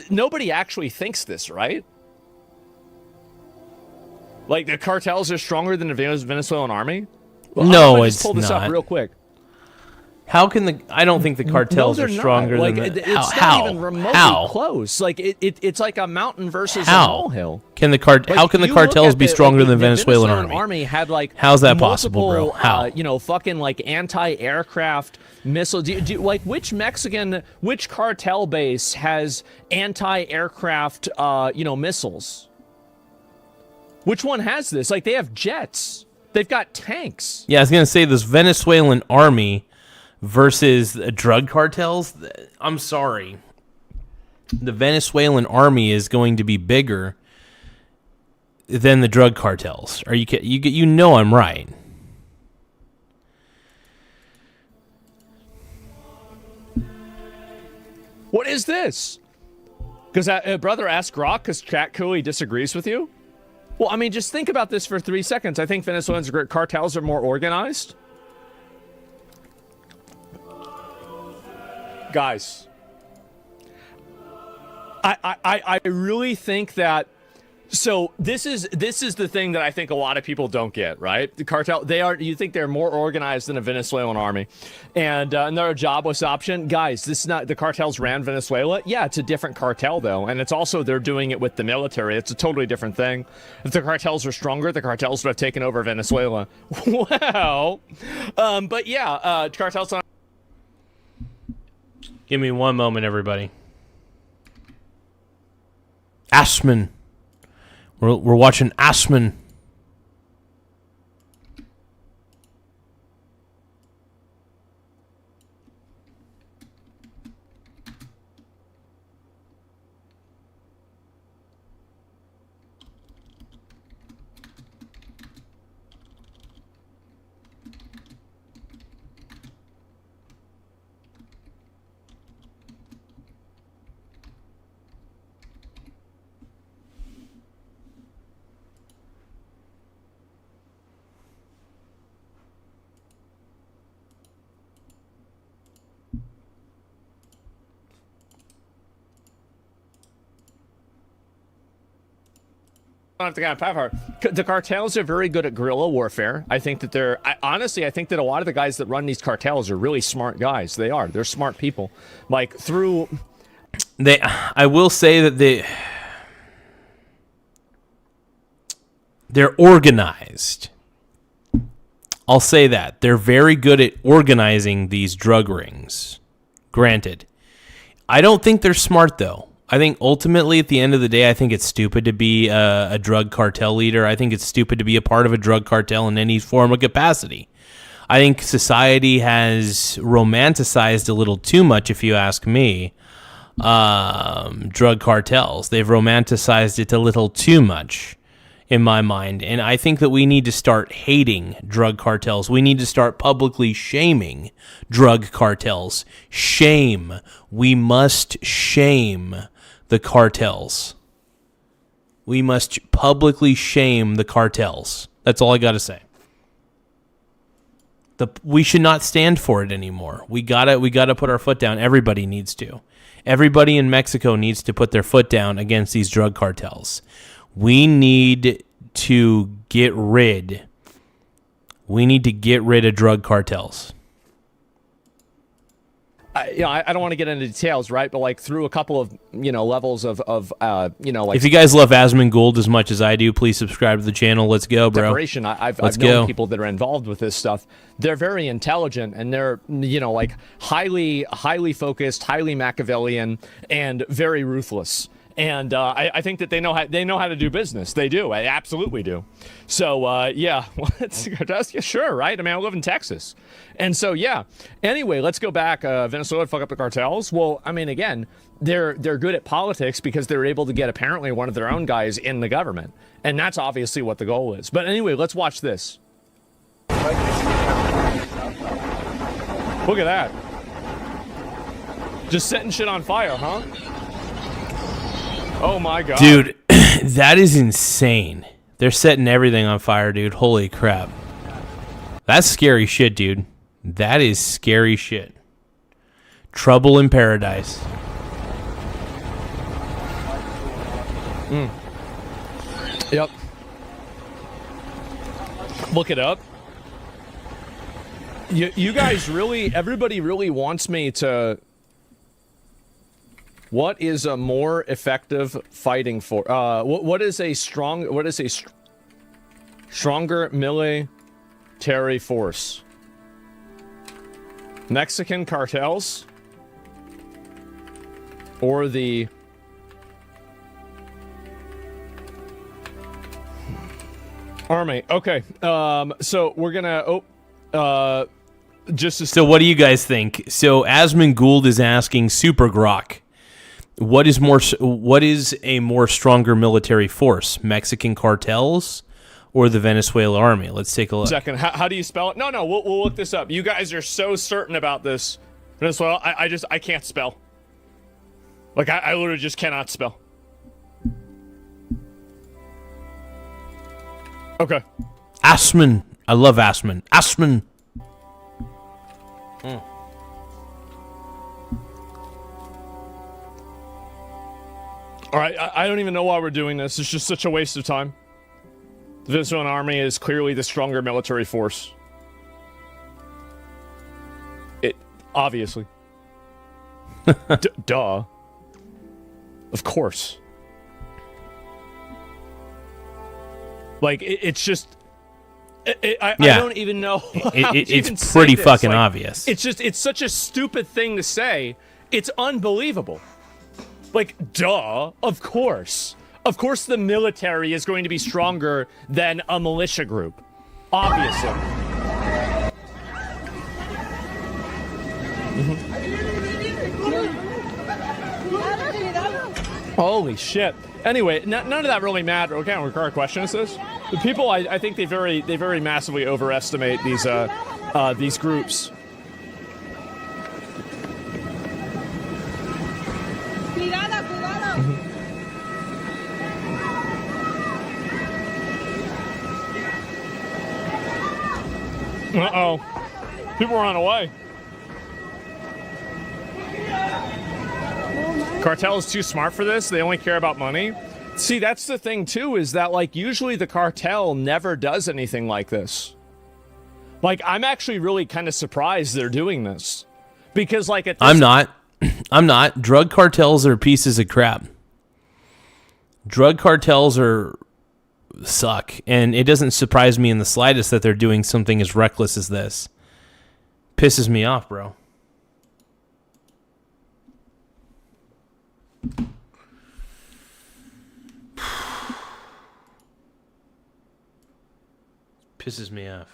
nobody actually thinks this, right? Like, the cartels are stronger than the Venezuelan army? Well, No, I'm gonna just it's pull this not. up real quick. How can I don't think the cartels No, are they're stronger not. Like, than the... it's how? not even remotely How? close. Like, it's like a mountain versus a How? molehill. Can the Like, how can the you look cartels at be stronger than the Venezuelan army? army had like How's that possible, bro? multiple, How? Fucking like anti-aircraft missile. Like which cartel base has anti-aircraft, missiles? Which one has this? Like, they have jets. They've got tanks. Yeah, I was gonna say this Venezuelan army versus drug cartels. I'm sorry, the Venezuelan army is going to be bigger than the drug cartels. Are you kidding? You know I'm right. What is this? Because brother asked Grok because chat clearly disagrees with you. Well, I mean, just think about this for 3 seconds. I think Venezuelan cartels are more organized. Guys, I really think that. So this is the thing that I think a lot of people don't get, right? The cartel, you think they're more organized than a Venezuelan army, and they're a jobless option. Guys, this is not, the cartels ran Venezuela. Yeah, it's a different cartel though, and it's also, they're doing it with the military. It's a totally different thing. If the cartels were stronger, the cartels would have taken over Venezuela. Well, but yeah, cartels. Give me one moment, everybody. Asman. We're watching Asman. The cartels are very good at guerrilla warfare. I think that honestly, I think that a lot of the guys that run these cartels are really smart guys. They're smart people. Like, I will say that they're organized. I'll say that. They're very good at organizing these drug rings. Granted. I don't think they're smart, though. I think ultimately, at the end of the day, I think it's stupid to be a drug cartel leader. I think it's stupid to be a part of a drug cartel in any form of capacity. I think society has romanticized a little too much, if you ask me, drug cartels. They've romanticized it a little too much, in my mind. And I think that we need to start hating drug cartels. We need to start publicly shaming drug cartels. Shame. We must shame the cartels. We must publicly shame the cartels. That's all I got to say. We should not stand for it anymore. We gotta put our foot down. Everybody needs to. Everybody in Mexico needs to put their foot down against these drug cartels. We need to get rid of drug cartels. I don't want to get into details, right? But like through a couple of levels of like. If you guys love Asmund Gould as much as I do, please subscribe to the channel. Let's go, bro. Separation. I've known people that are involved with this stuff. They're very intelligent and they're like highly focused, highly Machiavellian, and very ruthless. And I think that they know how to do business. They do. I absolutely do. So, yeah. Sure, right? I mean, I live in Texas. And so, yeah. Anyway, let's go back. Venezuela fuck up the cartels. Well, I mean, again, they're good at politics because they're able to get apparently one of their own guys in the government. And that's obviously what the goal is. But anyway, let's watch this. Look at that. Just setting shit on fire, huh? Oh my God. Dude, that is insane. They're setting everything on fire, dude. Holy crap. That's scary shit, dude. That is scary shit. Trouble in paradise. Yep. Look it up. You guys really, everybody really wants me to... What is a more effective fighting force? What is a stronger military force? Mexican cartels or the army? Okay. So we're gonna So what do you guys think? So Asmund Gould is asking Super Grok. What is a more stronger military force? Mexican cartels or the Venezuela army? Let's take a look. Second, how do you spell it? No, we'll look this up. You guys are so certain about this. Venezuela, I can't spell. Like, I literally just cannot spell. Okay. Asmund. I love Asmund. Asmund. All right, I don't even know why we're doing this. It's just such a waste of time. The Venezuelan army is clearly the stronger military force. It, obviously. Duh. Of course. Like, it's just... I don't even know. It's pretty fucking obvious. It's such a stupid thing to say. It's unbelievable. Like, duh, of course. Of course the military is going to be stronger than a militia group. Obviously. Holy shit. Anyway, none of that really mattered. Okay, what kind of question is this? The people, I think they very massively overestimate these groups. Uh-oh. People run away. Cartel is too smart for this. They only care about money. See, that's the thing, too, is that, like, usually the cartel never does anything like this. Like, I'm actually really kind of surprised they're doing this. Because, like, at this... I'm not. Drug cartels are pieces of crap. Drug cartels suck. And it doesn't surprise me in the slightest that they're doing something as reckless as this. Pisses me off, bro. Pisses me off.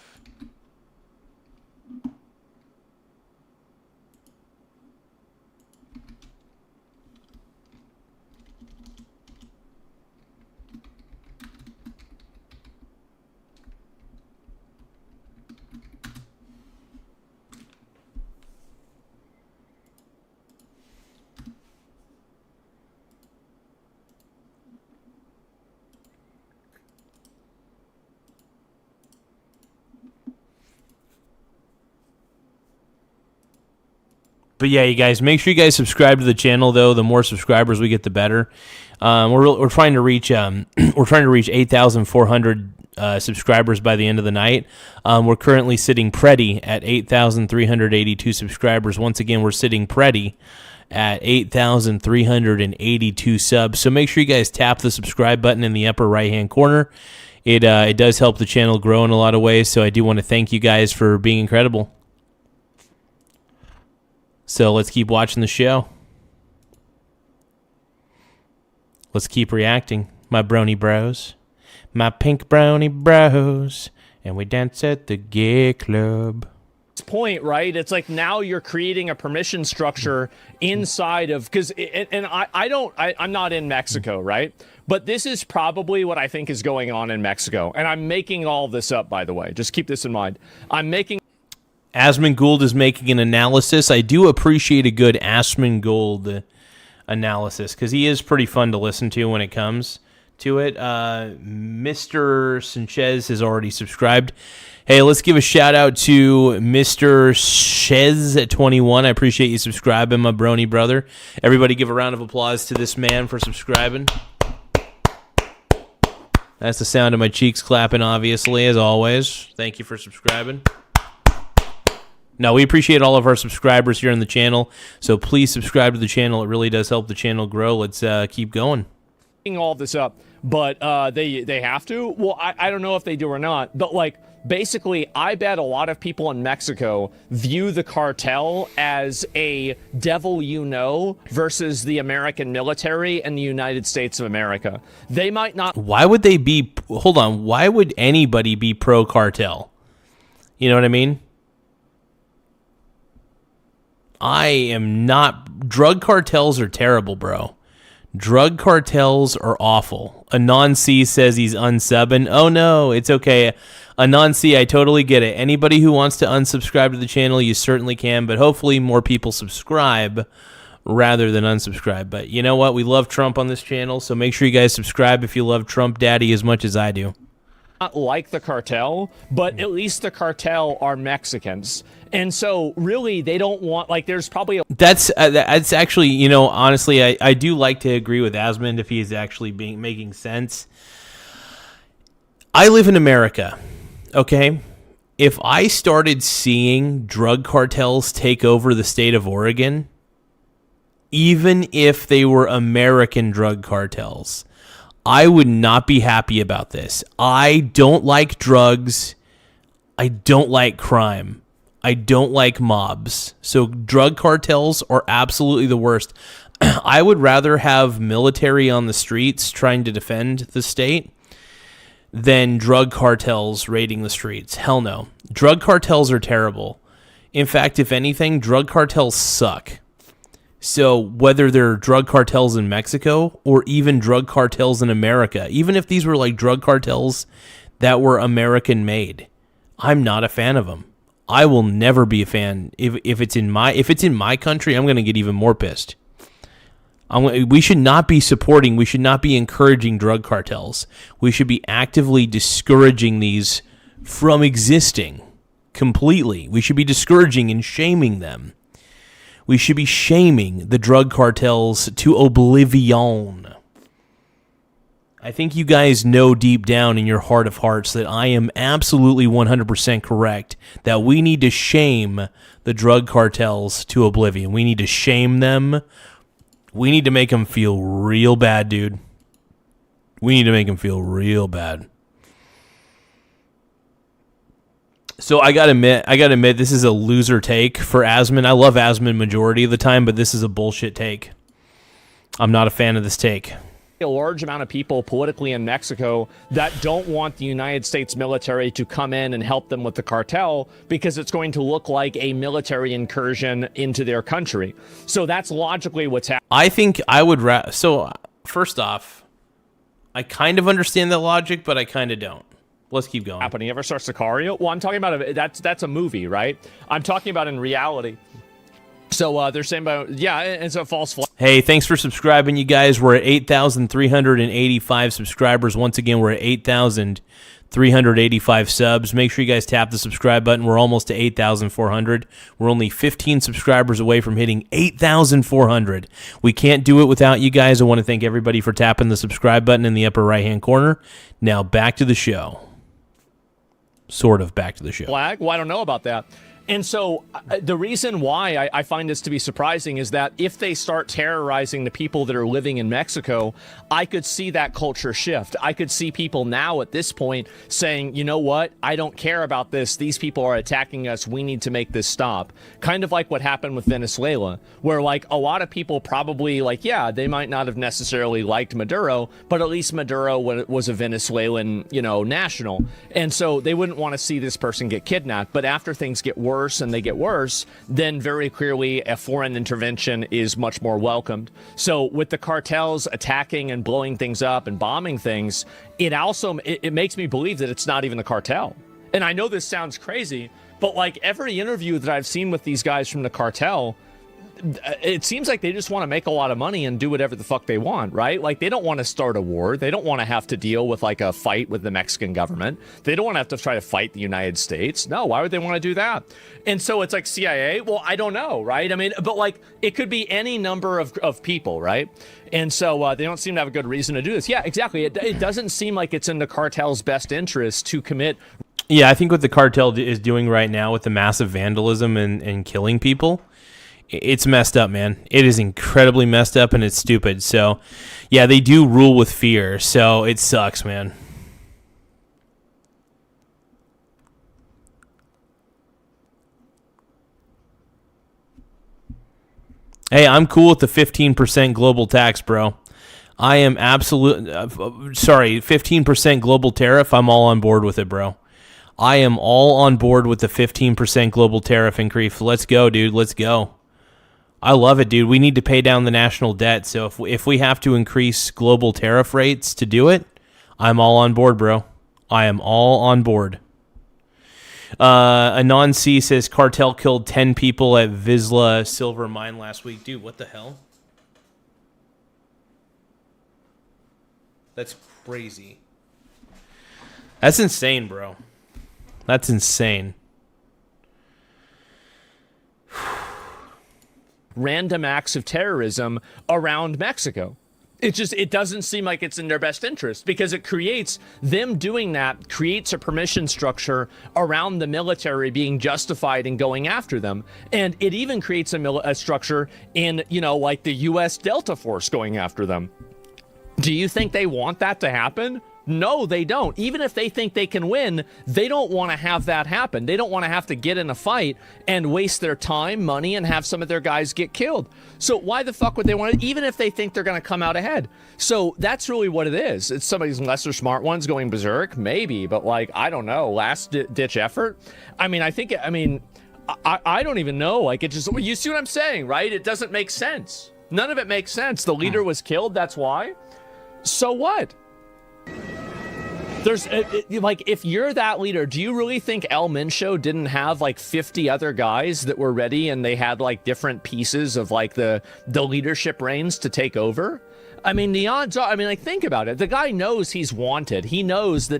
But yeah, you guys, make sure you guys subscribe to the channel. Though the more subscribers we get, the better. We're trying to reach 8,400 subscribers by the end of the night. We're currently sitting pretty at 8,382 subscribers. Once again, we're sitting pretty at 8,382 subs. So make sure you guys tap the subscribe button in the upper right hand corner. It does help the channel grow in a lot of ways. So I do want to thank you guys for being incredible. So let's keep watching the show. Let's keep reacting, my brony bros. My pink brony bros. And we dance at the gay club. Point, right? It's like now you're creating a permission structure inside of, because I'm not in Mexico, right? But this is probably what I think is going on in Mexico. And I'm making all this up, by the way. Just keep this in mind. Asmongold is making an analysis. I do appreciate a good Asmongold analysis because he is pretty fun to listen to when it comes to it. Mr. Sanchez has already subscribed. Hey, let's give a shout out to Mr. Shez at 21. I appreciate you subscribing, my brony brother. Everybody give a round of applause to this man for subscribing. That's the sound of my cheeks clapping, obviously, as always. Thank you for subscribing. No, we appreciate all of our subscribers here on the channel, so please subscribe to the channel. It really does help the channel grow. Let's keep going. All this up, but they have to. Well, I don't know if they do or not, but like basically, I bet a lot of people in Mexico view the cartel as a devil versus the American military and the United States of America. They might not. Why would they be? Hold on. Why would anybody be pro cartel? You know what I mean? I am not. Drug cartels are terrible, bro. Drug cartels are awful. Anon-C says he's unsubbing. Oh no, it's okay. Anon-C, I totally get it. Anybody who wants to unsubscribe to the channel, you certainly can, but hopefully more people subscribe rather than unsubscribe. But you know what? We love Trump on this channel, so make sure you guys subscribe if you love Trump Daddy as much as I do. Not like the cartel, but at least the cartel are Mexicans. And so really they don't want, like, there's probably that's actually, you know, honestly, I do like to agree with Asmund if he is actually making sense. I live in America, okay? If I started seeing drug cartels take over the state of Oregon, even if they were American drug cartels, I would not be happy about this. I don't like drugs. I don't like crime. I don't like mobs. So drug cartels are absolutely the worst. I would rather have military on the streets trying to defend the state than drug cartels raiding the streets. Hell no. Drug cartels are terrible. In fact, if anything, drug cartels suck. So whether they're drug cartels in Mexico or even drug cartels in America, even if these were like drug cartels that were American made, I'm not a fan of them. I will never be a fan. If it's in my country, I'm going to get even more pissed. We should not be supporting, we should not be encouraging drug cartels. We should be actively discouraging these from existing completely. We should be discouraging and shaming them. We should be shaming the drug cartels to oblivion. I think you guys know deep down in your heart of hearts that I am absolutely 100% correct that we need to shame the drug cartels to oblivion. We need to shame them. We need to make them feel real bad, dude. We need to make them feel real bad. So I gotta admit, this is a loser take for Asmund. I love Asmund majority of the time, but this is a bullshit take. I'm not a fan of this take. a large amount of people politically in Mexico that don't want the United States military to come in and help them with the cartel because it's going to look like a military incursion into their country. So that's logically what's happening. I think I would so first off, I kind of understand that logic, but I kind of don't. Let's keep going. Happening. Ever saw Sicario? Well, I'm talking about that's a movie, right? I'm talking about in reality. So they're saying about, yeah, it's a false flag. Hey, thanks for subscribing, you guys. We're at 8,385 subscribers. Once again, we're at 8,385 subs. Make sure you guys tap the subscribe button. We're almost to 8,400. We're only 15 subscribers away from hitting 8,400. We can't do it without you guys. I want to thank everybody for tapping the subscribe button in the upper right-hand corner. Now, back to the show. Sort of back to the show. Flag? Well, I don't know about that. And so the reason why I find this to be surprising is that if they start terrorizing the people that are living in Mexico, I could see that culture shift. I could see people now at this point saying, you know what? I don't care about this. These people are attacking us. We need to make this stop. Kind of like what happened with Venezuela, where like a lot of people probably like, yeah, they might not have necessarily liked Maduro, but at least Maduro was a Venezuelan, national. And so they wouldn't want to see this person get kidnapped. But after things get worse, and they get worse, then very clearly a foreign intervention is much more welcomed. So with the cartels attacking and blowing things up and bombing things, it makes me believe that it's not even the cartel. And I know this sounds crazy, but like every interview that I've seen with these guys from the cartel, it seems like they just want to make a lot of money and do whatever the fuck they want, right? Like they don't want to start a war. They don't want to have to deal with like a fight with the Mexican government. They don't want to have to try to fight the United States. No, why would they want to do that? And so it's like CIA. Well, I don't know, right? I mean, but like it could be any number of people, right? And so they don't seem to have a good reason to do this. Yeah, exactly. It doesn't seem like it's in the cartel's best interest to commit. Yeah, I think what the cartel is doing right now with the massive vandalism and killing people, it's messed up, man. It is incredibly messed up and it's stupid. So, yeah, they do rule with fear. So it sucks, man. Hey, I'm cool with the 15% global tax, bro. I am 15% global tariff. I'm all on board with it, bro. I am all on board with the 15% global tariff increase. Let's go, dude. Let's go. I love it, dude. We need to pay down the national debt. So if we have to increase global tariff rates to do it, I'm all on board, bro. I am all on board. Anon C says cartel killed 10 people at Vizsla silver mine last week. Dude, what the hell? That's crazy. That's insane, bro. That's insane. Random acts of terrorism around Mexico. It doesn't seem like it's in their best interest because it creates them doing that creates a permission structure around the military being justified in going after them. And it even creates a structure in, like the U.S. Delta Force going after them. Do you think they want that to happen? No, they don't. Even if they think they can win, they don't want to have that happen. They don't want to have to get in a fight and waste their time, money, and have some of their guys get killed. So why the fuck would they want it, even if they think they're going to come out ahead? So that's really what it is. It's some of these lesser smart ones going berserk, maybe, but like, I don't know, last-ditch effort? I don't even know. Like, it just, you see what I'm saying, right? It doesn't make sense. None of it makes sense. The leader was killed, that's why. So what? There's like, if you're that leader, do you really think El Mencho didn't have like 50 other guys that were ready and they had like different pieces of like the leadership reins to take over? I mean, the odds are, like, think about it. The guy knows he's wanted. He knows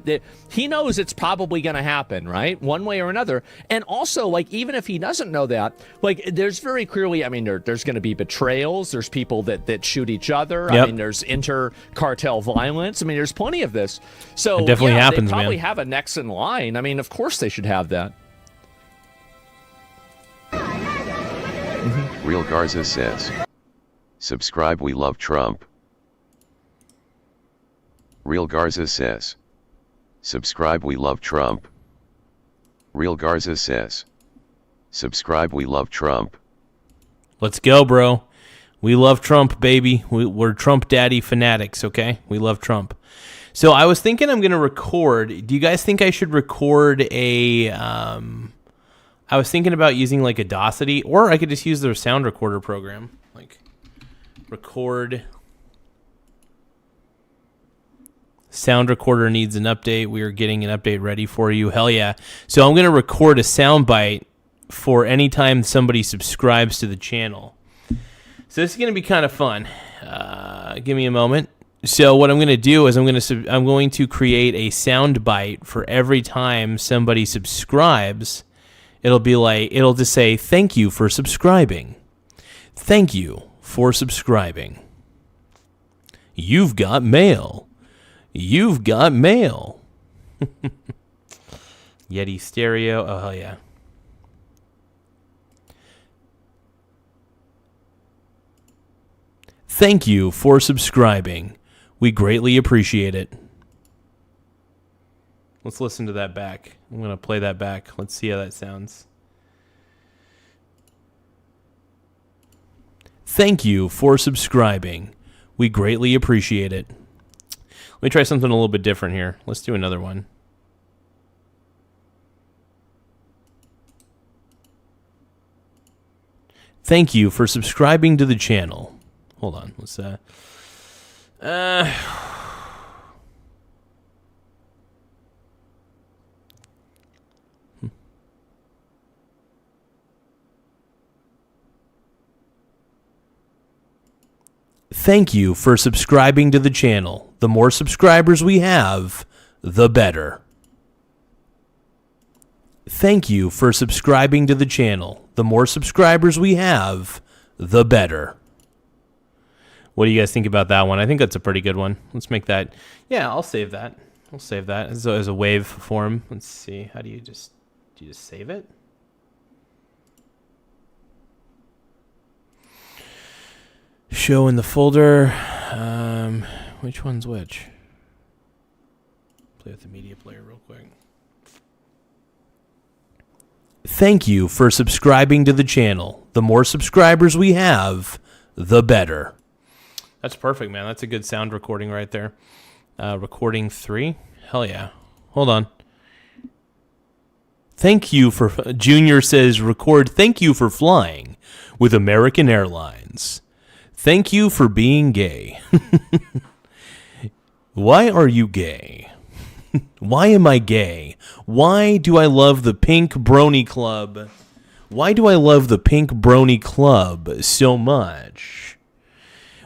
he knows it's probably going to happen, right? One way or another. And also, like, even if he doesn't know that, like, there's very clearly, there's going to be betrayals. There's people that shoot each other. Yep. There's inter-cartel violence. there's plenty of this. So, it definitely happens, they probably man. have a next in line. Of course they should have that. Real Garza says, subscribe, we love Trump. Real Garza says, subscribe, we love Trump. Real Garza says, subscribe, we love Trump. Let's go, bro. We love Trump, baby. We're Trump daddy fanatics, okay? We love Trump. So I was thinking I'm going to record. Do you guys think I should record a... I was thinking about using like Audacity, or I could just use their sound recorder program. Like, record... Sound recorder needs an update. We are getting an update ready for you. Hell yeah. So I'm going to record a soundbite for any time somebody subscribes to the channel. So this is going to be kind of fun. Give me a moment. So what I'm going to do is I'm going to create a soundbite for every time somebody subscribes. It'll just say, thank you for subscribing. Thank you for subscribing. You've got mail. You've got mail. Yeti stereo. Oh, hell yeah. Thank you for subscribing. We greatly appreciate it. Let's listen to that back. I'm going to play that back. Let's see how that sounds. Thank you for subscribing. We greatly appreciate it. Let me try something a little bit different here. Let's do another one. Thank you for subscribing to the channel. Hold on. Let's Thank you for subscribing to the channel. The more subscribers we have, the better. Thank you for subscribing to the channel. The more subscribers we have, the better. What do you guys think about that one? I think that's a pretty good one. Let's make that. Yeah, I'll save that. I'll save that as a wave form. Let's see. How do you just save it? Show in the folder. Which one's which? Play with the media player real quick. Thank you for subscribing to the channel. The more subscribers we have, the better. That's perfect, man. That's a good sound recording right there. Recording 3. Hell yeah. Hold on. Thank you for... Junior says, record thank you for flying with American Airlines. Thank you for being gay. Why are you gay? Why am I gay? Why do I love the Pink Brony Club? Why do I love the Pink Brony Club so much?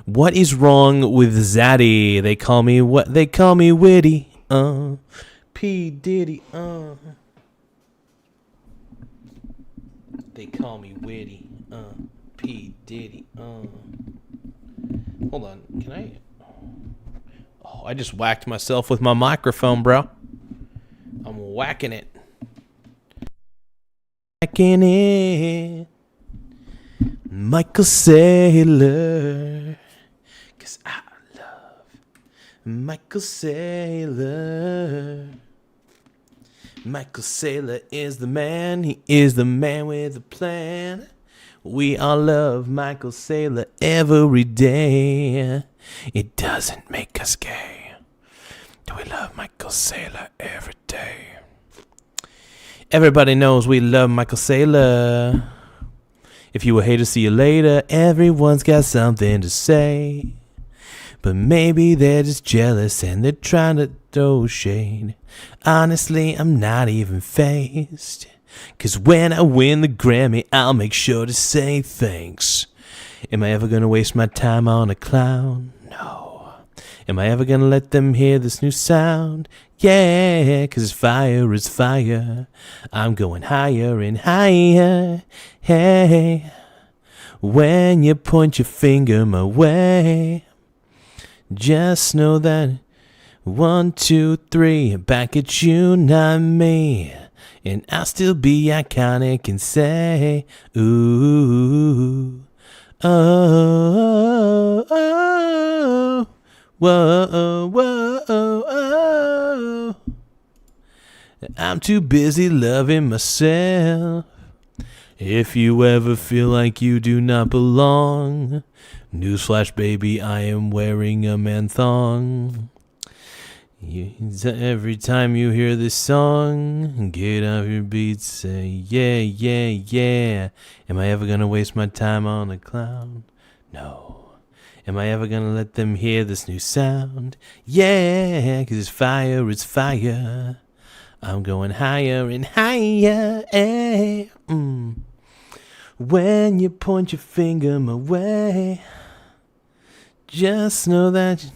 What is wrong with Zaddy? They call me what? They call me witty. P. Diddy. They call me witty. P. Diddy. Hold on. Can I? Oh, I just whacked myself with my microphone, bro. I'm whacking it. Whacking it. Michael Saylor. 'Cause I love Michael Saylor. Michael Saylor is the man. He is the man with a plan. We all love Michael Saylor every day. It doesn't make us gay. Do we love Michael Saylor every day? Everybody knows we love Michael Saylor. If you a hater, see you later. Everyone's got something to say. But maybe they're just jealous and they're trying to throw shade. Honestly, I'm not even fazed. 'Cause when I win the Grammy, I'll make sure to say thanks. Am I ever gonna waste my time on a clown? No. Am I ever gonna let them hear this new sound? Yeah, 'cause fire is fire. I'm going higher and higher. Hey, when you point your finger my way, just know that 1, 2, 3, back at you, not me. And I'll still be iconic and say, ooh, oh, oh, whoa, whoa, oh. I'm too busy loving myself If you ever feel like you do not belong, newsflash, baby, I am wearing a man thong. Every time you hear this song, get off your beat, say, yeah, yeah, yeah. Am I ever gonna waste my time on a clown? No. Am I ever gonna let them hear this new sound? Yeah, 'cause it's fire. I'm going higher and higher. When you point your finger my way, just know that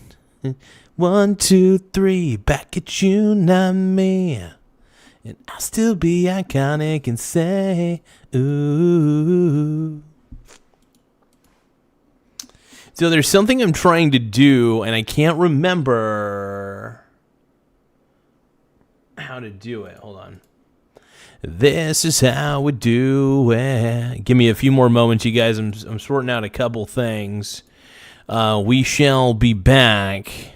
1, 2, 3, back at you, not me. And I'll still be iconic and say, ooh. So there's something I'm trying to do, and I can't remember how to do it. Hold on. This is how we do it. Give me a few more moments, you guys. I'm sorting out a couple things. We shall be back.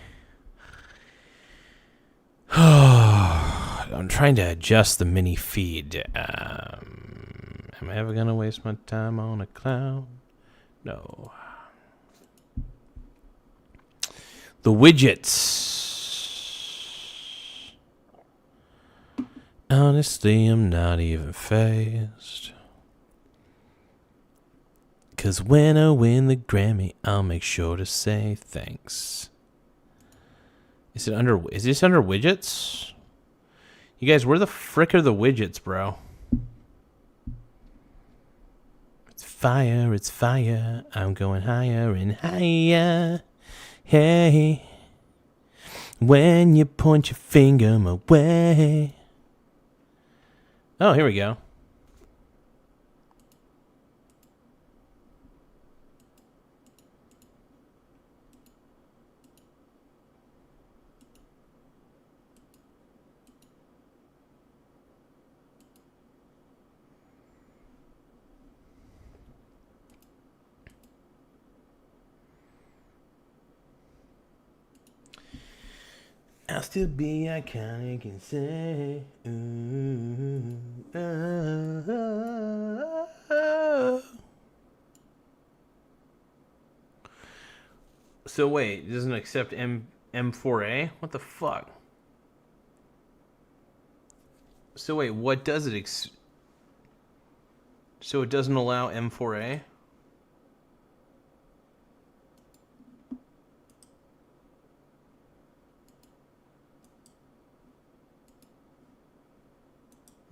I'm trying to adjust the mini feed. Am I ever gonna waste my time on a clown? No. The widgets. Honestly, I'm not even phased. 'Cause when I win the Grammy, I'll make sure to say thanks. Is this under widgets? You guys, where the frick are the widgets, bro? It's fire. I'm going higher and higher. Hey, when you point your finger my way. Oh, here we go. I'll still be iconic and say, ooh, oh. So wait, it doesn't accept M4A? What the fuck? So wait, what does it so it doesn't allow M4A?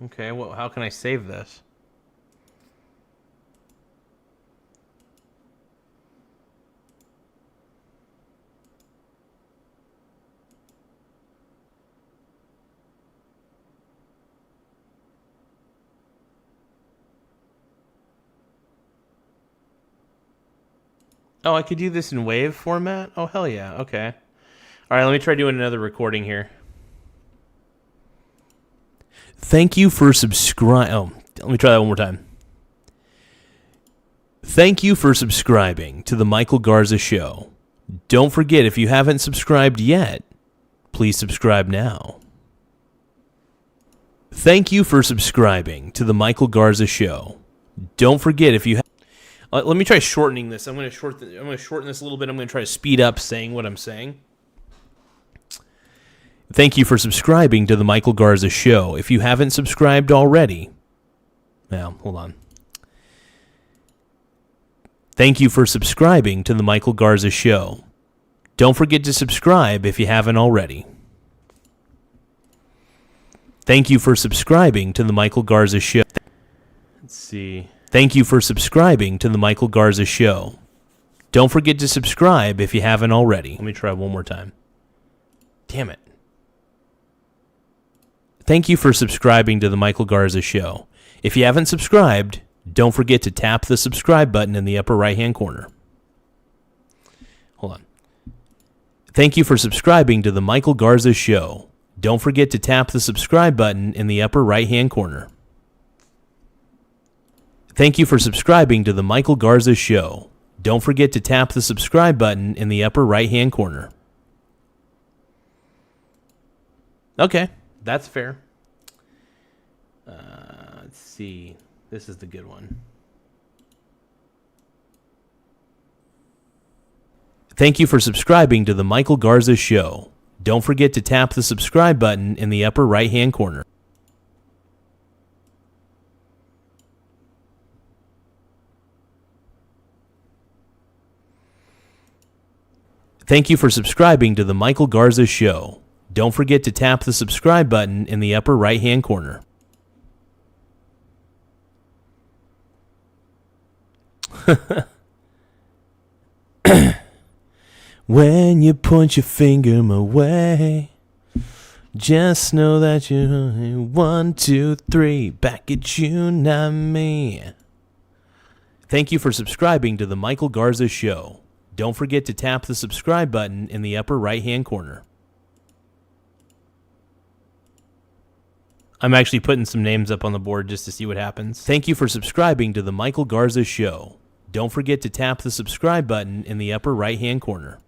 Okay, well, how can I save this? Oh, I could do this in WAV format? Oh, hell yeah. Okay. All right, let me try doing another recording here. Thank you for subscribing. Oh, let me try that one more time. Thank you for subscribing to the Michael Garza Show. Don't forget, if you haven't subscribed yet, please subscribe now. Thank you for subscribing to the Michael Garza Show. Don't forget, if you let me try shortening this. I'm going to shorten this a little bit. I'm going to try to speed up saying what I'm saying. Thank you for subscribing to the Michael Garza Show. If you haven't subscribed already, now, hold on. Thank you for subscribing to the Michael Garza Show. Don't forget to subscribe if you haven't already. Thank you for subscribing to the Michael Garza Show. Let's see. Thank you for subscribing to the Michael Garza Show. Don't forget to subscribe if you haven't already. Let me try one more time. Damn it. Thank you for subscribing to the Michael Garza Show. If you haven't subscribed, don't forget to tap the subscribe button in the upper right-hand corner. Hold on. Thank you for subscribing to the Michael Garza Show. Don't forget to tap the subscribe button in the upper right-hand corner. Thank you for subscribing to the Michael Garza Show. Don't forget to tap the subscribe button in the upper right-hand corner. Okay. That's fair. Let's see. This is the good one. Thank you for subscribing to the Michael Garza Show. Don't forget to tap the subscribe button in the upper right-hand corner. Thank you for subscribing to the Michael Garza Show. Don't forget to tap the subscribe button in the upper right-hand corner. When you point your finger my way, just know that you're 1, 2, 3, back at you, not me. Thank you for subscribing to the Michael Garza Show. Don't forget to tap the subscribe button in the upper right-hand corner. I'm actually putting some names up on the board just to see what happens. Thank you for subscribing to the Michael Garza Show. Don't forget to tap the subscribe button in the upper right-hand corner.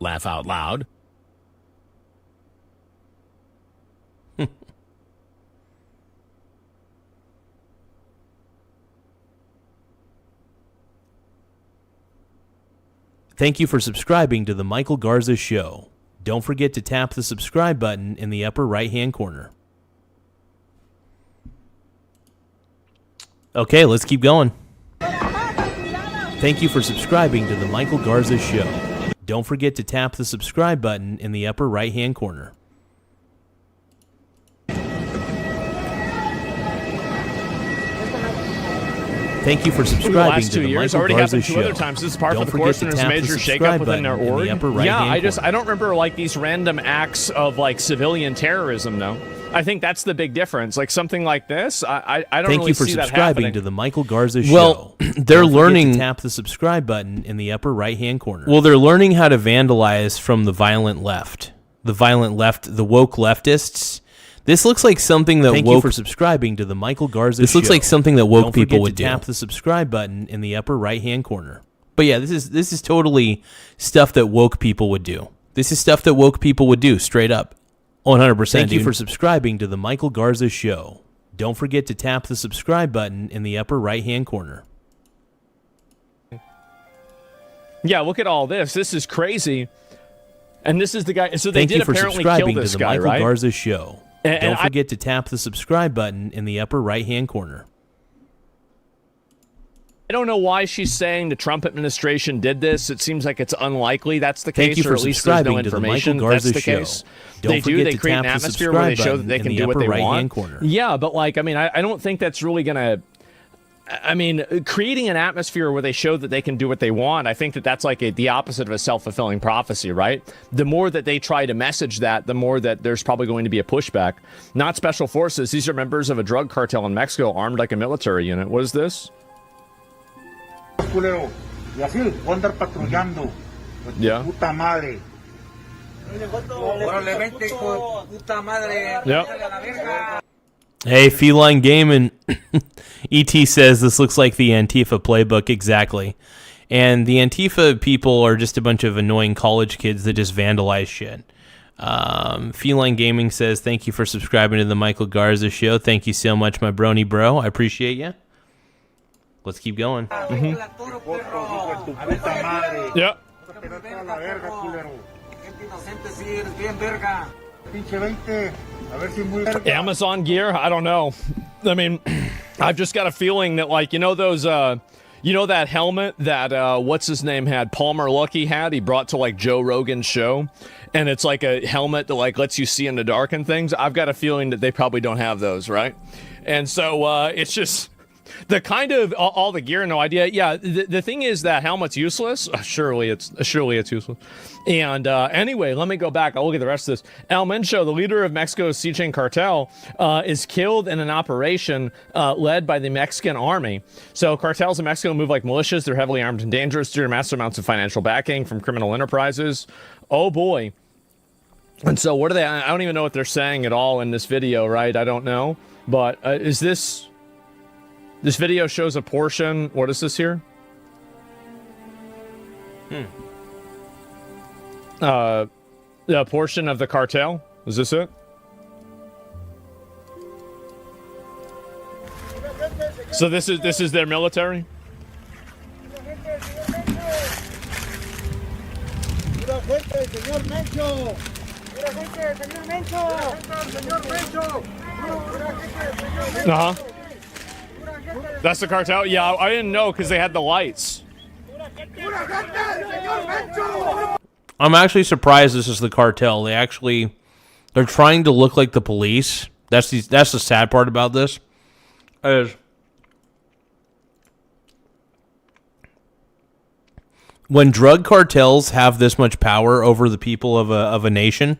Laugh out loud. Thank you for subscribing to the Michael Garza Show. Don't forget to tap the subscribe button in the upper right-hand corner. Okay, let's keep going. Thank you for subscribing to the Michael Garza Show. Don't forget to tap the subscribe button in the upper right-hand corner. Thank you for subscribing to the Michael Garza Show. Other times. This is part Don't of the forget course, to and there's a tap the major subscribe shakeup within their button in org. the upper right-hand corner. I don't remember like these random acts of like civilian terrorism. No, I think that's the big difference. Like something like this, I don't Thank really you for see that subscribing happening. to the Michael Garza Show. Well, they're Don't forget learning to tap the subscribe button in the upper right-hand corner. Well, they're learning how to vandalize from the violent left. The violent left, the woke leftists. This looks like something that Thank woke... you for subscribing to the Michael Garza Show. This looks like something that woke Don't people forget would to do. Tap the subscribe button in the upper right-hand corner. But yeah, this is totally stuff that woke people would do. This is stuff that woke people would do, straight up. 100%. Thank you for subscribing to the Michael Garza Show. Don't forget to tap the subscribe button in the upper right-hand corner. Yeah, look at all this. This is crazy. And this is the guy. So they Thank did you for apparently subscribing kill this to the guy, Michael right? Garza Show. And Don't forget to tap the subscribe button in the upper right-hand corner. I don't know why she's saying the Trump administration did this. It seems like it's unlikely that's the Thank case, you for or at least there's no subscribing to the information Michael Garza that's the Show. case. Don't They forget They to create tap an the atmosphere where they subscribe show that they button can in do the what upper they right-hand want. corner. Yeah, but like, I mean, I don't think that's really going to... I mean, creating an atmosphere where they show that they can do what they want, I think that that's like the opposite of a self-fulfilling prophecy, right? The more that they try to message that, the more that there's probably going to be a pushback. Not special forces. These are members of a drug cartel in Mexico armed like a military unit. What is this? Yeah. Yep. Hey, Feline Gaming. ET says this looks like the Antifa playbook exactly. And the Antifa people are just a bunch of annoying college kids that just vandalize shit. Feline Gaming says, thank you for subscribing to the Michael Garza Show. Thank you so much, my brony bro. I appreciate you. Let's keep going. Yep. Amazon gear? I don't know. I mean, I've just got a feeling that, like, you know those, you know that helmet that, what's his name had, Palmer Luckey had, he brought to, like, Joe Rogan's show, and it's like a helmet that, like, lets you see in the dark and things? I've got a feeling that they probably don't have those, right? And so, it's just... The kind of all the gear, no idea. Yeah, the thing is that helmet's useless. Surely it's useless. And anyway, let me go back. I'll look at the rest of this. El Mencho, the leader of Mexico's C-Chain cartel, is killed in an operation led by the Mexican army. So cartels in Mexico move like militias. They're heavily armed and dangerous due to massive amounts of financial backing from criminal enterprises. Oh boy. And so what are they? I don't even know what they're saying at all in this video, right? I don't know. But is this... This video shows a portion. What is this here? A portion of the cartel. Is this it? So this is their military? Uh-huh. That's the cartel? Yeah, I didn't know because they had the lights. I'm actually surprised this is the cartel. They're trying to look like the police. That's the sad part about this. Is when drug cartels have this much power over the people of a nation,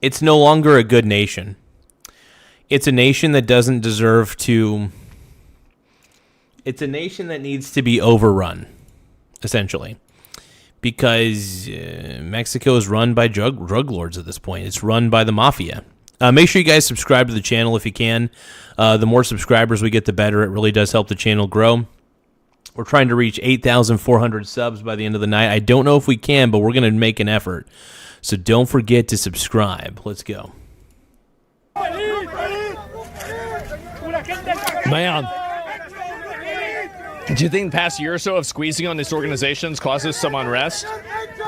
it's no longer a good nation. It's a nation that doesn't deserve to. It's a nation that needs to be overrun, essentially, because Mexico is run by drug lords at this point. It's run by the mafia. Make sure you guys subscribe to the channel if you can. The more subscribers we get, the better. It really does help the channel grow. We're trying to reach 8,400 subs by the end of the night. I don't know if we can, but we're going to make an effort. So don't forget to subscribe. Let's go. Man. Do you think the past year or so of squeezing on these organizations causes some unrest?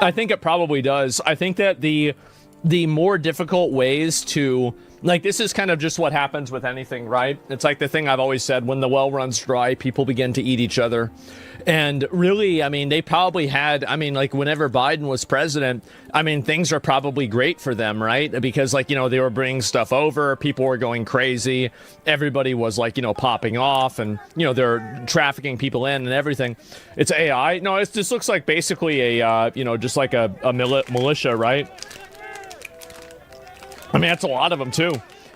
I think it probably does. I think that the more difficult ways to, like, this is kind of just what happens with anything, right? It's like the thing I've always said, when the well runs dry, people begin to eat each other. And really, I mean, they probably had, I mean, like, whenever Biden was president, I mean, things are probably great for them, right? Because, like, you know, they were bringing stuff over, people were going crazy, everybody was, like, you know, popping off, and, you know, they're trafficking people in and everything. It's AI. No, it just looks like basically a, you know, just like a militia, right? I mean, that's a lot of them, too.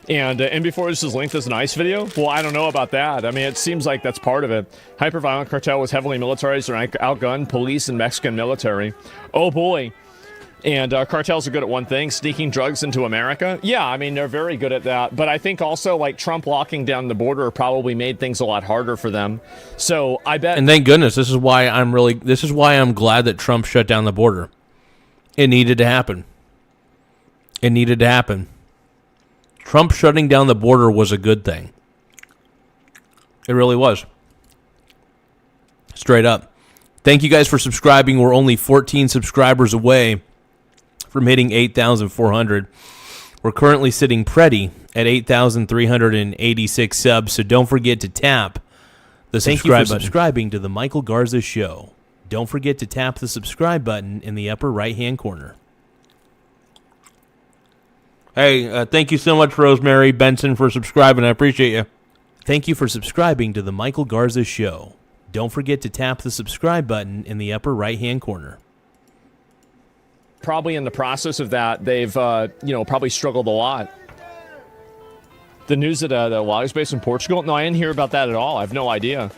And before this is linked as an ICE video? Well, I don't know about that. I mean, it seems like that's part of it. Hyper-violent cartel was heavily militarized and outgunned police and Mexican military. Oh, boy. And cartels are good at one thing, sneaking drugs into America. Yeah, I mean, they're very good at that. But I think also, like, Trump locking down the border probably made things a lot harder for them. So I bet... And thank goodness, this is why I'm glad that Trump shut down the border. It needed to happen. It needed to happen. Trump shutting down the border was a good thing. It really was. Straight up. Thank you guys for subscribing. We're only 14 subscribers away from hitting 8,400. We're currently sitting pretty at 8,386 subs, so don't forget to tap the subscribe button. Thank you for subscribing to the Michael Garza Show. Don't forget to tap the subscribe button in the upper right-hand corner. Hey, thank you so much, Rosemary Benson, for subscribing. I appreciate you. Thank you for subscribing to the Michael Garza Show. Don't forget to tap the subscribe button in the upper right-hand corner. Probably in the process of that, they've, you know, probably struggled a lot. The news that the log is based in Portugal? No, I didn't hear about that at all. I have no idea.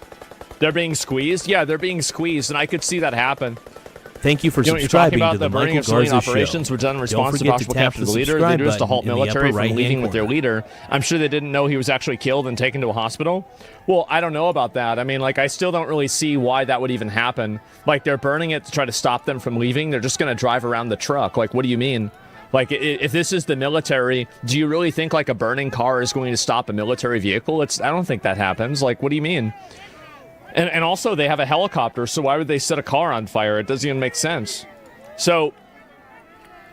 They're being squeezed? Yeah, they're being squeezed, and I could see that happen. Thank you for subscribing to the Michael Garza Show. Operations were done in response to possible capture of the leader. They do this to halt military from leaving with their leader. I'm sure they didn't know he was actually killed and taken to a hospital. Well, I don't know about that. I mean, like, I still don't really see why that would even happen. Like, they're burning it to try to stop them from leaving. They're just going to drive around the truck. Like, what do you mean? Like, if this is the military, do you really think, like, a burning car is going to stop a military vehicle? I don't think that happens. Like, what do you mean? And also, they have a helicopter, so why would they set a car on fire? It doesn't even make sense. So,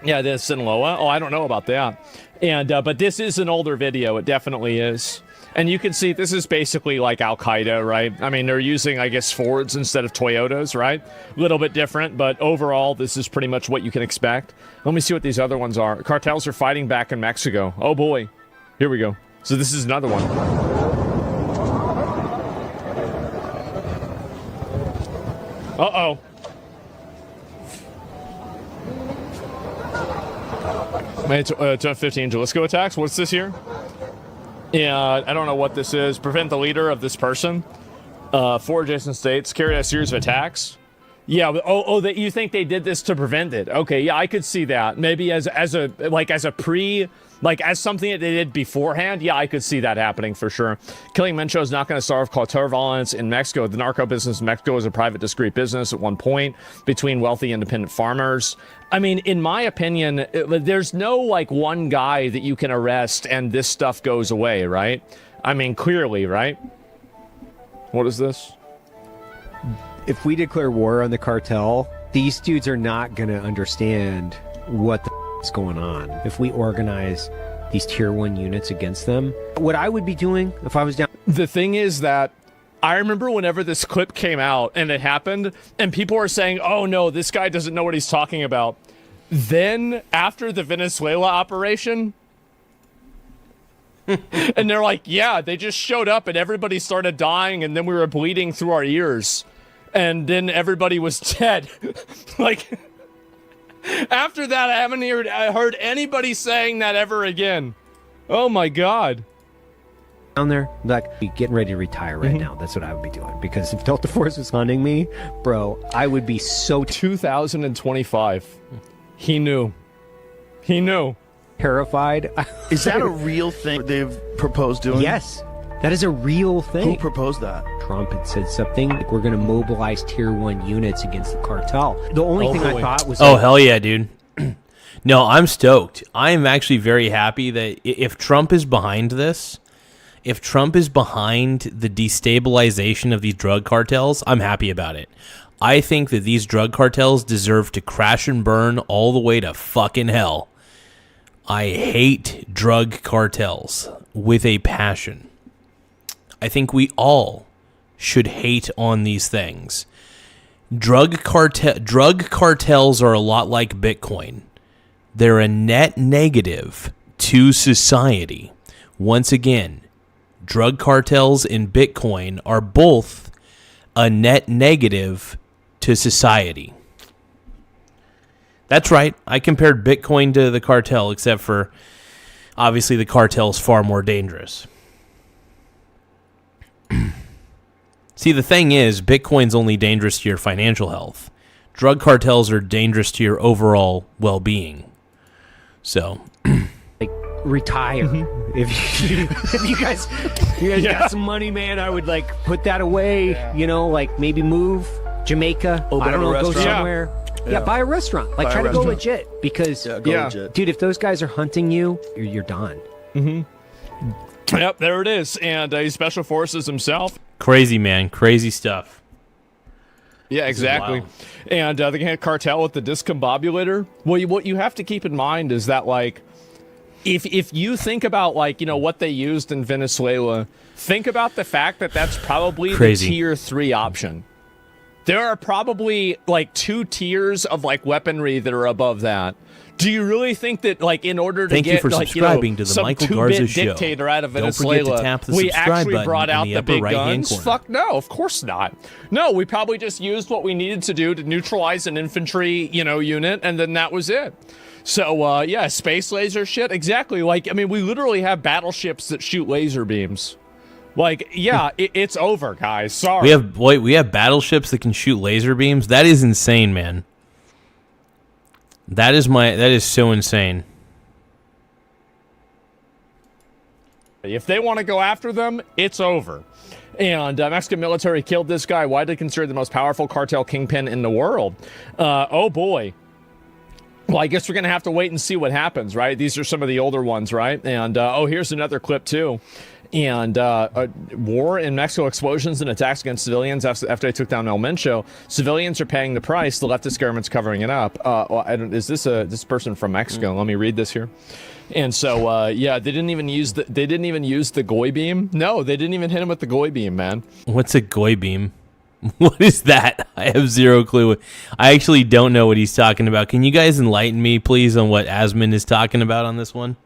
yeah, this Sinaloa. Oh, I don't know about that. And but this is an older video. It definitely is. And you can see this is basically like Al-Qaeda, right? I mean, they're using, I guess, Fords instead of Toyotas, right? A little bit different, but overall, this is pretty much what you can expect. Let me see what these other ones are. Cartels are fighting back in Mexico. Oh, boy. Here we go. So this is another one. Uh-oh. It's 15 Jalisco attacks. What's this here? Yeah, I don't know what this is. Prevent the leader of this person. 4 adjacent states carried out a series of attacks. Yeah. That you think they did this to prevent it? Okay. Yeah, I could see that. Maybe as something that they did beforehand. Yeah, I could see that happening for sure. Killing Mencho is not going to solve cartel violence in Mexico. The narco business in Mexico was a private, discrete business at one point between wealthy, independent farmers. I mean, in my opinion, there's no like one guy that you can arrest and this stuff goes away, right? I mean, clearly, right? What is this? If we declare war on the cartel, these dudes are not going to understand what the is going on. If we organize these tier 1 units against them, what I would be doing if I was down. The thing is that I remember whenever this clip came out and it happened and people were saying, oh no, this guy doesn't know what he's talking about. Then after the Venezuela operation, and they're like, yeah, they just showed up and everybody started dying and then we were bleeding through our ears and then everybody was dead. Like, after that, I haven't heard anybody saying that ever again. Oh my God. Down there, like, be getting ready to retire right now. That's what I would be doing. Because if Delta Force was hunting me, bro, I would be so 2025. He knew. Terrified. Is that a real thing they've proposed doing? Yes. That is a real thing. Who proposed that? Trump had said something like, we're going to mobilize tier 1 units against the cartel. The only thing I thought was... Oh, hell yeah, dude. No, I'm stoked. I am actually very happy that if Trump is behind this, if Trump is behind the destabilization of these drug cartels, I'm happy about it. I think that these drug cartels deserve to crash and burn all the way to fucking hell. I hate drug cartels with a passion. I think we all should hate on these things. Drug cartels are a lot like Bitcoin. They're a net negative to society. Once again, drug cartels and Bitcoin are both a net negative to society. That's right. I compared Bitcoin to the cartel, except for obviously the cartel is far more dangerous. See, the thing is, Bitcoin's only dangerous to your financial health. Drug cartels are dangerous to your overall well-being. So, like, retire. If you guys got some money, man, I would like put that away. Yeah. You know, like maybe move Jamaica. I don't know, go somewhere. Yeah, buy a restaurant. Like, try to go legit because, legit. Dude, if those guys are hunting you, you're done. Yep, there it is. And he's Special Forces himself. Crazy, man. Crazy stuff. Yeah, exactly. And the cartel with the discombobulator. Well, what you have to keep in mind is that, like, if you think about, like, you know, what they used in Venezuela, think about the fact that that's probably the tier 3 option. There are probably, like, 2 tiers of, like, weaponry that are above that. Do you really think that, like, in order to get, like, you know, to the some Michael Garza 2-bit Show. dictator out of Don't forget Venezuela, to tap the we subscribe actually button brought in out the the upper big right-hand guns? corner. Fuck no, of course not. No, we probably just used what we needed to do to neutralize an infantry, you know, unit, and then that was it. So, yeah, space laser shit, exactly. Like, I mean, we literally have battleships that shoot laser beams. Like, yeah, it's over, guys. Sorry. We have battleships that can shoot laser beams. That is insane, man. That is so insane. If they want to go after them, it's over. And Mexican military killed this guy, widely considered the most powerful cartel kingpin in the world. Oh boy. Well, I guess we're going to have to wait and see what happens, right? These are some of the older ones, right? And, here's another clip, too. And war in Mexico, explosions and attacks against civilians after they took down El Mencho. Civilians are paying the price. The leftist government's covering it up. Is this person from Mexico? Let me read this here. And so, yeah, they didn't even use the Goy beam. No, they didn't even hit him with the Goy beam, man. What's a Goy beam? What is that? I have zero clue. I actually don't know what he's talking about. Can you guys enlighten me, please, on what Asmund is talking about on this one?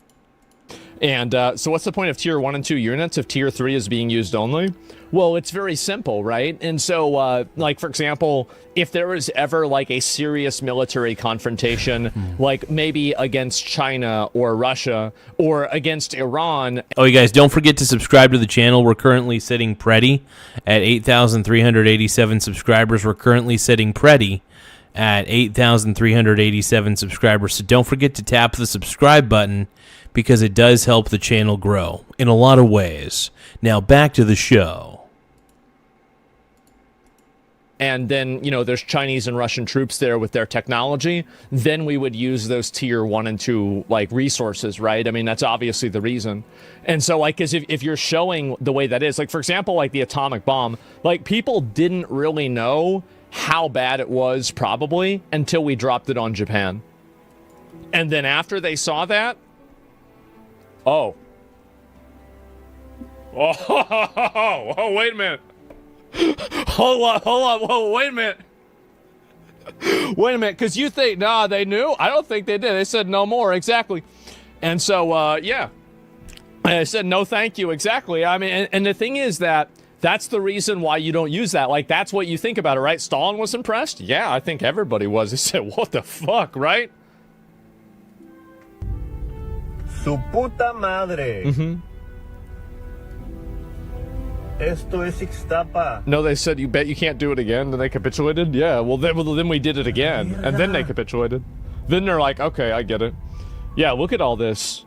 And so what's the point of tier 1 and 2 units if tier 3 is being used only? Well, it's very simple, right? And so, like, for example, if there was ever, like, a serious military confrontation, like maybe against China or Russia or against Iran. Oh, you guys, don't forget to subscribe to the channel. We're currently sitting pretty at 8,387 subscribers. We're currently sitting pretty at 8,387 subscribers. So don't forget to tap the subscribe button because it does help the channel grow in a lot of ways. Now, back to the show. And then, you know, there's Chinese and Russian troops there with their technology, then we would use those tier 1 and 2, like, resources, right? I mean, that's obviously the reason. And so, like, because if you're showing the way that is, like, for example, like the atomic bomb, like, people didn't really know how bad it was, probably, until we dropped it on Japan. And then after they saw that, oh, wait a minute. Hold on, whoa, wait a minute. Wait a minute, because you think, nah, they knew? I don't think they did. They said no more, exactly. And so, yeah. I said no thank you, exactly. I mean, and the thing is that that's the reason why you don't use that. Like, that's what you think about it, right? Stalin was impressed? Yeah, I think everybody was. They said, what the fuck, right? Su puta madre. Mm-hmm. Esto es Ixtapa. No, they said, you bet you can't do it again. Then they capitulated? Yeah, well, then we did it again. And then they capitulated. Then they're like, okay, I get it. Yeah, look at all this.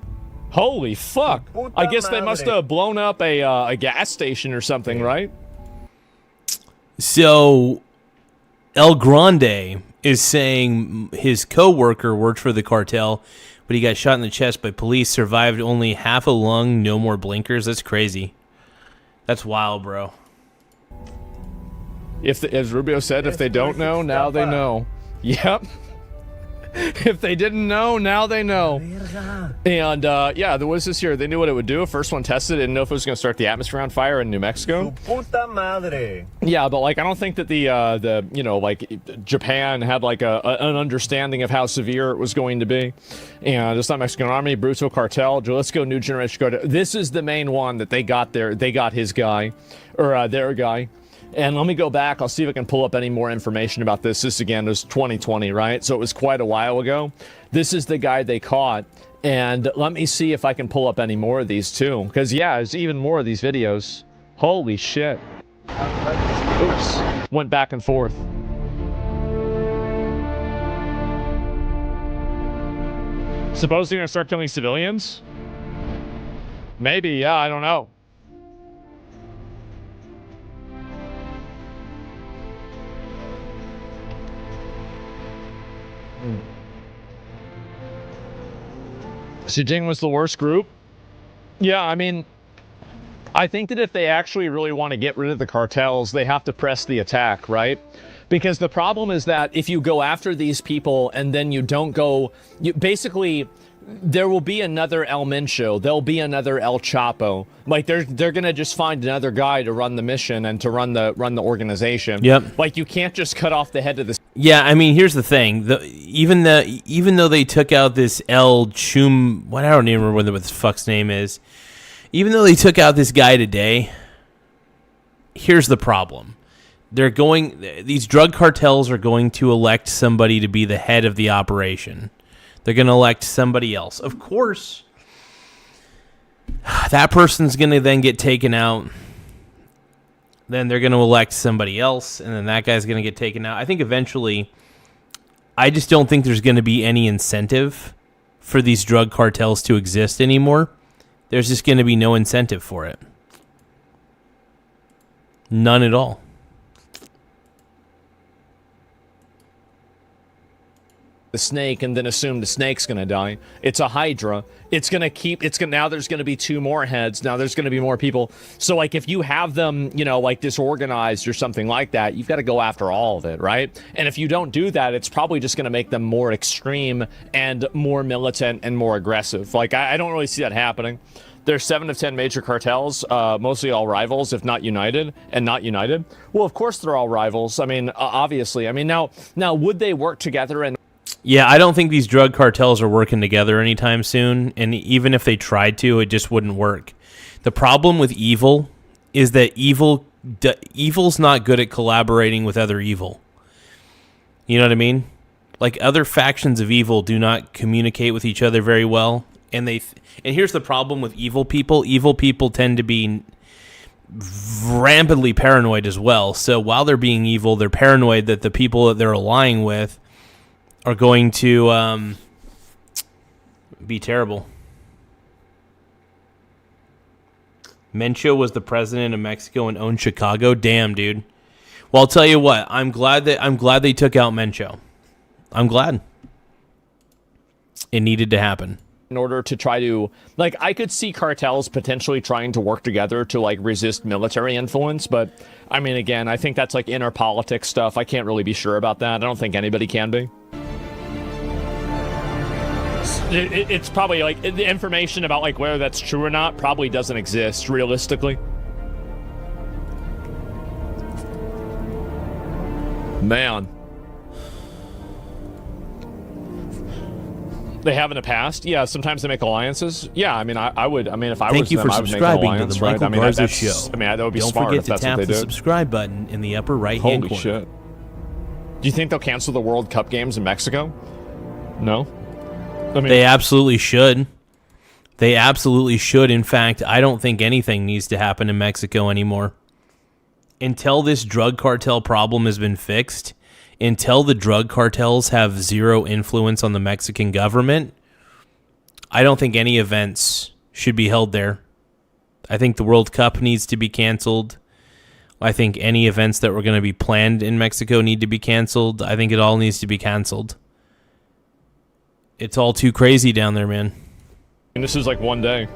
Holy fuck. I guess they must have blown up a gas station or something, right? So, El Grande is saying his co-worker worked for the cartel, but he got shot in the chest by police, survived only half a lung, no more blinkers. That's crazy. That's wild, bro. As Rubio said, if they don't know, now they know. Yep. If they didn't know, now they know. And, yeah, there was this here. They knew what it would do. First one tested, didn't know if it was going to start the atmosphere on fire in New Mexico. Puta madre. Yeah, but, like, I don't think that the you know, like, Japan had, like, an understanding of how severe it was going to be. And it's not Mexican Army, Brutal Cartel, Jalisco New Generation Cartel. This is the main one that they got there. They got his guy, or their guy. And let me go back. I'll see if I can pull up any more information about this. This, again, was 2020, right? So it was quite a while ago. This is the guy they caught. And let me see if I can pull up any more of these, too. Because, yeah, there's even more of these videos. Holy shit. Oops. Went back and forth. Suppose they're going to start killing civilians? Maybe, yeah, I don't know. Xi Jinping was the worst group? Yeah, I mean, I think that if they actually really want to get rid of the cartels, they have to press the attack, right? Because the problem is that if you go after these people and then you don't go, basically, there will be another El Mencho, there'll be another El Chapo. Like, they're gonna just find another guy to run the mission and to run the organization. Yep. Like, you can't just cut off the head of the... Yeah, I mean, here's the thing. Even though they took out this El Chum... I don't even remember what the fuck's name is. Even though they took out this guy today, here's the problem. These drug cartels are going to elect somebody to be the head of the operation. They're going to elect somebody else. Of course, that person's going to then get taken out. Then they're going to elect somebody else, and then that guy's going to get taken out. I think eventually, I just don't think there's going to be any incentive for these drug cartels to exist anymore. There's just going to be no incentive for it. None at all. The snake and then assume the snake's gonna die. It's a hydra. Now there's gonna be 2 more heads. Now there's gonna be more people. So, like, if you have them, you know, like, disorganized or something like that, you've got to go after all of it, right? And if you don't do that, it's probably just gonna make them more extreme and more militant and more aggressive. Like, I don't really see that happening. There's 7 of 10 major cartels, mostly all rivals, if not united, and not united. Well, of course they're all rivals. I mean, obviously. I mean, now would they work together and... Yeah, I don't think these drug cartels are working together anytime soon, and even if they tried to, it just wouldn't work. The problem with evil is that evil's not good at collaborating with other evil. You know what I mean? Like, other factions of evil do not communicate with each other very well, and here's the problem with evil people. Evil people tend to be rampantly paranoid as well. So while they're being evil, they're paranoid that the people that they're allying with are going to be terrible. Mencho was the president of Mexico and owned Chicago. Damn, dude. Well, I'll tell you what. I'm glad they took out Mencho. I'm glad. It needed to happen. In order to try to, like, I could see cartels potentially trying to work together to, like, resist military influence, but, I mean, again, I think that's, like, inner politics stuff. I can't really be sure about that. I don't think anybody can be. It's probably, like, the information about, like, whether that's true or not probably doesn't exist, realistically. Man. They have in the past. Yeah, sometimes they make alliances. Yeah, I mean, I would. I mean, if I was them, I would make an alliance, to the Michael Garza Show. I mean, that would be Don't smart forget if to that's tap what they the did. subscribe button in the upper right-hand corner. Holy shit. Do you think they'll cancel the World Cup games in Mexico? No? I mean, They absolutely should. They absolutely should. In fact, I don't think anything needs to happen in Mexico anymore. Until this drug cartel problem has been fixed, until the drug cartels have zero influence on the Mexican government, I don't think any events should be held there. I think the World Cup needs to be canceled. I think any events that were going to be planned in Mexico need to be canceled. I think it all needs to be canceled. It's all too crazy down there, man. And this is like one day.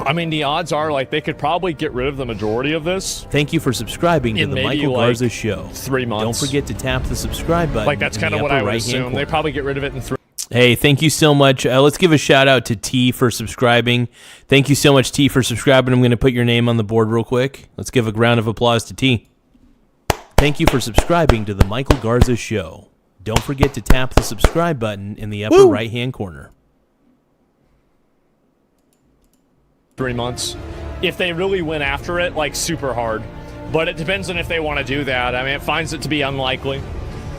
I mean, the odds are, like, they could probably get rid of the majority of this. Thank you for subscribing to in the maybe, Michael like, Garza Show. 3 months. Don't forget to tap the subscribe button. Like, that's in kind of the what I upper would right-hand assume. corner. They probably get rid of it in 3. Hey, thank you so much. Let's give a shout out to T for subscribing. Thank you so much, T, for subscribing. I'm going to put your name on the board real quick. Let's give a round of applause to T. Thank you for subscribing to the Michael Garza Show. Don't forget to tap the subscribe button in the upper right-hand corner. 3 months. If they really went after it, like, super hard. But it depends on if they want to do that. I mean, it finds it to be unlikely.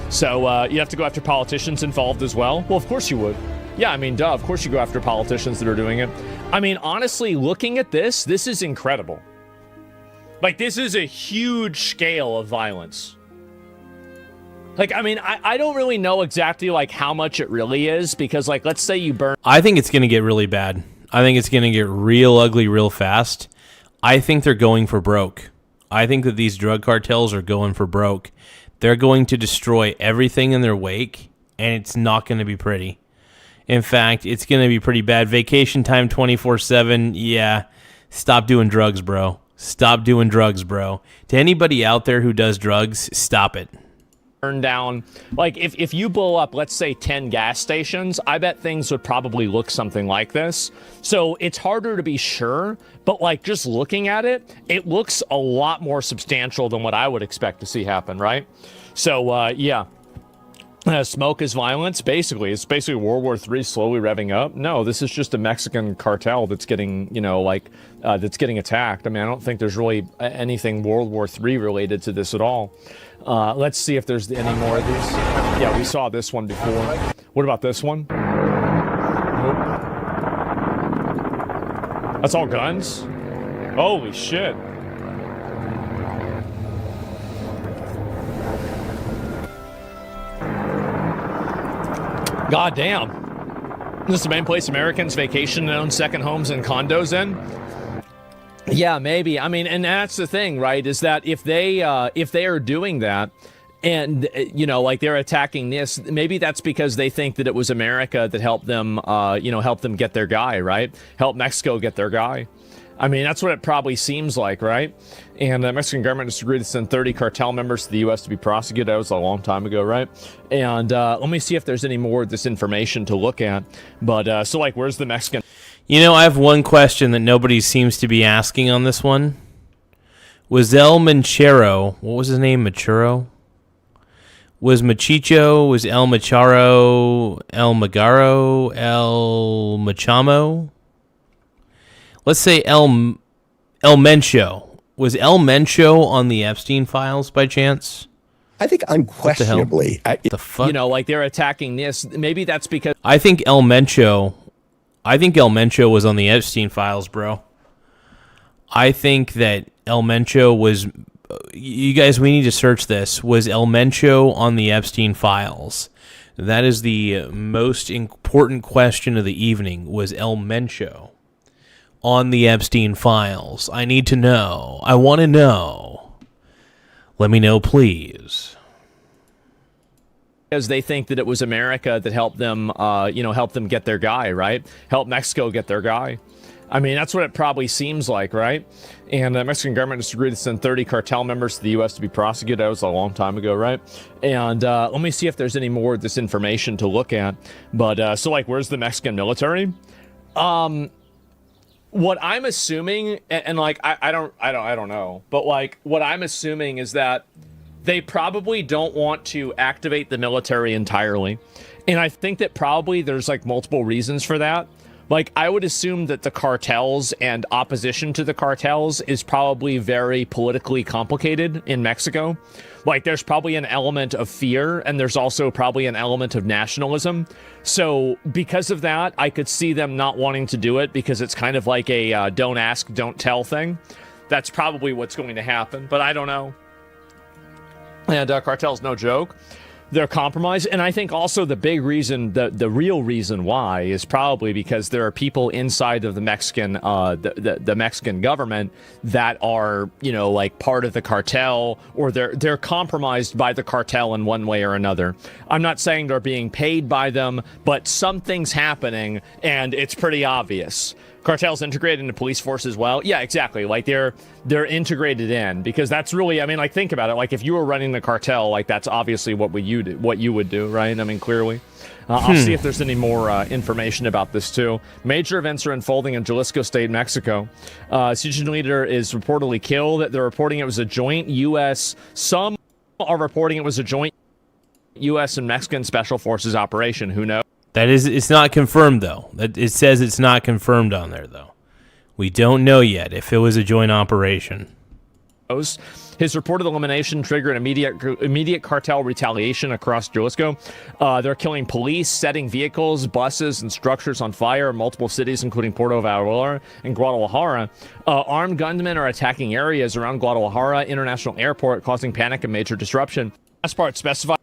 So you have to go after politicians involved as well. Well, of course you would. Yeah, I mean, duh, of course you go after politicians that are doing it. I mean, honestly, looking at this is incredible. Like, this is a huge scale of violence. Like, I mean, I don't really know exactly, like, how much it really is, because, like, let's say you burn... I think it's going to get really bad. I think it's going to get real ugly real fast. I think they're going for broke. I think that these drug cartels are going for broke. They're going to destroy everything in their wake, and it's not going to be pretty. In fact, it's going to be pretty bad. Vacation time 24/7, yeah. Stop doing drugs, bro. Stop doing drugs, bro. To anybody out there who does drugs, stop it. Burn down, like, if you blow up, let's say 10 gas stations, I bet things would probably look something like this. So it's harder to be sure, but, like, just looking at it, it looks a lot more substantial than what I would expect to see happen, right? So yeah, smoke is violence. Basically, it's basically World War III slowly revving up. No, this is just a Mexican cartel that's getting, you know, like, that's getting attacked. I mean, I don't think there's really anything World War III related to this at all. Let's see if there's any more of these. Yeah, we saw this one before. What about this one? That's all guns? Holy shit. God damn. This is the main place Americans vacation and own second homes and condos in? Yeah, maybe. I mean, and that's the thing, right? Is that if they are doing that, and, you know, like, they're attacking this, maybe that's because they think that it was America that helped them, you know, help them get their guy, right? Help Mexico get their guy. I mean, that's what it probably seems like, right? And the Mexican government has agreed to send 30 cartel members to the U.S. to be prosecuted. That was a long time ago, right? And let me see if there's any more of this information to look at. But, so, like, where's the Mexican... You know, I have one question that nobody seems to be asking on this one. Was El Manchero, what was his name, Machuro? Was Machicho? Was El Macharo? El Magaro? El Machamo? Let's say El Mencho. Was El Mencho on the Epstein files by chance? I think unquestionably. The fuck? You know, like they're attacking this. Maybe that's because I think El Mencho was on the Epstein files, bro. I think that El Mencho was. You guys, we need to search this. Was El Mencho on the Epstein files? That is the most important question of the evening. Was El Mencho on the Epstein files? I need to know. I want to know. Let me know, please. Because they think that it was America that helped them, help them get their guy, right? Help Mexico get their guy. I mean, that's what it probably seems like, right? And the Mexican government just agreed to send 30 cartel members to the U.S. to be prosecuted. That was a long time ago, right? And let me see if there's any more of this information to look at. But so, like, where's the Mexican military? What I'm assuming, and like, I don't know, but like, what I'm assuming is that they probably don't want to activate the military entirely, and I think that probably there's like multiple reasons for that. Like, I would assume that the cartels and opposition to the cartels is probably very politically complicated in Mexico. Like, there's probably an element of fear, and there's also probably an element of nationalism. So, because of that, I could see them not wanting to do it because it's kind of like a don't ask, don't tell thing. That's probably what's going to happen, but I don't know. And cartel's no joke. They're compromised, and I think also the big reason, the real reason why, is probably because there are people inside of the Mexican, the Mexican government that are, like part of the cartel, or they're compromised by the cartel in one way or another. I'm not saying they're being paid by them, but something's happening, and it's pretty obvious. Cartels integrated into police force as well. Yeah, exactly. Like they're integrated in, because that's really, I mean, like, think about it. Like, if you were running the cartel, like, that's obviously what you would do, right? I mean, clearly. I'll see if there's any more information about this too. Major events are unfolding in Jalisco State, Mexico. Citizen leader is reportedly killed. They're reporting it was a joint U.S. Some are reporting it was a joint U.S. and Mexican special forces operation. Who knows? It's not confirmed, though. It says it's not confirmed on there, though. We don't know yet if it was a joint operation. His reported elimination triggered immediate cartel retaliation across Jalisco. They're killing police, setting vehicles, buses, and structures on fire in multiple cities, including Puerto Vallarta and Guadalajara. Armed gunmen are attacking areas around Guadalajara International Airport, causing panic and major disruption. Last part specified.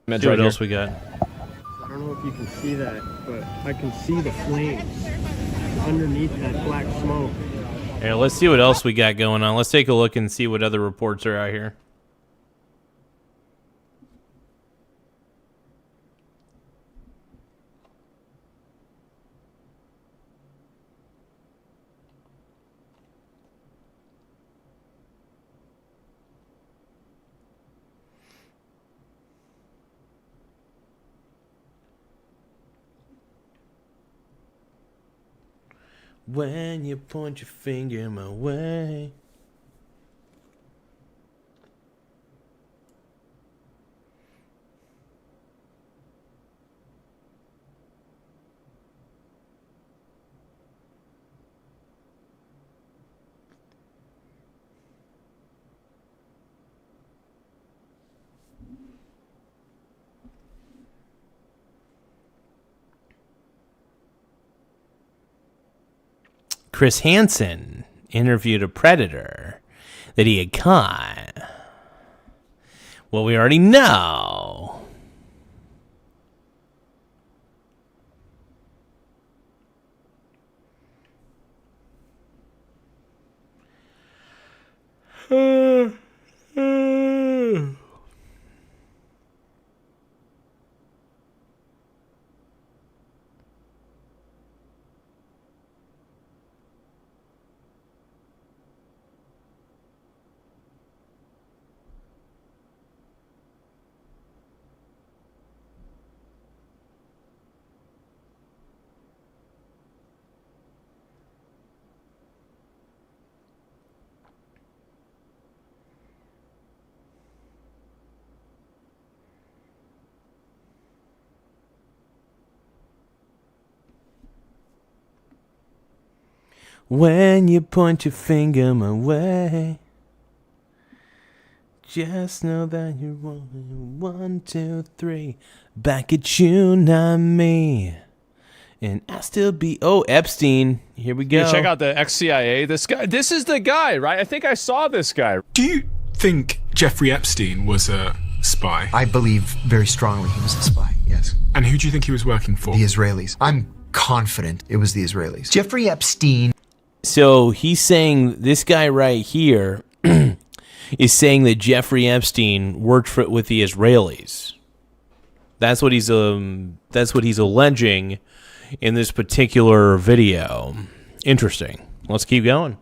See what else we got. I don't know if you can see that, but I can see the flames underneath that black smoke. Here, let's see what else we got going on. Let's take a look and see what other reports are out here. When you point your finger my way. Chris Hansen interviewed a predator that he had caught. Well, we already know. When you point your finger my way, just know that you're wrong. 1, 2, 3. Back at you, not me. And I still be... Oh, Epstein. Here we go. Yeah, check out the ex-CIA. This guy. This is the guy, right? I think I saw this guy. Do you think Jeffrey Epstein was a spy? I believe very strongly he was a spy, yes. And who do you think he was working for? The Israelis. I'm confident it was the Israelis. Jeffrey Epstein. So he's saying, this guy right here is saying that Jeffrey Epstein worked with the Israelis. That's what he's alleging in this particular video. Interesting. Let's keep going.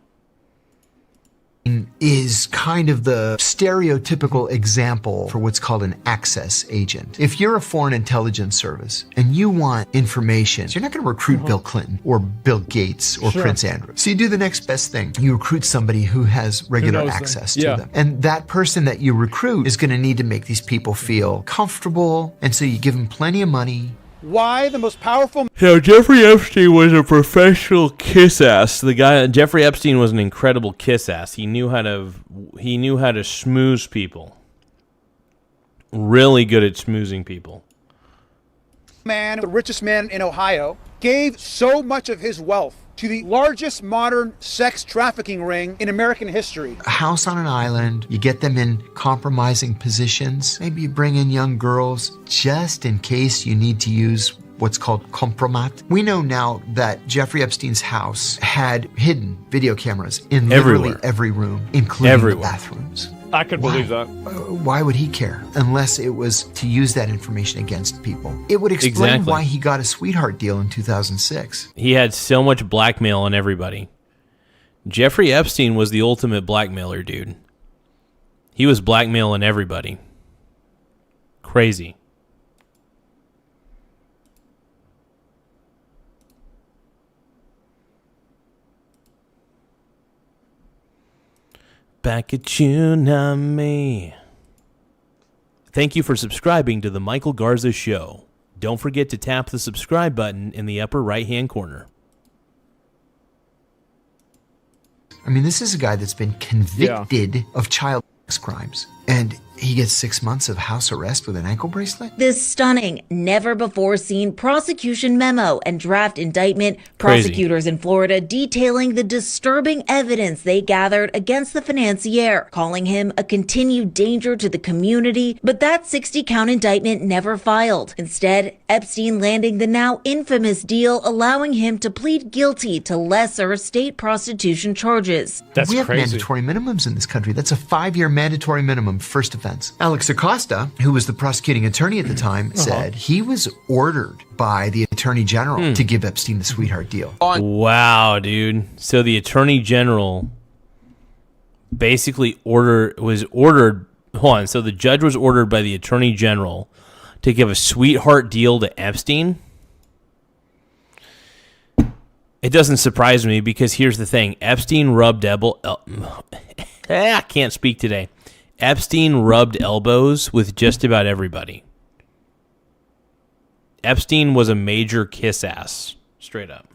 Is kind of the stereotypical example for what's called an access agent. If you're a foreign intelligence service and you want information, you're not going to recruit Bill Clinton or Bill Gates or Prince Andrew. So you do the next best thing. You recruit somebody who has regular access to them. And that person that you recruit is going to need to make these people feel comfortable. And so you give them plenty of money. Why the most powerful... So Jeffrey Epstein was a professional kiss ass. Jeffrey Epstein was an incredible kiss ass. He knew how to schmooze people. Really good at schmoozing people. Man, the richest man in Ohio, gave so much of his wealth to the largest modern sex trafficking ring in American history. A house on an island, you get them in compromising positions. Maybe you bring in young girls just in case you need to use what's called compromat. We know now that Jeffrey Epstein's house had hidden video cameras in literally every room, including the bathrooms. I could believe that. Why would he care? Unless it was to use that information against people. It would explain why he got a sweetheart deal in 2006. He had so much blackmail on everybody. Jeffrey Epstein was the ultimate blackmailer, dude. He was blackmailing everybody. Crazy. Back at you, not me. Thank you for subscribing to the Michael Garza Show. Don't forget to tap the subscribe button in the upper right-hand corner. I mean, this is a guy that's been convicted of child sex crimes. And he gets 6 months of house arrest with an ankle bracelet? This stunning, never-before-seen prosecution memo and draft indictment, prosecutors in Florida detailing the disturbing evidence they gathered against the financier, calling him a continued danger to the community, but that 60-count indictment never filed. Instead, Epstein landing the now infamous deal allowing him to plead guilty to lesser state prostitution charges. We have mandatory minimums in this country. That's a 5-year mandatory minimum first offense. Alex Acosta, who was the prosecuting attorney at the time, said he was ordered by the attorney general to give Epstein the sweetheart deal. Wow, dude. So the attorney general basically was ordered. Hold on. So the judge was ordered by the attorney general to give a sweetheart deal to Epstein. It doesn't surprise me because here's the thing. Epstein rubbed I can't speak today. Epstein rubbed elbows with just about everybody. Epstein was a major kiss ass, straight up.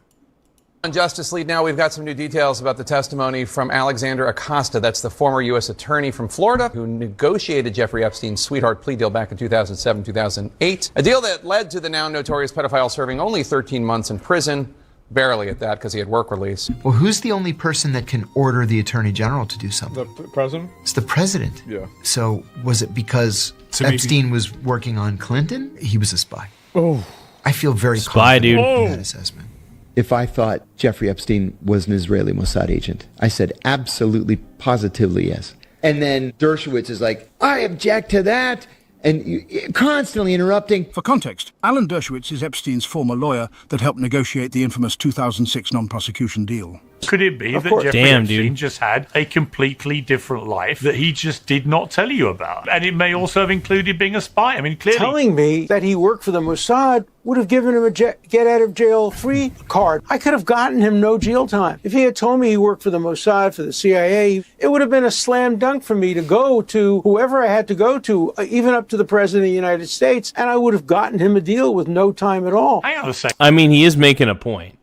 On Justice Lead now, we've got some new details about the testimony from Alexander Acosta. That's the former U.S. attorney from Florida who negotiated Jeffrey Epstein's sweetheart plea deal back in 2007, 2008. A deal that led to the now notorious pedophile serving only 13 months in prison. Barely at that because he had work release. Well, who's the only person that can order the attorney general to do something? The president? It's the president. Yeah. So was it because Epstein was working on Clinton? He was a spy. Oh. I feel very confident in that assessment. If I thought Jeffrey Epstein was an Israeli Mossad agent, I said absolutely, positively yes. And then Dershowitz is like, I object to that. And constantly interrupting. For context, Alan Dershowitz is Epstein's former lawyer that helped negotiate the infamous 2006 non-prosecution deal. Could it be that Jeffrey Epstein just had a completely different life that he just did not tell you about? And it may also have included being a spy. I mean, clearly. Telling me that he worked for the Mossad would have given him a get-out-of-jail-free card. I could have gotten him no jail time. If he had told me he worked for the Mossad, for the CIA, it would have been a slam dunk for me to go to whoever I had to go to, even up to the President of the United States, and I would have gotten him a deal with no time at all. Hang on a second. I mean, he is making a point.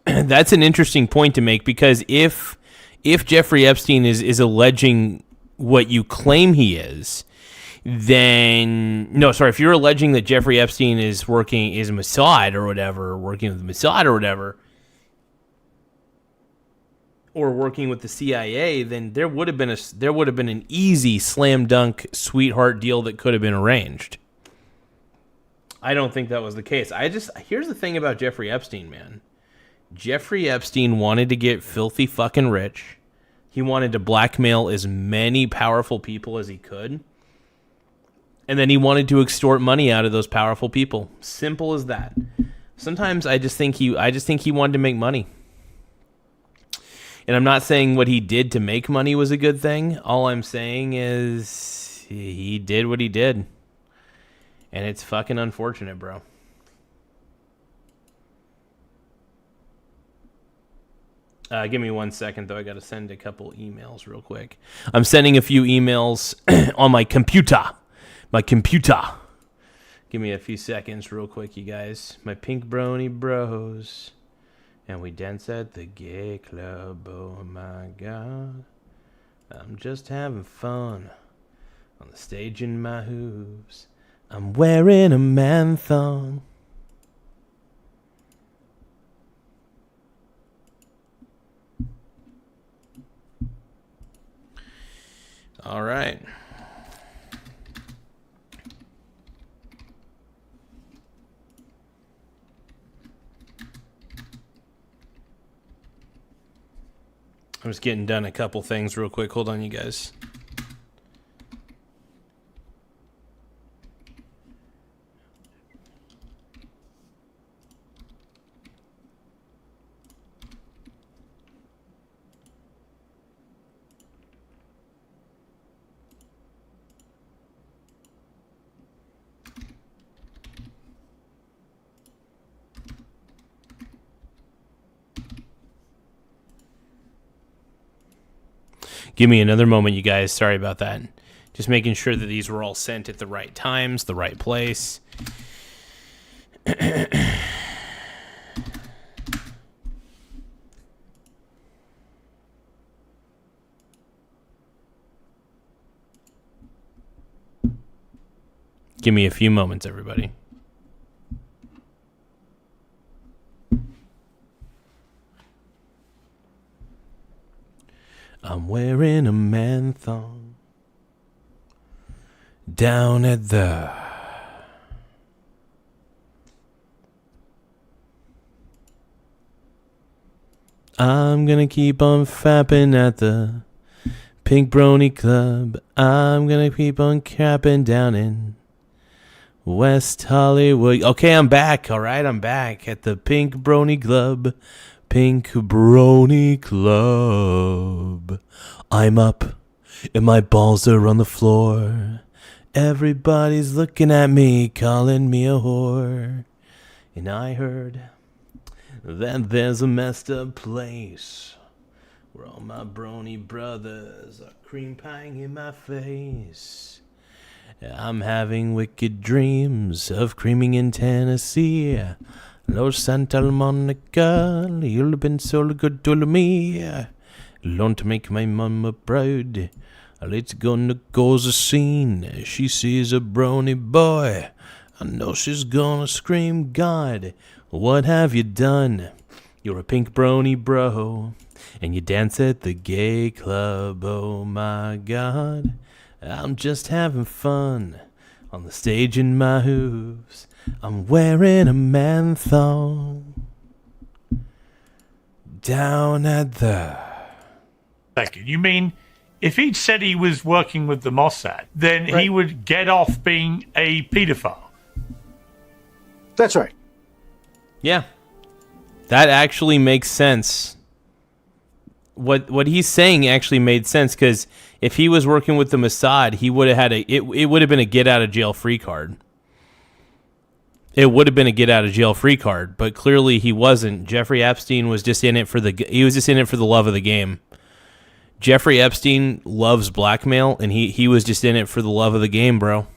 that's an interesting point to make, because if Jeffrey Epstein is alleging what you claim he is, then if you're alleging that Jeffrey Epstein is Mossad or whatever, working with Mossad or whatever, or working with the CIA, then there would have been an easy slam dunk sweetheart deal that could have been arranged. I don't think that was the case. Here's the thing about Jeffrey Epstein, man. Jeffrey Epstein wanted to get filthy fucking rich. He wanted to blackmail as many powerful people as he could. And then he wanted to extort money out of those powerful people. Simple as that. Sometimes I just think he wanted to make money. And I'm not saying what he did to make money was a good thing. All I'm saying is he did what he did. And it's fucking unfortunate, bro. Give me 1 second, though. I got to send a couple emails real quick. I'm sending a few emails on my computer. Give me a few seconds real quick, you guys. My pink brony bros. And we dance at the gay club. Oh, my God. I'm just having fun on the stage in my hooves. I'm wearing a man thong. All right. I'm just getting done a couple things real quick. Hold on, you guys. Give me another moment, you guys. Sorry about that. Just making sure that these were all sent at the right times, the right place. Give me a few moments, everybody. I'm wearing a man thong down at the I'm gonna keep on fapping at the Pink Brony Club. I'm gonna keep on capping down in West Hollywood. Okay, I'm back. All right, I'm back at the Pink Brony Club. Pink Brony Club. I'm up and my balls are on the floor. Everybody's looking at me, calling me a whore. And I heard that there's a messed up place where all my brony brothers are cream pieing in my face. I'm having wicked dreams of creaming in Tennessee. Los Santa Monica, you've been so good to me. Don't make my mama proud. Let's gonna cause a scene. She sees a brony boy. I know she's gonna scream, God, what have you done? You're a pink brony bro, and you dance at the gay club. Oh my God, I'm just having fun on the stage in my hooves. I'm wearing a man thong down at the... You mean if he'd said he was working with the Mossad, then he would get off being a pedophile? That's right. Yeah. That actually makes sense. What he's saying actually made sense, because if he was working with the Mossad, he would have had it would have been a get out of jail free card. It would have been a get out of jail free card, but clearly he wasn't. Jeffrey Epstein was just in it for the love of the game. Jeffrey Epstein loves blackmail, and he was just in it for the love of the game, bro.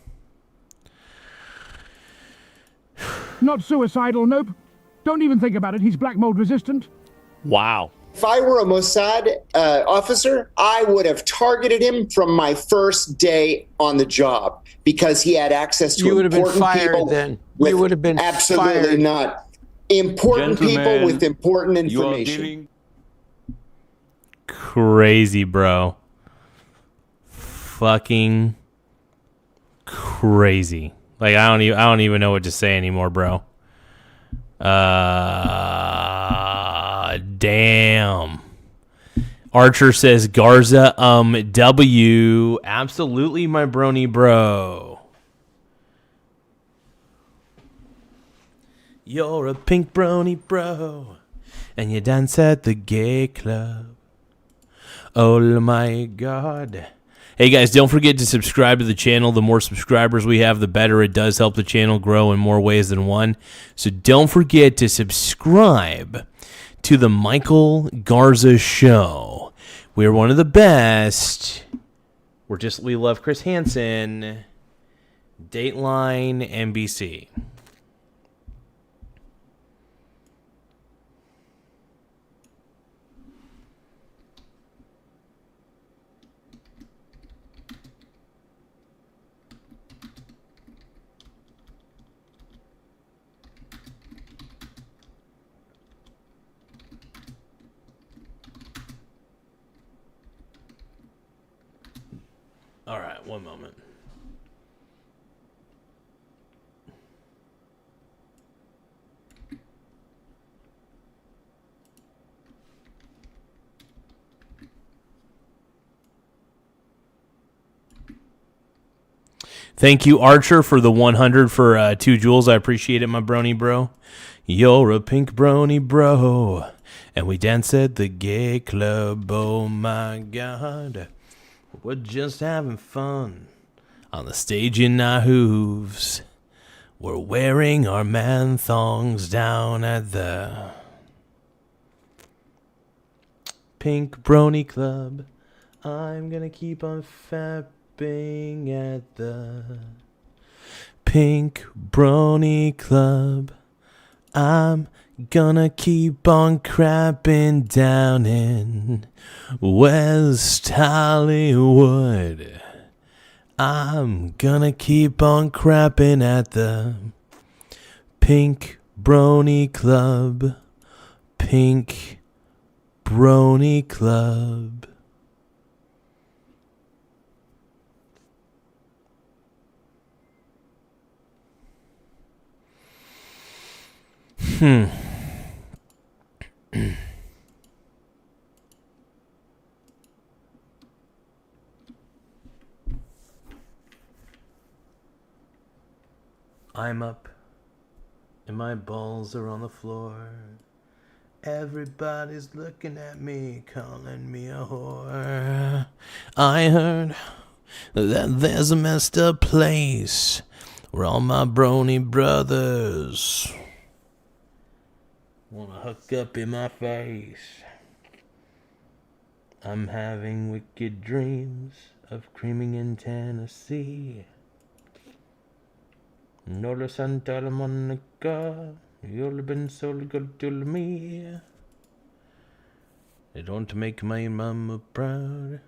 Not suicidal, nope. Don't even think about it. He's black mold resistant. Wow. If I were a Mossad officer, I would have targeted him from my first day on the job because he had access to important people. You would have been fired then. You would have been absolutely fired. Not. Important people with important information. Crazy, bro. Fucking crazy. Like I don't even know what to say anymore, bro. Damn. Archer says Garza, W. Absolutely, my brony bro. You're a pink brony bro, and you dance at the gay club. Oh my God. Hey guys, don't forget to subscribe to the channel. The more subscribers we have, the better. It does help the channel grow in more ways than one. So don't forget to subscribe to the Michael Garza Show. We're one of the best. We love Chris Hansen. Dateline NBC. All right, one moment. Thank you, Archer, for the 100 for 2 jewels. I appreciate it, my brony bro. You're a pink brony bro, and we dance at the gay club. Oh my God. We're just having fun on the stage in our hooves. We're wearing our man thongs down at the Pink Brony Club. I'm gonna keep on fapping at the Pink Brony Club. I'm gonna keep on crapping down in West Hollywood. I'm gonna keep on crapping at the Pink Brony Club. Pink Brony Club. I'm up and my balls are on the floor. Everybody's looking at me, calling me a whore. I heard that there's a messed up place where all my brony brothers wanna hook up in my face. I'm having wicked dreams of creaming in Tennessee. Nola Santa Monica, you've been so good to me. They don't make my mama proud.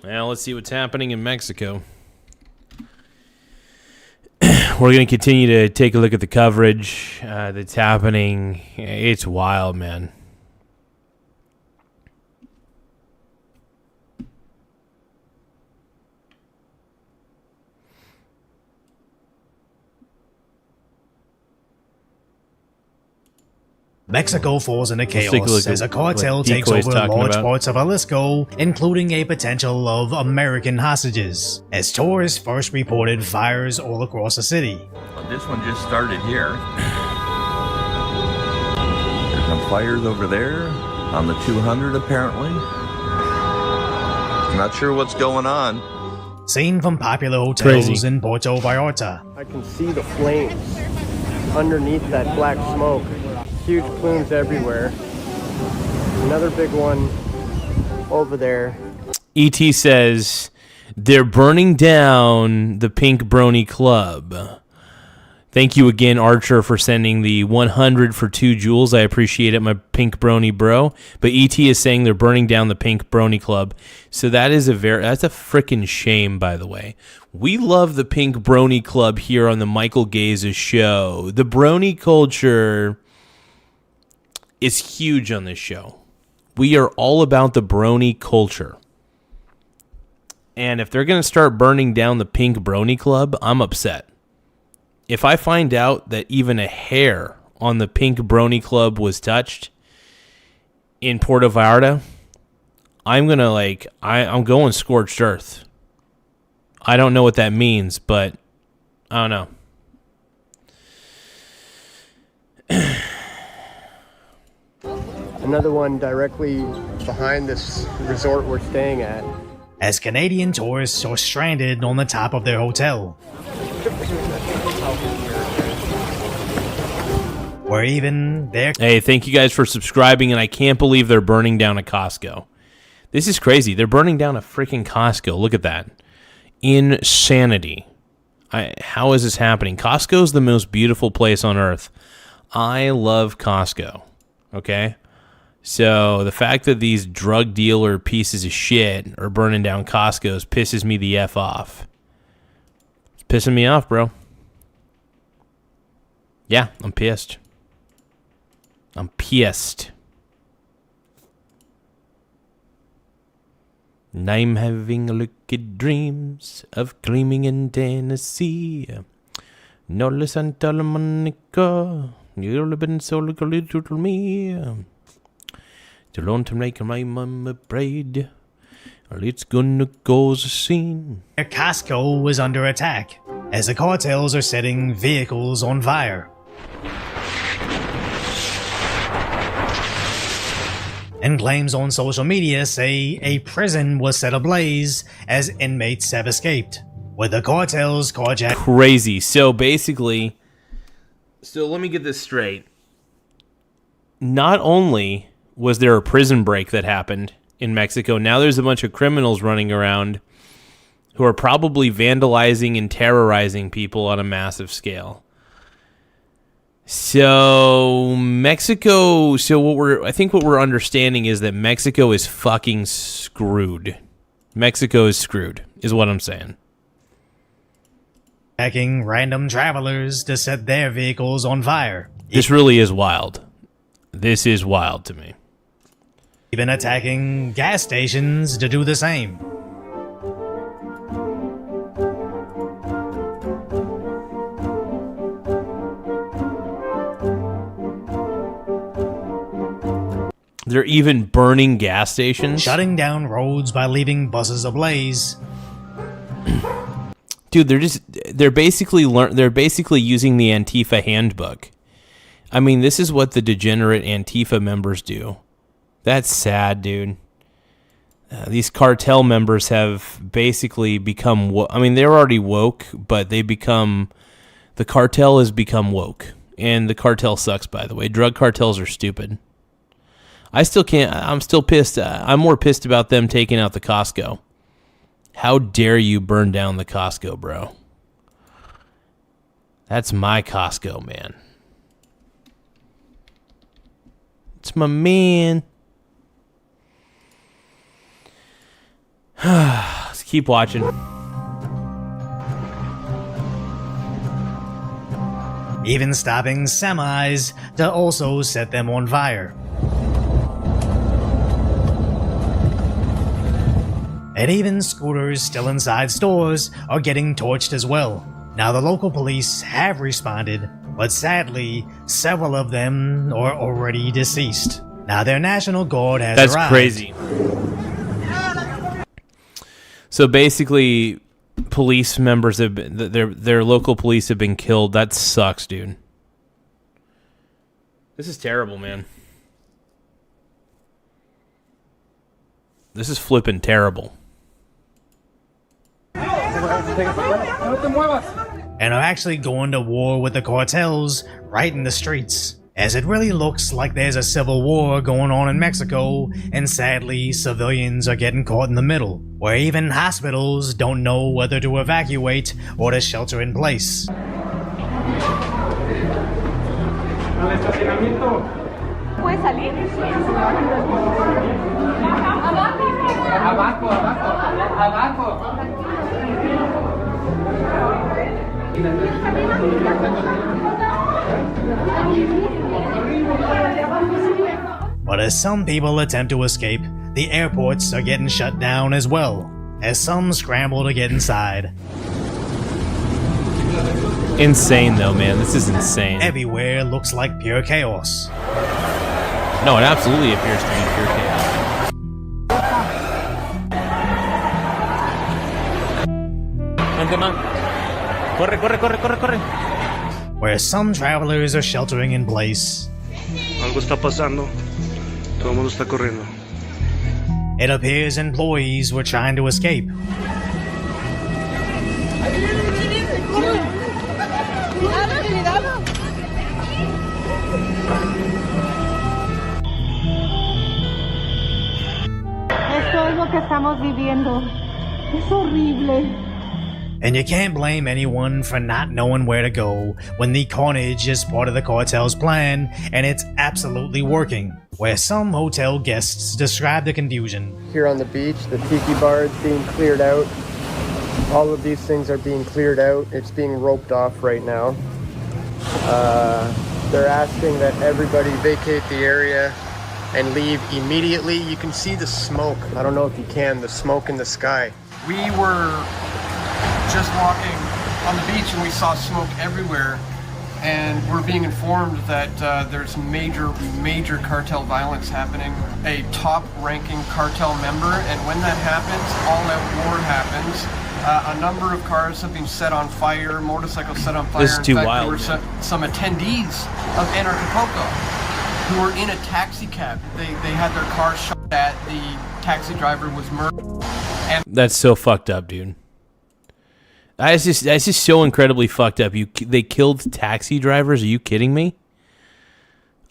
Well, let's see what's happening in Mexico. We're going to continue to take a look at the coverage that's happening. It's wild, man. Mexico falls into chaos as a cartel takes over large parts of Jalisco, including a potential of American hostages, as tourists first reported fires all across the city. Well, this one just started here. There's some fires over there on the 200 apparently. Not sure what's going on. seen from popular hotels in Puerto Vallarta. I can see the flames underneath that black smoke. Huge plumes everywhere. Another big one over there. E.T. says they're burning down the Pink Brony Club. Thank you again, Archer, for sending the 100 for 2 jewels. I appreciate it, my Pink Brony bro. But E.T. is saying they're burning down the Pink Brony Club. So that's a freaking shame, by the way. We love the Pink Brony Club here on the Michael Garza Show. The brony culture is huge on this show. We are all about the brony culture. And if they're going to start burning down the Pink Brony Club, I'm upset. If I find out that even a hair on the Pink Brony Club was touched in Puerto Vallarta, I'm going to I'm going scorched earth. I don't know what that means, but I don't know. Another one directly behind this resort we're staying at. As Canadian tourists are stranded on the top of their hotel. Or even there. Hey, thank you guys for subscribing, and I can't believe they're burning down a Costco. This is crazy. They're burning down a freaking Costco. Look at that. Insanity. How is this happening? Costco is the most beautiful place on earth. I love Costco. Okay? So the fact that these drug dealer pieces of shit are burning down Costco's pisses me the F off. It's pissing me off, bro. Yeah, I'm pissed. I'm pissed. And I'm having wicked dreams of gleaming in Tennessee. No listen to Monica. You've been so little to me. To learn to make my mama prayed. Well, it's gonna cause a scene. Costco was under attack as the cartels are setting vehicles on fire. And claims on social media say a prison was set ablaze as inmates have escaped, with the cartels carjacking. Crazy. So basically, let me get this straight. Not only was there a prison break that happened in Mexico, now there's a bunch of criminals running around who are probably vandalizing and terrorizing people on a massive scale. So Mexico, I think what we're understanding is that Mexico is fucking screwed. Mexico is screwed, is what I'm saying. Attacking random travelers to set their vehicles on fire. This really is wild. This is wild to me. Even attacking gas stations to do the same. They're even burning gas stations? Shutting down roads by leaving buses ablaze. Dude, they're basically using the Antifa handbook. I mean, this is what the degenerate Antifa members do. That's sad, dude. These cartel members have basically become they're already woke, but the cartel has become woke. And the cartel sucks, by the way. Drug cartels are stupid. I'm still pissed. I'm more pissed about them taking out the Costco. How dare you burn down the Costco, bro? That's my Costco, man. It's my man. Let's keep watching. Even stopping semis to also set them on fire. And even scooters still inside stores are getting torched as well. Now the local police have responded, but sadly, several of them are already deceased. Now their National Guard has arrived. That's crazy. So basically, police members have been, their local police have been killed. That sucks, dude. This is terrible, man. This is flipping terrible. and are actually going to war with the cartels right in the streets. As it really looks like there's a civil war going on in Mexico, and sadly, civilians are getting caught in the middle, where even hospitals don't know whether to evacuate or to shelter in place. But as some people attempt to escape, the airports are getting shut down as well, as some scramble to get inside. Insane though, man. This is insane. Everywhere looks like pure chaos. No, it absolutely appears to be pure chaos. Where some travelers are sheltering in place. Algo está pasando. Todo el mundo está corriendo. It appears employees were trying to escape. Esto es lo que estamos viviendo. Es horrible. And you can't blame anyone for not knowing where to go when the carnage is part of the cartel's plan, and it's absolutely working. Where some hotel guests describe the confusion. Here on the beach, the tiki bar is being cleared out. All of these things are being cleared out. It's being roped off right now. They're asking that everybody vacate the area and leave immediately. You can see the smoke. I don't know if you can, the smoke in the sky. We were just walking on the beach and we saw smoke everywhere, and we're being informed that there's major cartel violence happening. A top-ranking cartel member, and when that happens, all-out war happens. A number of cars have been set on fire, motorcycles set on fire. This is too wild. There were some attendees of Anarchapulco who were in a taxi cab. They had their car shot at. The taxi driver was murdered. And that's so fucked up, dude. That's just so incredibly fucked up. They killed taxi drivers? Are you kidding me?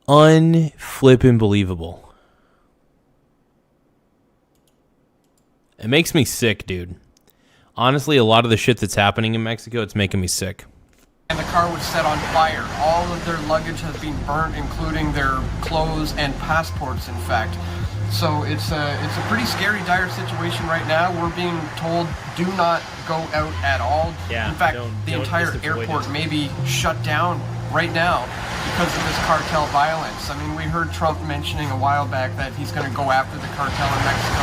Unflippin' believable. It makes me sick, dude. Honestly, a lot of the shit that's happening in Mexico, it's making me sick. And the car was set on fire. All of their luggage has been burnt, including their clothes and passports, in fact. So it's a pretty scary, dire situation right now. We're being told do not go out at all. Yeah, in fact, the entire airport may be shut down right now because of this cartel violence. I mean, we heard Trump mentioning a while back that he's going to go after the cartel in Mexico.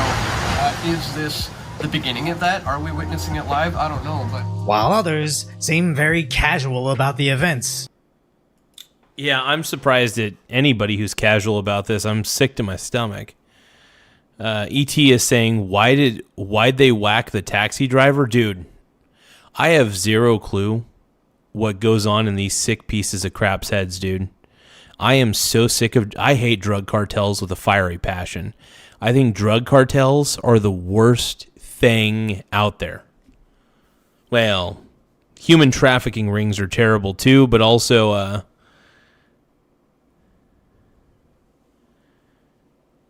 Is this the beginning of that? Are we witnessing it live? I don't know, but... While others seem very casual about the events. Yeah, I'm surprised at anybody who's casual about this. I'm sick to my stomach. ET is saying, why'd they whack the taxi driver? Dude, I have zero clue what goes on in these sick pieces of crap's heads, dude. I am so sick of... I hate drug cartels with a fiery passion. I think drug cartels are the worst thing out there. Well, human trafficking rings are terrible too, but also...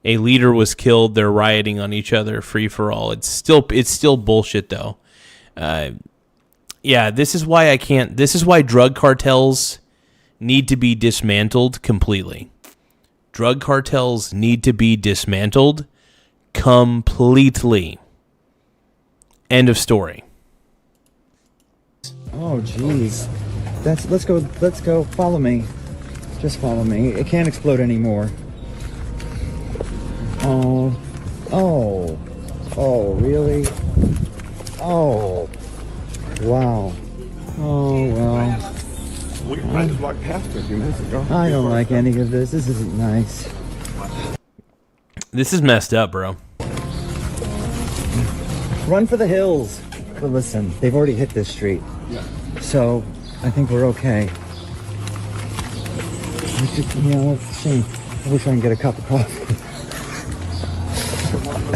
a leader was killed. They're rioting on each other, free for all. It's still bullshit though. Yeah, this is why I can't. This is why drug cartels need to be dismantled completely. Drug cartels need to be dismantled completely. End of story. Oh, jeez. Let's go. Follow me. Just follow me. It can't explode anymore. Oh, really? Oh, wow. Oh, well. We might have walked past it a few minutes ago. I don't like any of this. This isn't nice. This is messed up, bro. Run for the hills. But listen, they've already hit this street. Yeah. So, I think we're okay. It's a shame. I wish I can get a cup of coffee.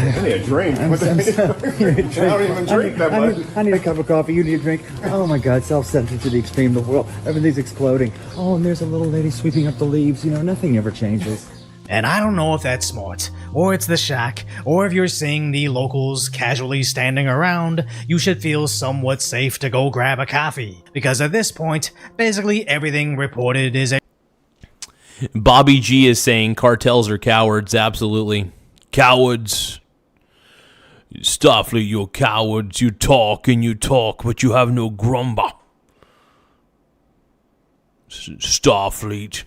I need a drink. I don't even drink that much. I need a cup of coffee. You need a drink. Oh my God, self-centered to the extreme. The world, everything's exploding. Oh, and there's a little lady sweeping up the leaves. You know, nothing ever changes. And I don't know if that's smart, or it's the shock, or if you're seeing the locals casually standing around, you should feel somewhat safe to go grab a coffee. Because at this point, basically everything reported is a... Bobby G is saying cartels are cowards. Absolutely. Cowards. Starfleet, you're cowards. You talk and you talk, but you have no grumba. Starfleet.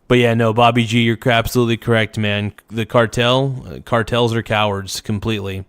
But yeah, no, Bobby G, you're absolutely correct, man. The cartels are cowards completely.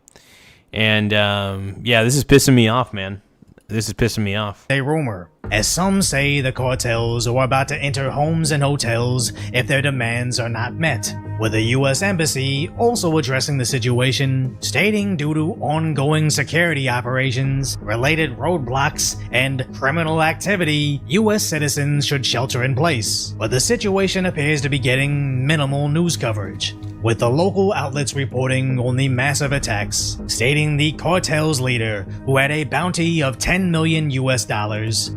And yeah, this is pissing me off, man. This is pissing me off. A rumor, as some say the cartels are about to enter homes and hotels if their demands are not met, with the U.S. Embassy also addressing the situation, stating due to ongoing security operations, related roadblocks, and criminal activity, U.S. citizens should shelter in place. But the situation appears to be getting minimal news coverage, with the local outlets reporting only massive attacks, stating the cartel's leader, who had a bounty of $10 million US,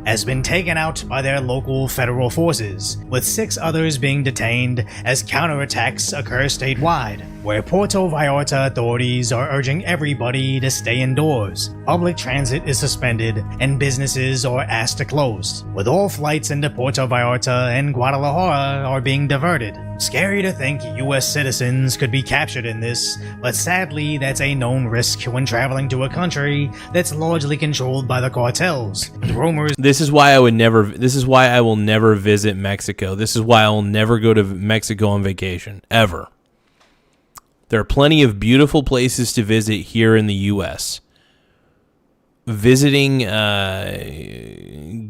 has been taken out by their local federal forces, with 6 others being detained as counterattacks occur statewide, where Puerto Vallarta authorities are urging everybody to stay indoors. Public transit is suspended and businesses are asked to close, with all flights into Puerto Vallarta and Guadalajara are being diverted. Scary to think US citizens could be captured in this, but sadly that's a known risk when traveling to a country that's largely controlled by the cartels. Rumors. This is why I will never visit Mexico. This is why I will never go to Mexico on vacation ever. There are plenty of beautiful places to visit here in the US. Visiting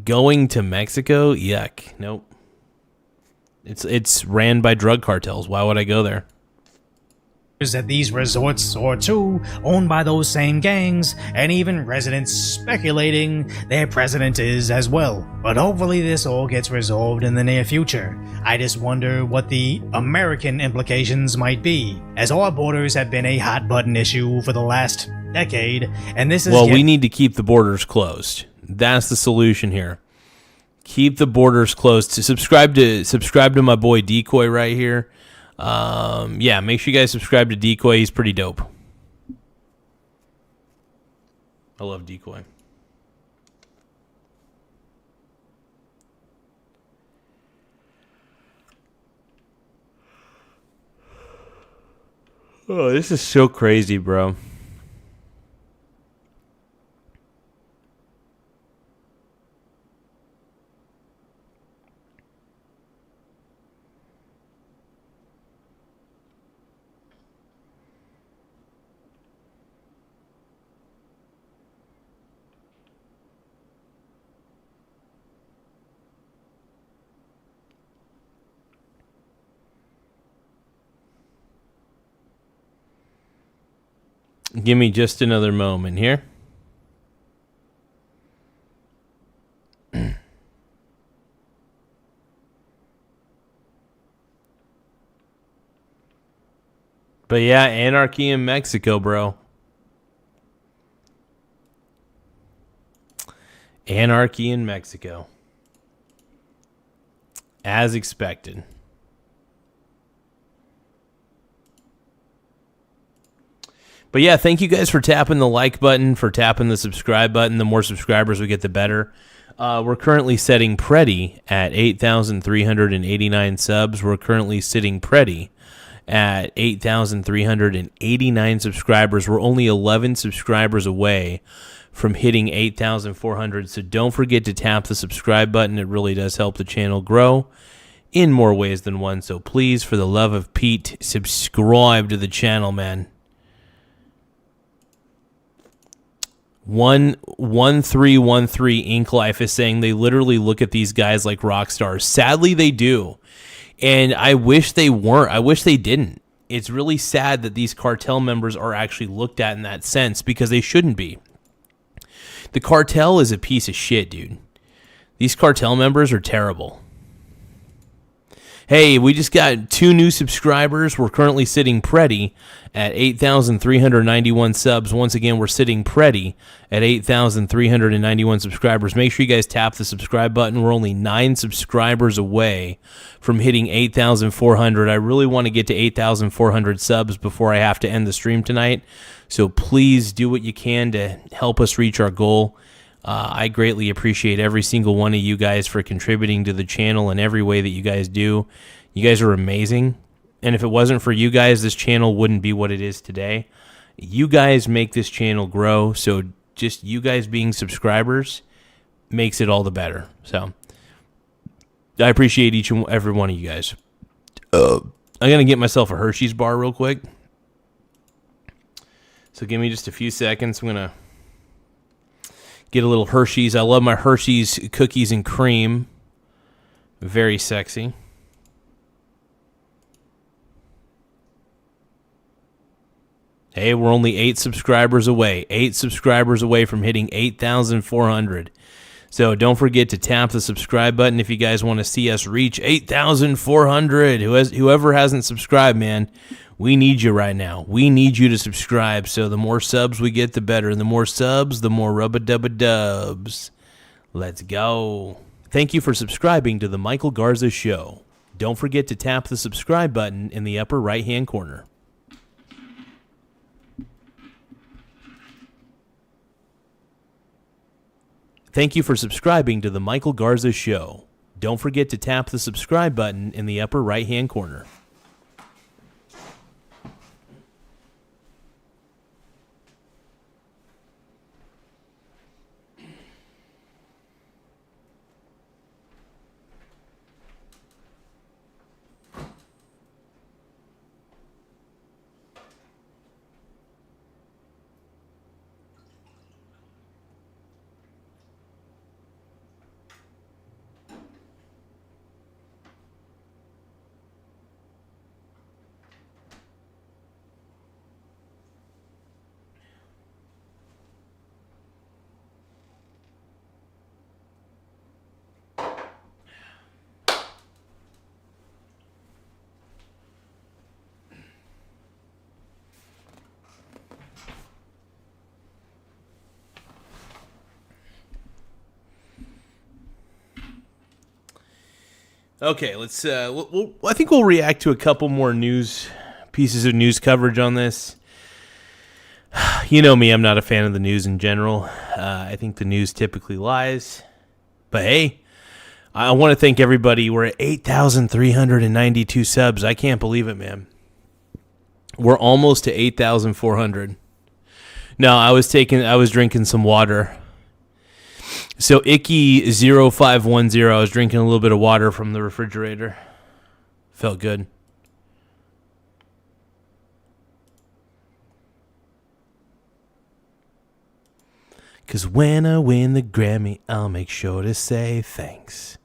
going to Mexico? Yuck. Nope. It's ran by drug cartels. Why would I go there? At these resorts or two owned by those same gangs, and even residents speculating their president is as well. But hopefully this all gets resolved in the near future. I just wonder what the American implications might be, as our borders have been a hot button issue for the last decade, and this is... Well, we need to keep the borders closed. That's the solution here. Keep the borders closed. To subscribe to my boy Decoy right here. Yeah, make sure you guys subscribe to Decoy. He's pretty dope. I love Decoy. Oh, this is so crazy, bro. Give me just another moment here. But yeah, anarchy in Mexico, bro. Anarchy in Mexico. As expected. But yeah, thank you guys for tapping the like button, for tapping the subscribe button. The more subscribers we get, the better. We're currently setting pretty at 8,389 subs. We're currently sitting pretty at 8,389 subscribers. We're only 11 subscribers away from hitting 8,400. So don't forget to tap the subscribe button. It really does help the channel grow in more ways than one. So please, for the love of Pete, subscribe to the channel, man. 1313 Ink Life is saying they literally look at these guys like rock stars. Sadly, they do. And I wish they weren't. I wish they didn't. It's really sad that these cartel members are actually looked at in that sense, because they shouldn't be. The cartel is a piece of shit, dude. These cartel members are terrible. Hey, we just got 2 new subscribers. We're currently sitting pretty at 8,391 subs. Once again, we're sitting pretty at 8,391 subscribers. Make sure you guys tap the subscribe button. We're only 9 subscribers away from hitting 8,400. I really want to get to 8,400 subs before I have to end the stream tonight. So please do what you can to help us reach our goal. I greatly appreciate every single one of you guys for contributing to the channel in every way that you guys do. You guys are amazing. And if it wasn't for you guys, this channel wouldn't be what it is today. You guys make this channel grow. So just you guys being subscribers makes it all the better. So I appreciate each and every one of you guys. I'm going to get myself a Hershey's bar real quick. So give me just a few seconds. I'm going to get a little Hershey's. I love my Hershey's cookies and cream. Very sexy. Hey, we're only 8 subscribers away. 8 subscribers away from hitting 8,400. So don't forget to tap the subscribe button if you guys want to see us reach 8,400. Whoever hasn't subscribed, man, we need you right now. We need you to subscribe. So the more subs we get, the better. And the more subs, the more rubba-dubba-dubs. Let's go. Thank you for subscribing to the Michael Garza Show. Don't forget to tap the subscribe button in the upper right-hand corner. Thank you for subscribing to the Michael Garza Show. Don't forget to tap the subscribe button in the upper right-hand corner. Okay, let's. I think we'll react to a couple more pieces of news coverage on this. You know me, I'm not a fan of the news in general. I think the news typically lies. But hey, I want to thank everybody. We're at 8,392 subs. I can't believe it, man. We're almost to 8,400. No, I was drinking some water. So Icky0510, I was drinking a little bit of water from the refrigerator. Felt good. Because when I win the Grammy, I'll make sure to say thanks.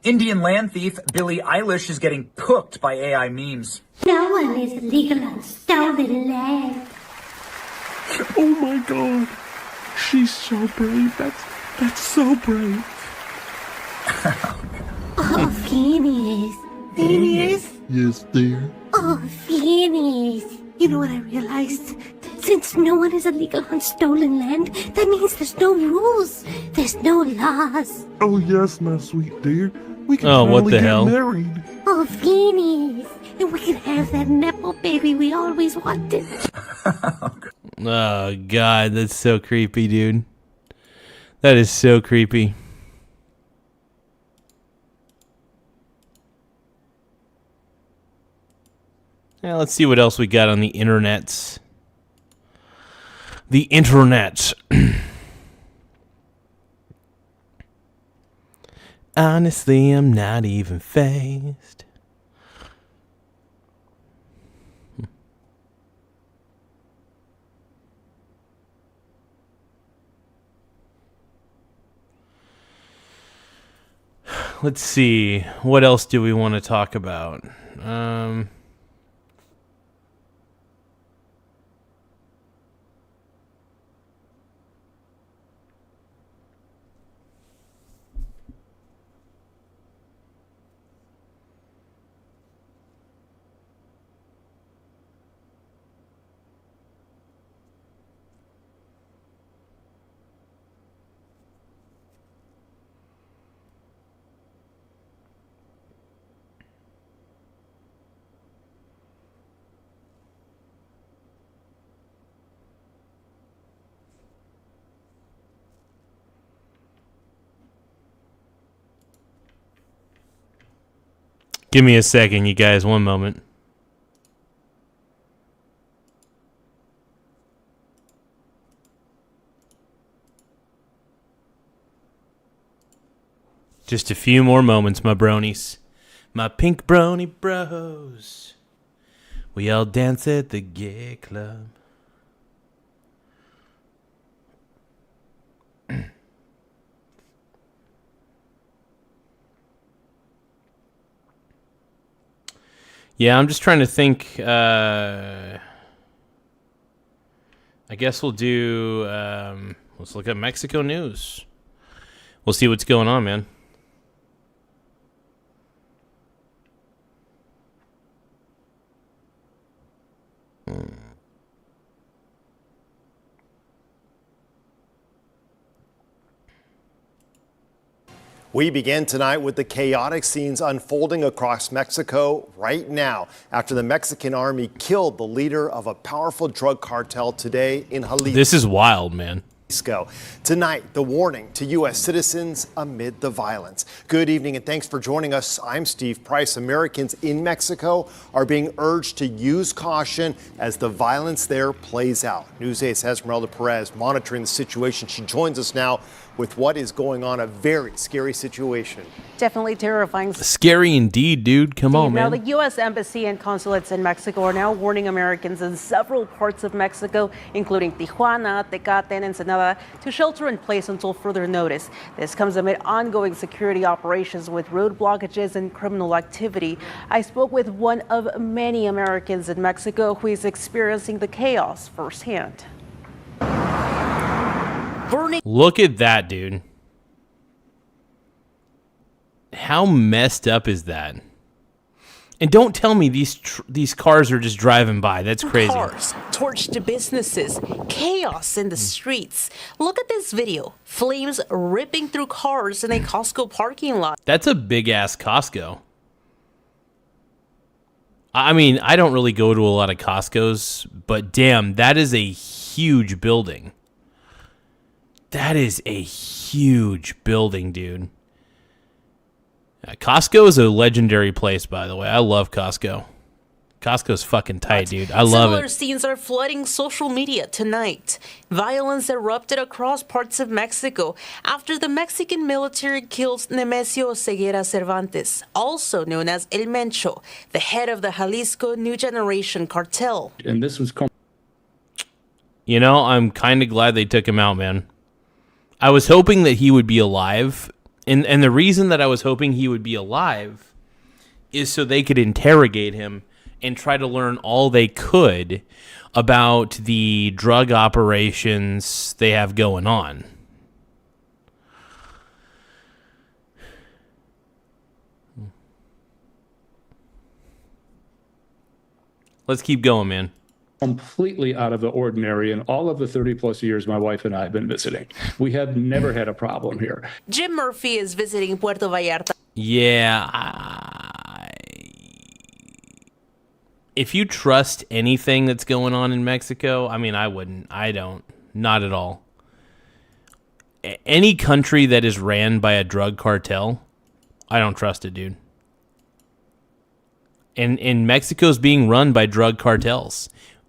Indian land thief Billie Eilish is getting cooked by AI memes. No one is illegal on stolen land. Oh my god. She's so brave. That's so brave. Oh, Phineas. Phineas? Yes, dear. Oh, Phineas. You know what I realized? Since no one is illegal on stolen land, that means there's no rules. There's no laws. Oh, yes, my sweet dear. We can what the get hell? married. Oh, Phineas. And we can have that Nepo baby we always wanted. Oh, God, that's so creepy, dude. That is so creepy. Now, let's see what else we got on the internets. The internets. Honestly, I'm not even phased. let's see. What else do we want to talk about? Give me a second, you guys. One moment. Just a few more moments, my bronies. My pink brony bros. We all dance at the gay club. Yeah, I'm just trying to think. I guess we'll do. Let's look at Mexico news. We'll see what's going on, man. We begin tonight with the chaotic scenes unfolding across Mexico right now after the Mexican army killed the leader of a powerful drug cartel today in Jalisco. This is wild, man. Tonight, the warning to U.S. citizens amid the violence. Good evening and thanks for joining us. I'm Steve Price. Americans in Mexico are being urged to use caution as the violence there plays out. News 8's Esmeralda Perez monitoring the situation. She joins us now with what is going on, a very scary situation. Definitely terrifying. Scary indeed, dude. Come on, man. Now, the U.S. Embassy and consulates in Mexico are now warning Americans in several parts of Mexico, including Tijuana, Tecate, and Ensenada, to shelter in place until further notice. This comes amid ongoing security operations with road blockages and criminal activity. I spoke with one of many Americans in Mexico who is experiencing the chaos firsthand. Look at that, dude. How messed up is that? And don't tell me these cars are just driving by. That's crazy. Cars, torched businesses, chaos in the streets. Look at this video. Flames ripping through cars in a Costco parking lot. That's a big-ass Costco. I mean, I don't really go to a lot of Costcos, but damn, that is a huge building. That is a huge building, dude. Costco is a legendary place, by the way. I love Costco. Costco's fucking tight, dude. I love Similar it. scenes are flooding social media tonight. Violence erupted across parts of Mexico after the Mexican military killed Nemesio Ceguera Cervantes, also known as El Mencho, the head of the Jalisco New Generation Cartel. And this was... You know, I'm kind of glad they took him out, man. I was hoping that he would be alive, and the reason that I was hoping he would be alive is so they could interrogate him and try to learn all they could about the drug operations they have going on. Let's keep going, man. Completely out of the ordinary in all of the 30 plus years my wife and I have been visiting. We have never had a problem here. Jim Murphy is visiting Puerto Vallarta. Yeah, if you trust anything that's going on in Mexico, I mean, I wouldn't. I don't. Not at all. Any country that is ran by a drug cartel, I don't trust it, dude. And Mexico's being run by drug cartels.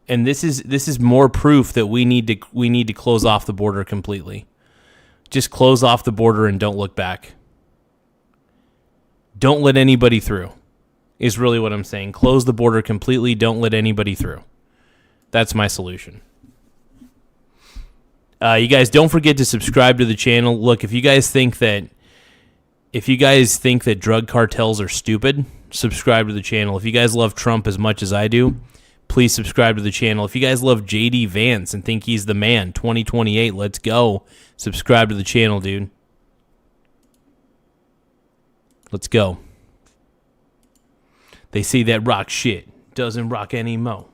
And this is more proof that we need to close off the border completely. Just close off the border and don't look back. Don't let anybody through. Is really what I'm saying. Close the border completely. Don't let anybody through. That's my solution. You guys don't forget to subscribe to the channel. Look, if you guys think that If you guys think that drug cartels are stupid, subscribe to the channel. If you guys love Trump as much as I do, please subscribe to the channel. If you guys love JD Vance and think he's the man, 2028, let's go. Subscribe to the channel, dude. Let's go. They say that rock shit doesn't rock anymore.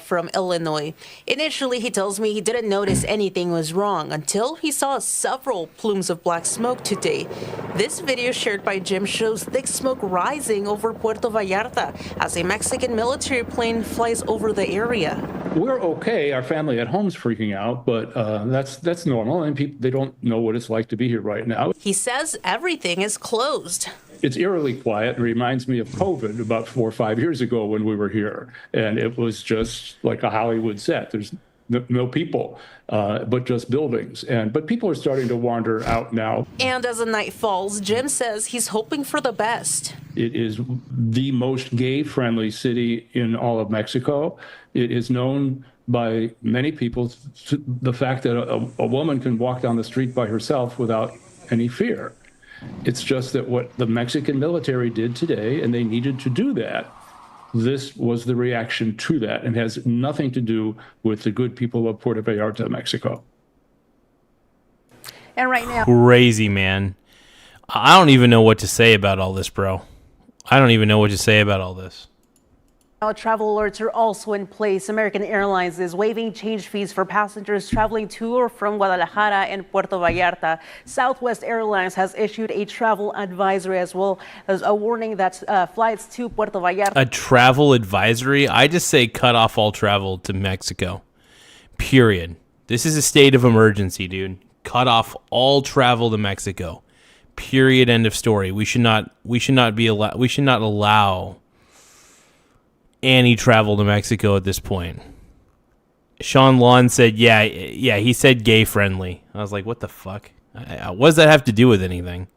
From Illinois. Initially, he tells me he didn't notice anything was wrong until he saw several plumes of black smoke today. This video shared by Jim shows thick smoke rising over Puerto Vallarta as a Mexican military plane flies over the area. We're okay. Our family at home's freaking out, but that's normal, and people, they don't know what it's like to be here right now. He says everything is closed. It's eerily quiet. It reminds me of COVID about 4 or 5 years ago when we were here, and it was just like a Hollywood set. There's no people, but just buildings. But people are starting to wander out now. And as the night falls, Jim says he's hoping for the best. It is the most gay-friendly city in all of Mexico. It is known by many people the fact that a woman can walk down the street by herself without any fear. It's just that what the Mexican military did today, and they needed to do that, this was the reaction to that, and has nothing to do with the good people of Puerto Vallarta, Mexico. And right now, crazy, man. I don't even know what to say about all this, bro. I don't even know what to say about all this. Travel alerts are also in place. American Airlines is waiving change fees for passengers traveling to or from Guadalajara and Puerto Vallarta. Southwest Airlines has issued a travel advisory as well as a warning that flights to Puerto Vallarta. A travel advisory? I just say cut off all travel to Mexico. Period. This is a state of emergency, dude. Cut off all travel to Mexico. Period. End of story. We should not allow any travel to Mexico at this point. Sean Lawn said, yeah, he said gay friendly. I was like, what the fuck? What does that have to do with anything?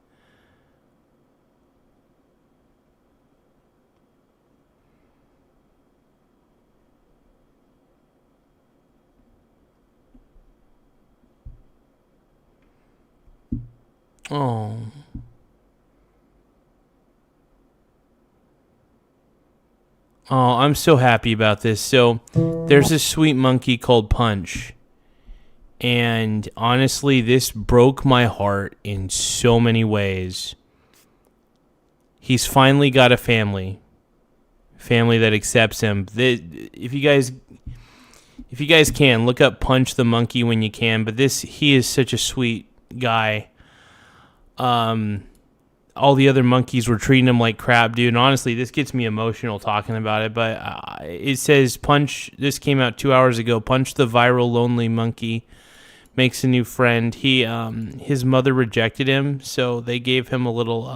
Oh. Oh, I'm so happy about this. So, there's this sweet monkey called Punch. And honestly, this broke my heart in so many ways. He's finally got a family that accepts him. If you guys can, look up Punch the monkey when you can. But he is such a sweet guy. All the other monkeys were treating him like crap, dude. And honestly, this gets me emotional talking about it. But it says Punch. This came out 2 hours ago. Punch the viral lonely monkey makes a new friend. His mother rejected him, so they gave him a little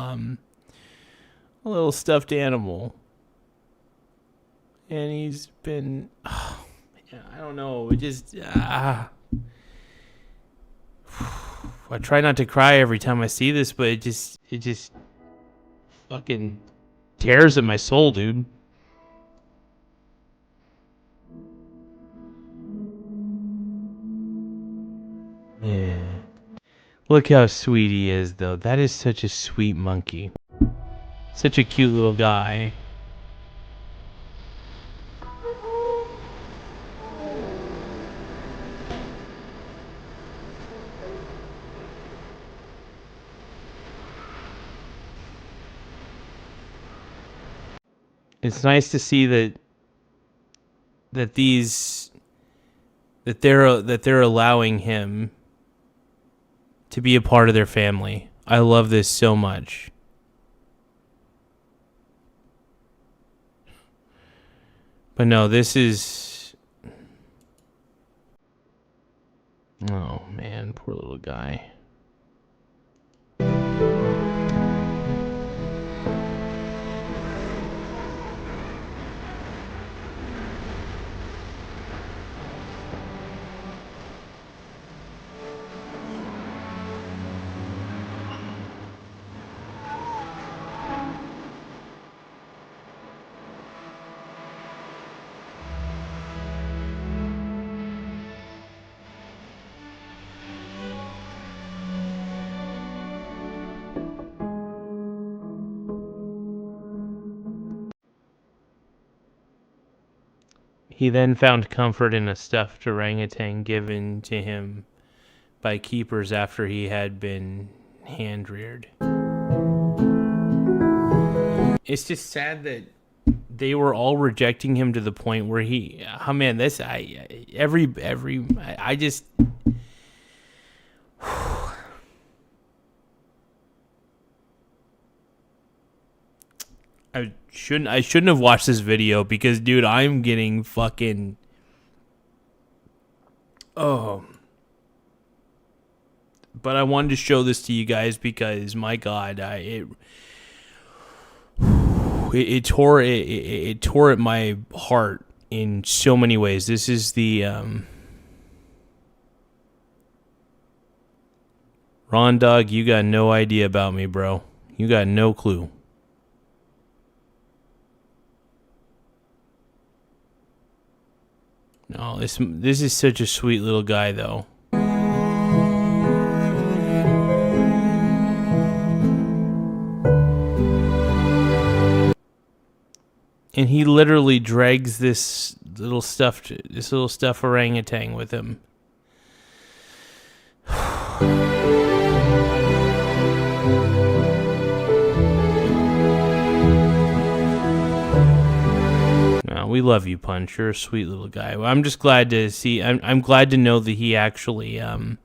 stuffed animal. And he's been, I don't know. It just, I try not to cry every time I see this, but it just fucking tears at my soul, dude. Yeah. Look how sweet he is, though. That is such a sweet monkey. Such a cute little guy. It's nice to see that they're allowing him to be a part of their family. I love this so much. But no, this is... Oh man, poor little guy. He then found comfort in a stuffed orangutan given to him by keepers after he had been hand-reared. It's just sad that they were all rejecting him to the point where he... Oh, man, this... I just... I shouldn't have watched this video because, dude, I'm getting fucking... Oh. But I wanted to show this to you guys because, my God, it tore at my heart in so many ways. This is the Ron Dog, you got no idea about me, bro. You got no clue. No, this is such a sweet little guy, though. And he literally drags this little stuffed orangutan with him. No, we love you, Punch. You're a sweet little guy. I'm just glad to see. I'm glad to know that he actually that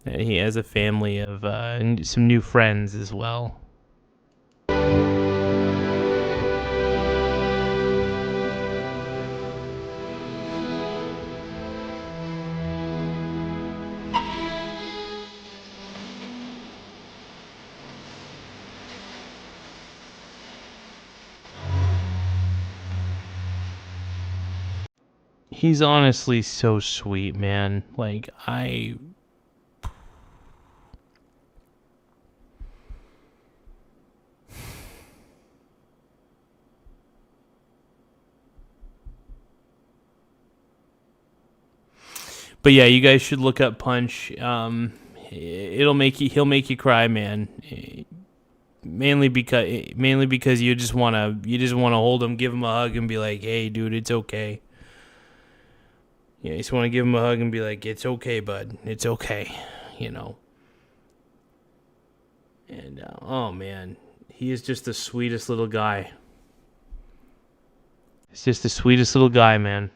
he has a family of and some new friends as well. He's honestly so sweet, man. Like, But yeah, you guys should look up Punch. He'll make you cry, man. Mainly because you just wanna hold him, give him a hug, and be like, "Hey, dude, it's okay." Yeah, you just want to give him a hug and be like, "It's okay, bud. It's okay," you know. And oh man, he is just the sweetest little guy. He's just the sweetest little guy, man.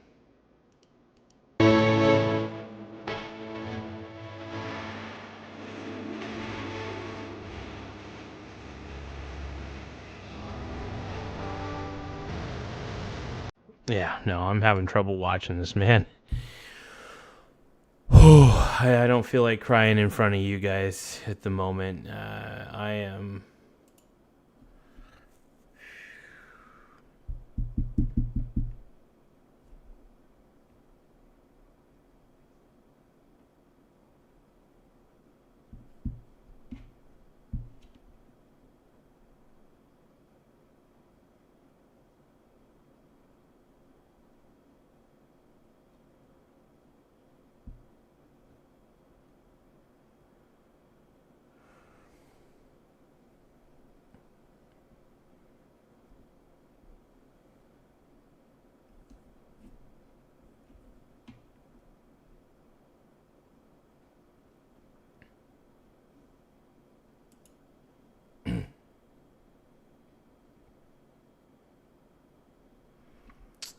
Yeah, no, I'm having trouble watching this, man. I don't feel like crying in front of you guys at the moment. I am...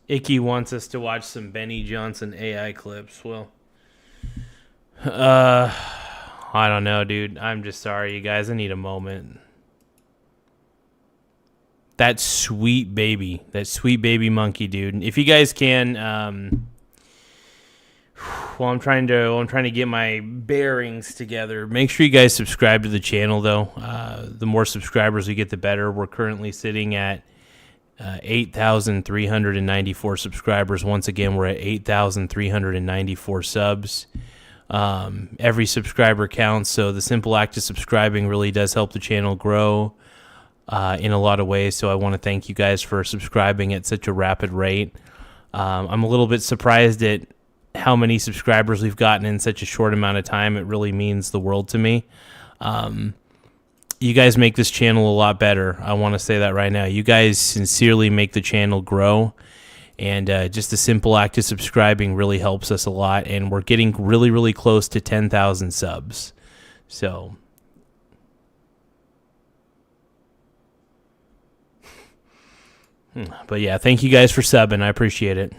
Icky wants us to watch some Benny Johnson AI clips. Well, I don't know, dude. I'm just sorry, you guys. I need a moment. That sweet baby monkey, dude. If you guys can, while I'm trying to get my bearings together, make sure you guys subscribe to the channel, though. The more subscribers we get, the better. We're currently sitting at 8,394 subscribers. Once again, we're at 8,394 subs. Every subscriber counts, so the simple act of subscribing really does help the channel grow in a lot of ways. So I want to thank you guys for subscribing at such a rapid rate. I'm a little bit surprised at how many subscribers we've gotten in such a short amount of time. It really means the world to me. You guys make this channel a lot better. I want to say that right now. You guys sincerely make the channel grow. And just a simple act of subscribing really helps us a lot. And we're getting really, really close to 10,000 subs. So, but yeah, thank you guys for subbing. I appreciate it.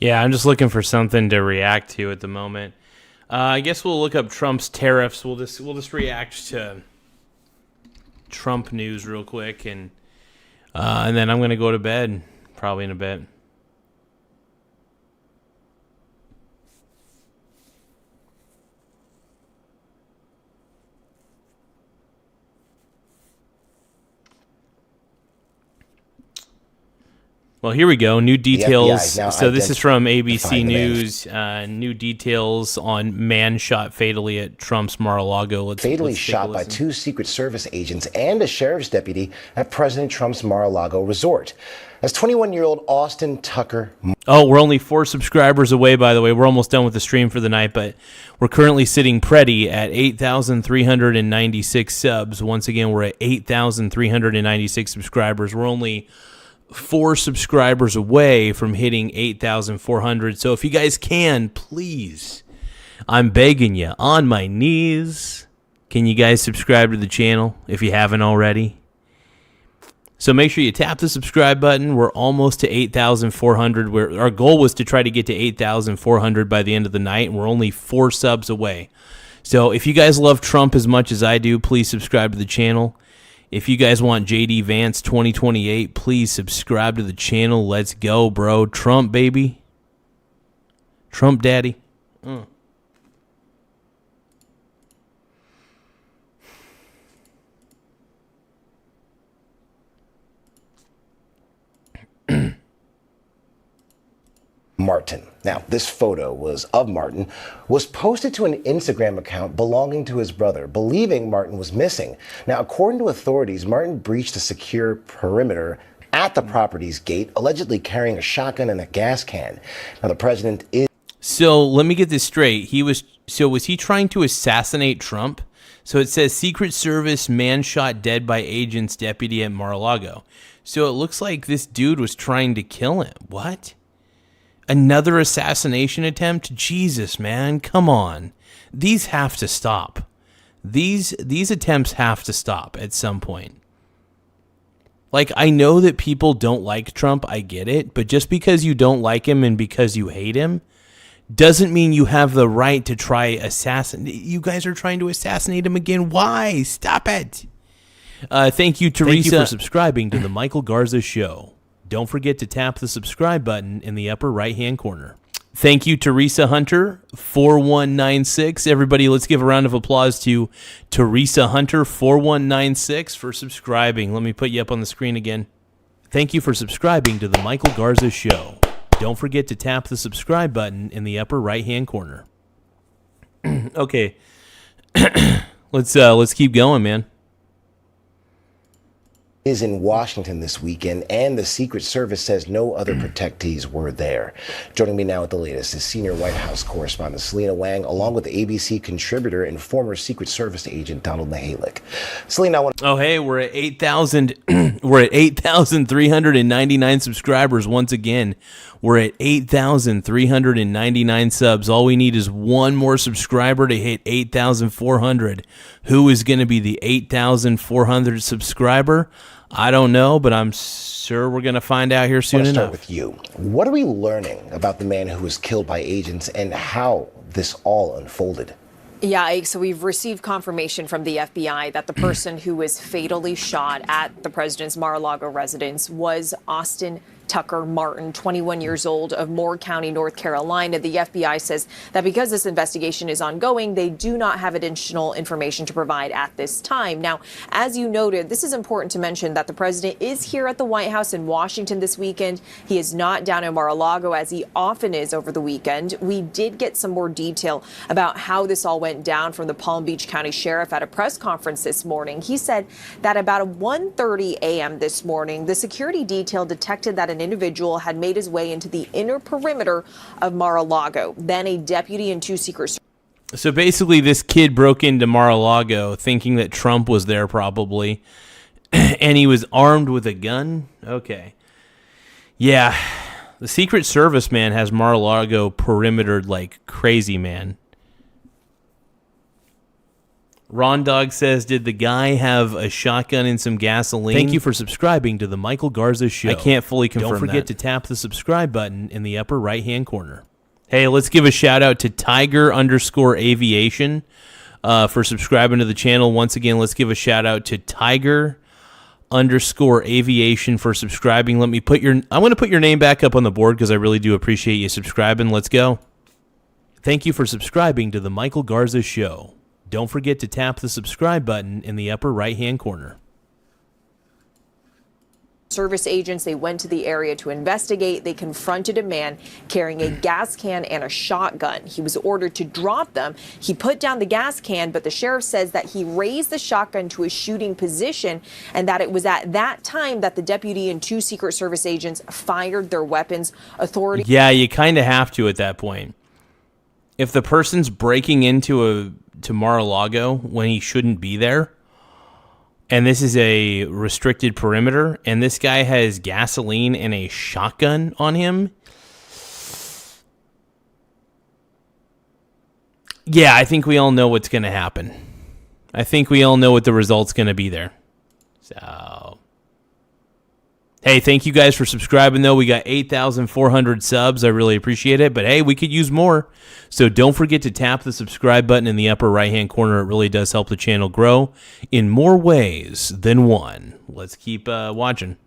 Yeah, I'm just looking for something to react to at the moment. I guess we'll look up Trump's tariffs. We'll just react to Trump news real quick, and then I'm gonna go to bed probably in a bit. Well, here we go. New details. So this is from ABC News. New details on man shot fatally at Trump's Mar-a-Lago. Fatally shot by 2 Secret Service agents and a sheriff's deputy at President Trump's Mar-a-Lago resort. As 21-year-old Austin Tucker. Oh, we're only 4 subscribers away, by the way. We're almost done with the stream for the night, but we're currently sitting pretty at 8,396 subs. Once again, we're at 8,396 subscribers. We're only 4 subscribers away from hitting 8,400. So if you guys can, please, I'm begging you on my knees, can you guys subscribe to the channel if you haven't already? So make sure you tap the subscribe button. We're almost to 8,400. Our goal was to try to get to 8,400 by the end of the night, and we're only 4 subs away. So if you guys love Trump as much as I do, please subscribe to the channel. If you guys want JD Vance 2028, please subscribe to the channel. Let's go, bro. Trump, baby. Trump daddy. Martin. Now, this photo was posted to an Instagram account belonging to his brother, believing Martin was missing. Now, according to authorities, Martin breached a secure perimeter at the property's gate, allegedly carrying a shotgun and a gas can. Now, the president is... So, let me get this straight. Was he trying to assassinate Trump? So, it says Secret Service man shot dead by agents deputy at Mar-a-Lago. So, it looks like this dude was trying to kill him. What? Another assassination attempt? Jesus, man, come on. These have to stop. These attempts have to stop at some point. Like, I know that people don't like Trump, I get it, but just because you don't like him and because you hate him doesn't mean you have the right to try assassinate. You guys are trying to assassinate him again. Why? Stop it. Thank you, Teresa. Thank you for subscribing to the Michael Garza Show. Don't forget to tap the subscribe button in the upper right-hand corner. Thank you, Teresa Hunter, 4196. Everybody, let's give a round of applause to Teresa Hunter, 4196, for subscribing. Let me put you up on the screen again. Thank you for subscribing to the Michael Garza Show. Don't forget to tap the subscribe button in the upper right-hand corner. Okay. Let's keep going, man. Is in Washington this weekend, and the Secret Service says no other protectees were there. Joining me now with the latest is senior White House correspondent Selena Wang, along with ABC contributor and former Secret Service agent Donald Mihalik. Selena, we're at 8,000. We're at 8,399 subscribers once again. We're at 8,399 subs. All we need is one more subscriber to hit 8,400. Who is going to be the 8,400 subscriber? I don't know, but I'm sure we're going to find out here soon enough. Start with you. What are we learning about the man who was killed by agents and how this all unfolded? Yeah, Ike, so we've received confirmation from the FBI that the person who was fatally shot at the president's Mar-a-Lago residence was Austin Tucker Martin, 21 years old, of Moore County, North Carolina. The FBI says that because this investigation is ongoing, they do not have additional information to provide at this time. Now, as you noted, this is important to mention that the president is here at the White House in Washington this weekend. He is not down in Mar-a-Lago, as he often is over the weekend. We did get some more detail about how this all went down from the Palm Beach County Sheriff at a press conference this morning. He said that about 1:30 a.m. this morning, the security detail detected that an individual had made his way into the inner perimeter of Mar-a-Lago. Then a deputy and two Secret So basically, this kid broke into Mar-a-Lago thinking that Trump was there probably, and he was armed with a gun? Okay. Yeah, the Secret Service, man, has Mar-a-Lago perimetered like crazy, man. Ron Dog says, did the guy have a shotgun and some gasoline? Thank you for subscribing to the Michael Garza Show. I can't fully confirm that. Don't forget to tap the subscribe button in the upper right-hand corner. Hey, let's give a shout-out to Tiger_Aviation for subscribing to the channel. Once again, let's give a shout-out to Tiger_Aviation for subscribing. I'm going to put your name back up on the board because I really do appreciate you subscribing. Let's go. Thank you for subscribing to the Michael Garza Show. Don't forget to tap the subscribe button in the upper right-hand corner. Service agents, they went to the area to investigate. They confronted a man carrying a gas can and a shotgun. He was ordered to drop them. He put down the gas can, but the sheriff says that he raised the shotgun to a shooting position and that it was at that time that the deputy and two Secret Service agents fired their weapons. Authorities. Yeah, you kind of have to at that point. If the person's breaking into Mar-a-Lago when he shouldn't be there, and this is a restricted perimeter, and this guy has gasoline and a shotgun on him, yeah, I think we all know what's going to happen. I think we all know what the result's going to be there. So, hey, thank you guys for subscribing, though. We got 8,400 subs. I really appreciate it. But, hey, we could use more. So don't forget to tap the subscribe button in the upper right-hand corner. It really does help the channel grow in more ways than one. Let's keep watching.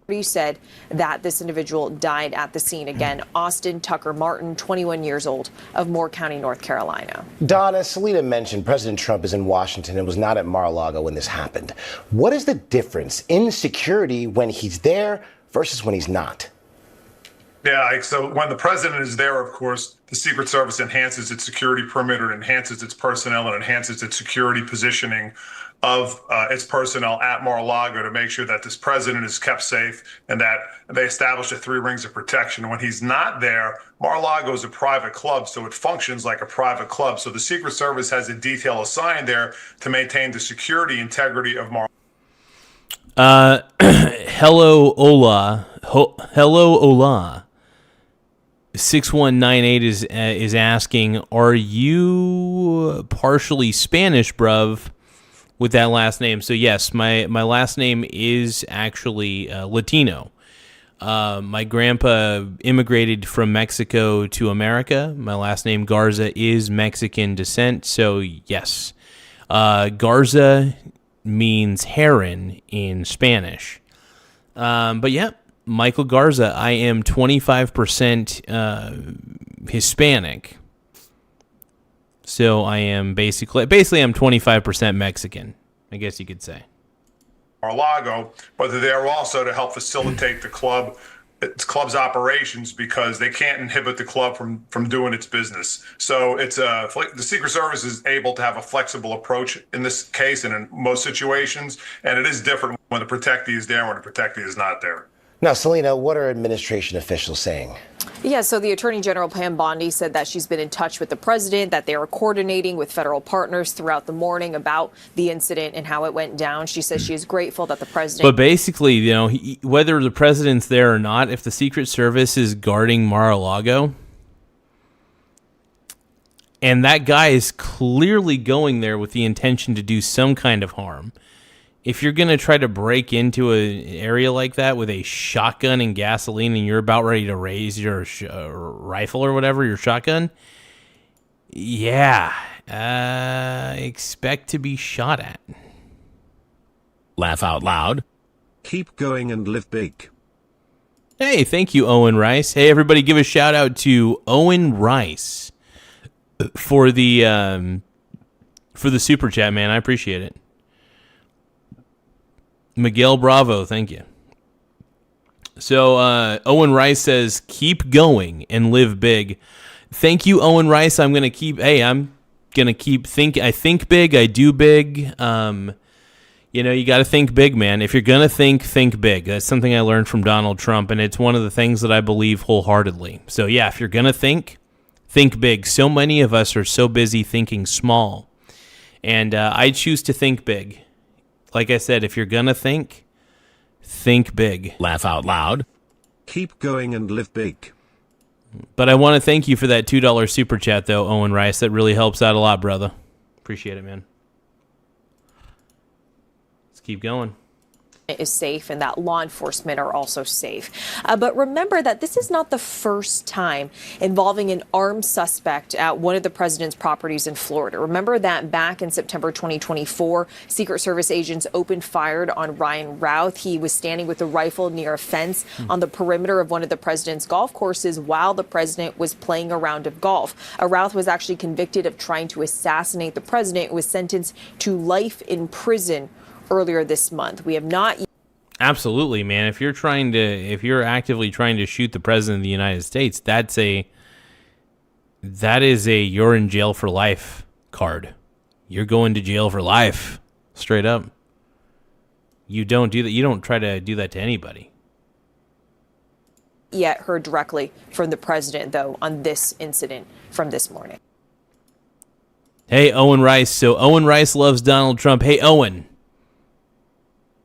You said that this individual died at the scene. Again, Austin Tucker Martin, 21 years old, of Moore County, North Carolina. Don, as Selena mentioned, President Trump is in Washington and was not at Mar-a-Lago when this happened. What is the difference in security when he's there versus when he's not? Yeah, so when the president is there, of course, the Secret Service enhances its security perimeter, enhances its personnel, and enhances its security positioning of its personnel at Mar-a-Lago to make sure that this president is kept safe and that they establish the 3 rings of protection. When he's not there, Mar-a-Lago is a private club, so it functions like a private club. So the Secret Service has a detail assigned there to maintain the security integrity of Mar-a-Lago. Hello, Ola. Hello, Ola. 6198 is asking, are you partially Spanish, bruv, with that last name? So yes, my last name is actually Latino. My grandpa immigrated from Mexico to America. My last name Garza is Mexican descent. So yes, Garza means heron in Spanish. But yeah, Michael Garza, I am 25% Hispanic. So I am basically I'm 25% Mexican, I guess you could say. Mar-a-Lago, but they're there also to help facilitate the club its club's operations because they can't inhibit the club from doing its business. So it's the Secret Service is able to have a flexible approach in this case and in most situations, and it is different when the protectee is there and when the protectee is not there. Now, Selena, what are administration officials saying? Yeah, so the Attorney General Pam Bondi said that she's been in touch with the president, that they are coordinating with federal partners throughout the morning about the incident and how it went down. She says she is grateful that the president... But basically, you know, whether the president's there or not, if the Secret Service is guarding Mar-a-Lago, and that guy is clearly going there with the intention to do some kind of harm, if you're going to try to break into an area like that with a shotgun and gasoline and you're about ready to raise your rifle or whatever, your shotgun, yeah, expect to be shot at. Laugh out loud. Keep going and live big. Hey, thank you, Owen Rice. Hey, everybody, give a shout out to Owen Rice for the super chat, man. I appreciate it. Miguel Bravo, thank you. So Owen Rice says, keep going and live big. Thank you, Owen Rice. I think big, I do big. You know, you got to think big, man. If you're going to think big. That's something I learned from Donald Trump, and it's one of the things that I believe wholeheartedly. So yeah, if you're going to think big. So many of us are so busy thinking small, and I choose to think big. Like I said, if you're going to think big. Laugh out loud. Keep going and live big. But I want to thank you for that $2 super chat, though, Owen Rice. That really helps out a lot, brother. Appreciate it, man. Let's keep going. Is safe and that law enforcement are also safe. But remember that this is not the first time involving an armed suspect at one of the president's properties in Florida. Remember that back in September 2024, Secret Service agents opened fire on Ryan Routh. He was standing with a rifle near a fence on the perimeter of one of the president's golf courses while the president was playing a round of golf. Routh was actually convicted of trying to assassinate the president and was sentenced to life in prison earlier this month. We have not. Absolutely, man. If you're actively trying to shoot the president of the United States, that is a you're in jail for life card. You're going to jail for life, straight up. You don't do that. You don't try to do that to anybody. Yet heard directly from the president, though, on this incident from this morning. Hey, Owen Rice. So Owen Rice loves Donald Trump. Hey, Owen.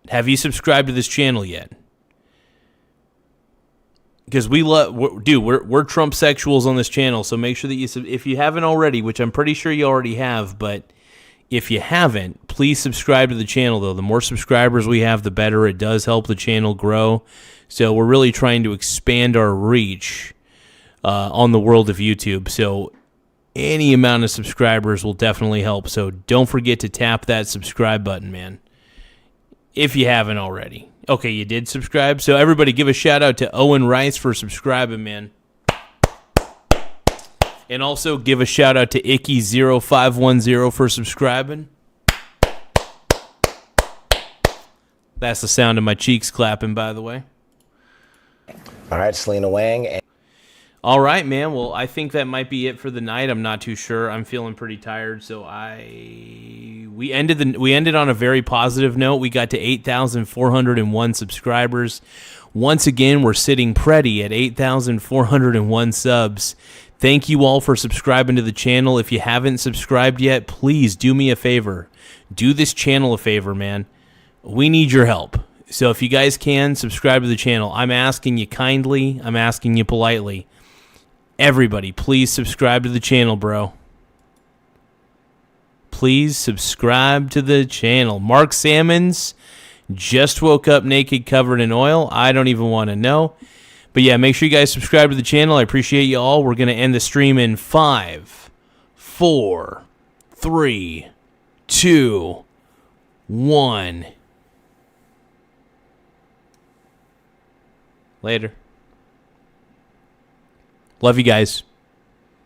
Have you subscribed to this channel yet? Because we're Trump sexuals on this channel, so make sure that if you haven't already, which I'm pretty sure you already have, but if you haven't, please subscribe to the channel, though. The more subscribers we have, the better. It does help the channel grow. So we're really trying to expand our reach on the world of YouTube. So any amount of subscribers will definitely help. So don't forget to tap that subscribe button, man. If you haven't already. Okay, you did subscribe. So everybody give a shout out to Owen Rice for subscribing, man. And also give a shout out to Icky0510 for subscribing. That's the sound of my cheeks clapping, by the way. All right, Selena Wang. All right, man. Well, I think that might be it for the night. I'm not too sure. I'm feeling pretty tired, so we ended on a very positive note. We got to 8,401 subscribers. Once again, we're sitting pretty at 8,401 subs. Thank you all for subscribing to the channel. If you haven't subscribed yet, please do me a favor. Do this channel a favor, man. We need your help. So if you guys can, subscribe to the channel. I'm asking you kindly. I'm asking you politely. Everybody, please subscribe to the channel, bro. Please subscribe to the channel. Mark Salmons just woke up naked, covered in oil. I don't even want to know. But yeah, make sure you guys subscribe to the channel. I appreciate you all. We're going to end the stream in 5, 4, 3, 2, 1. Later. Love you guys.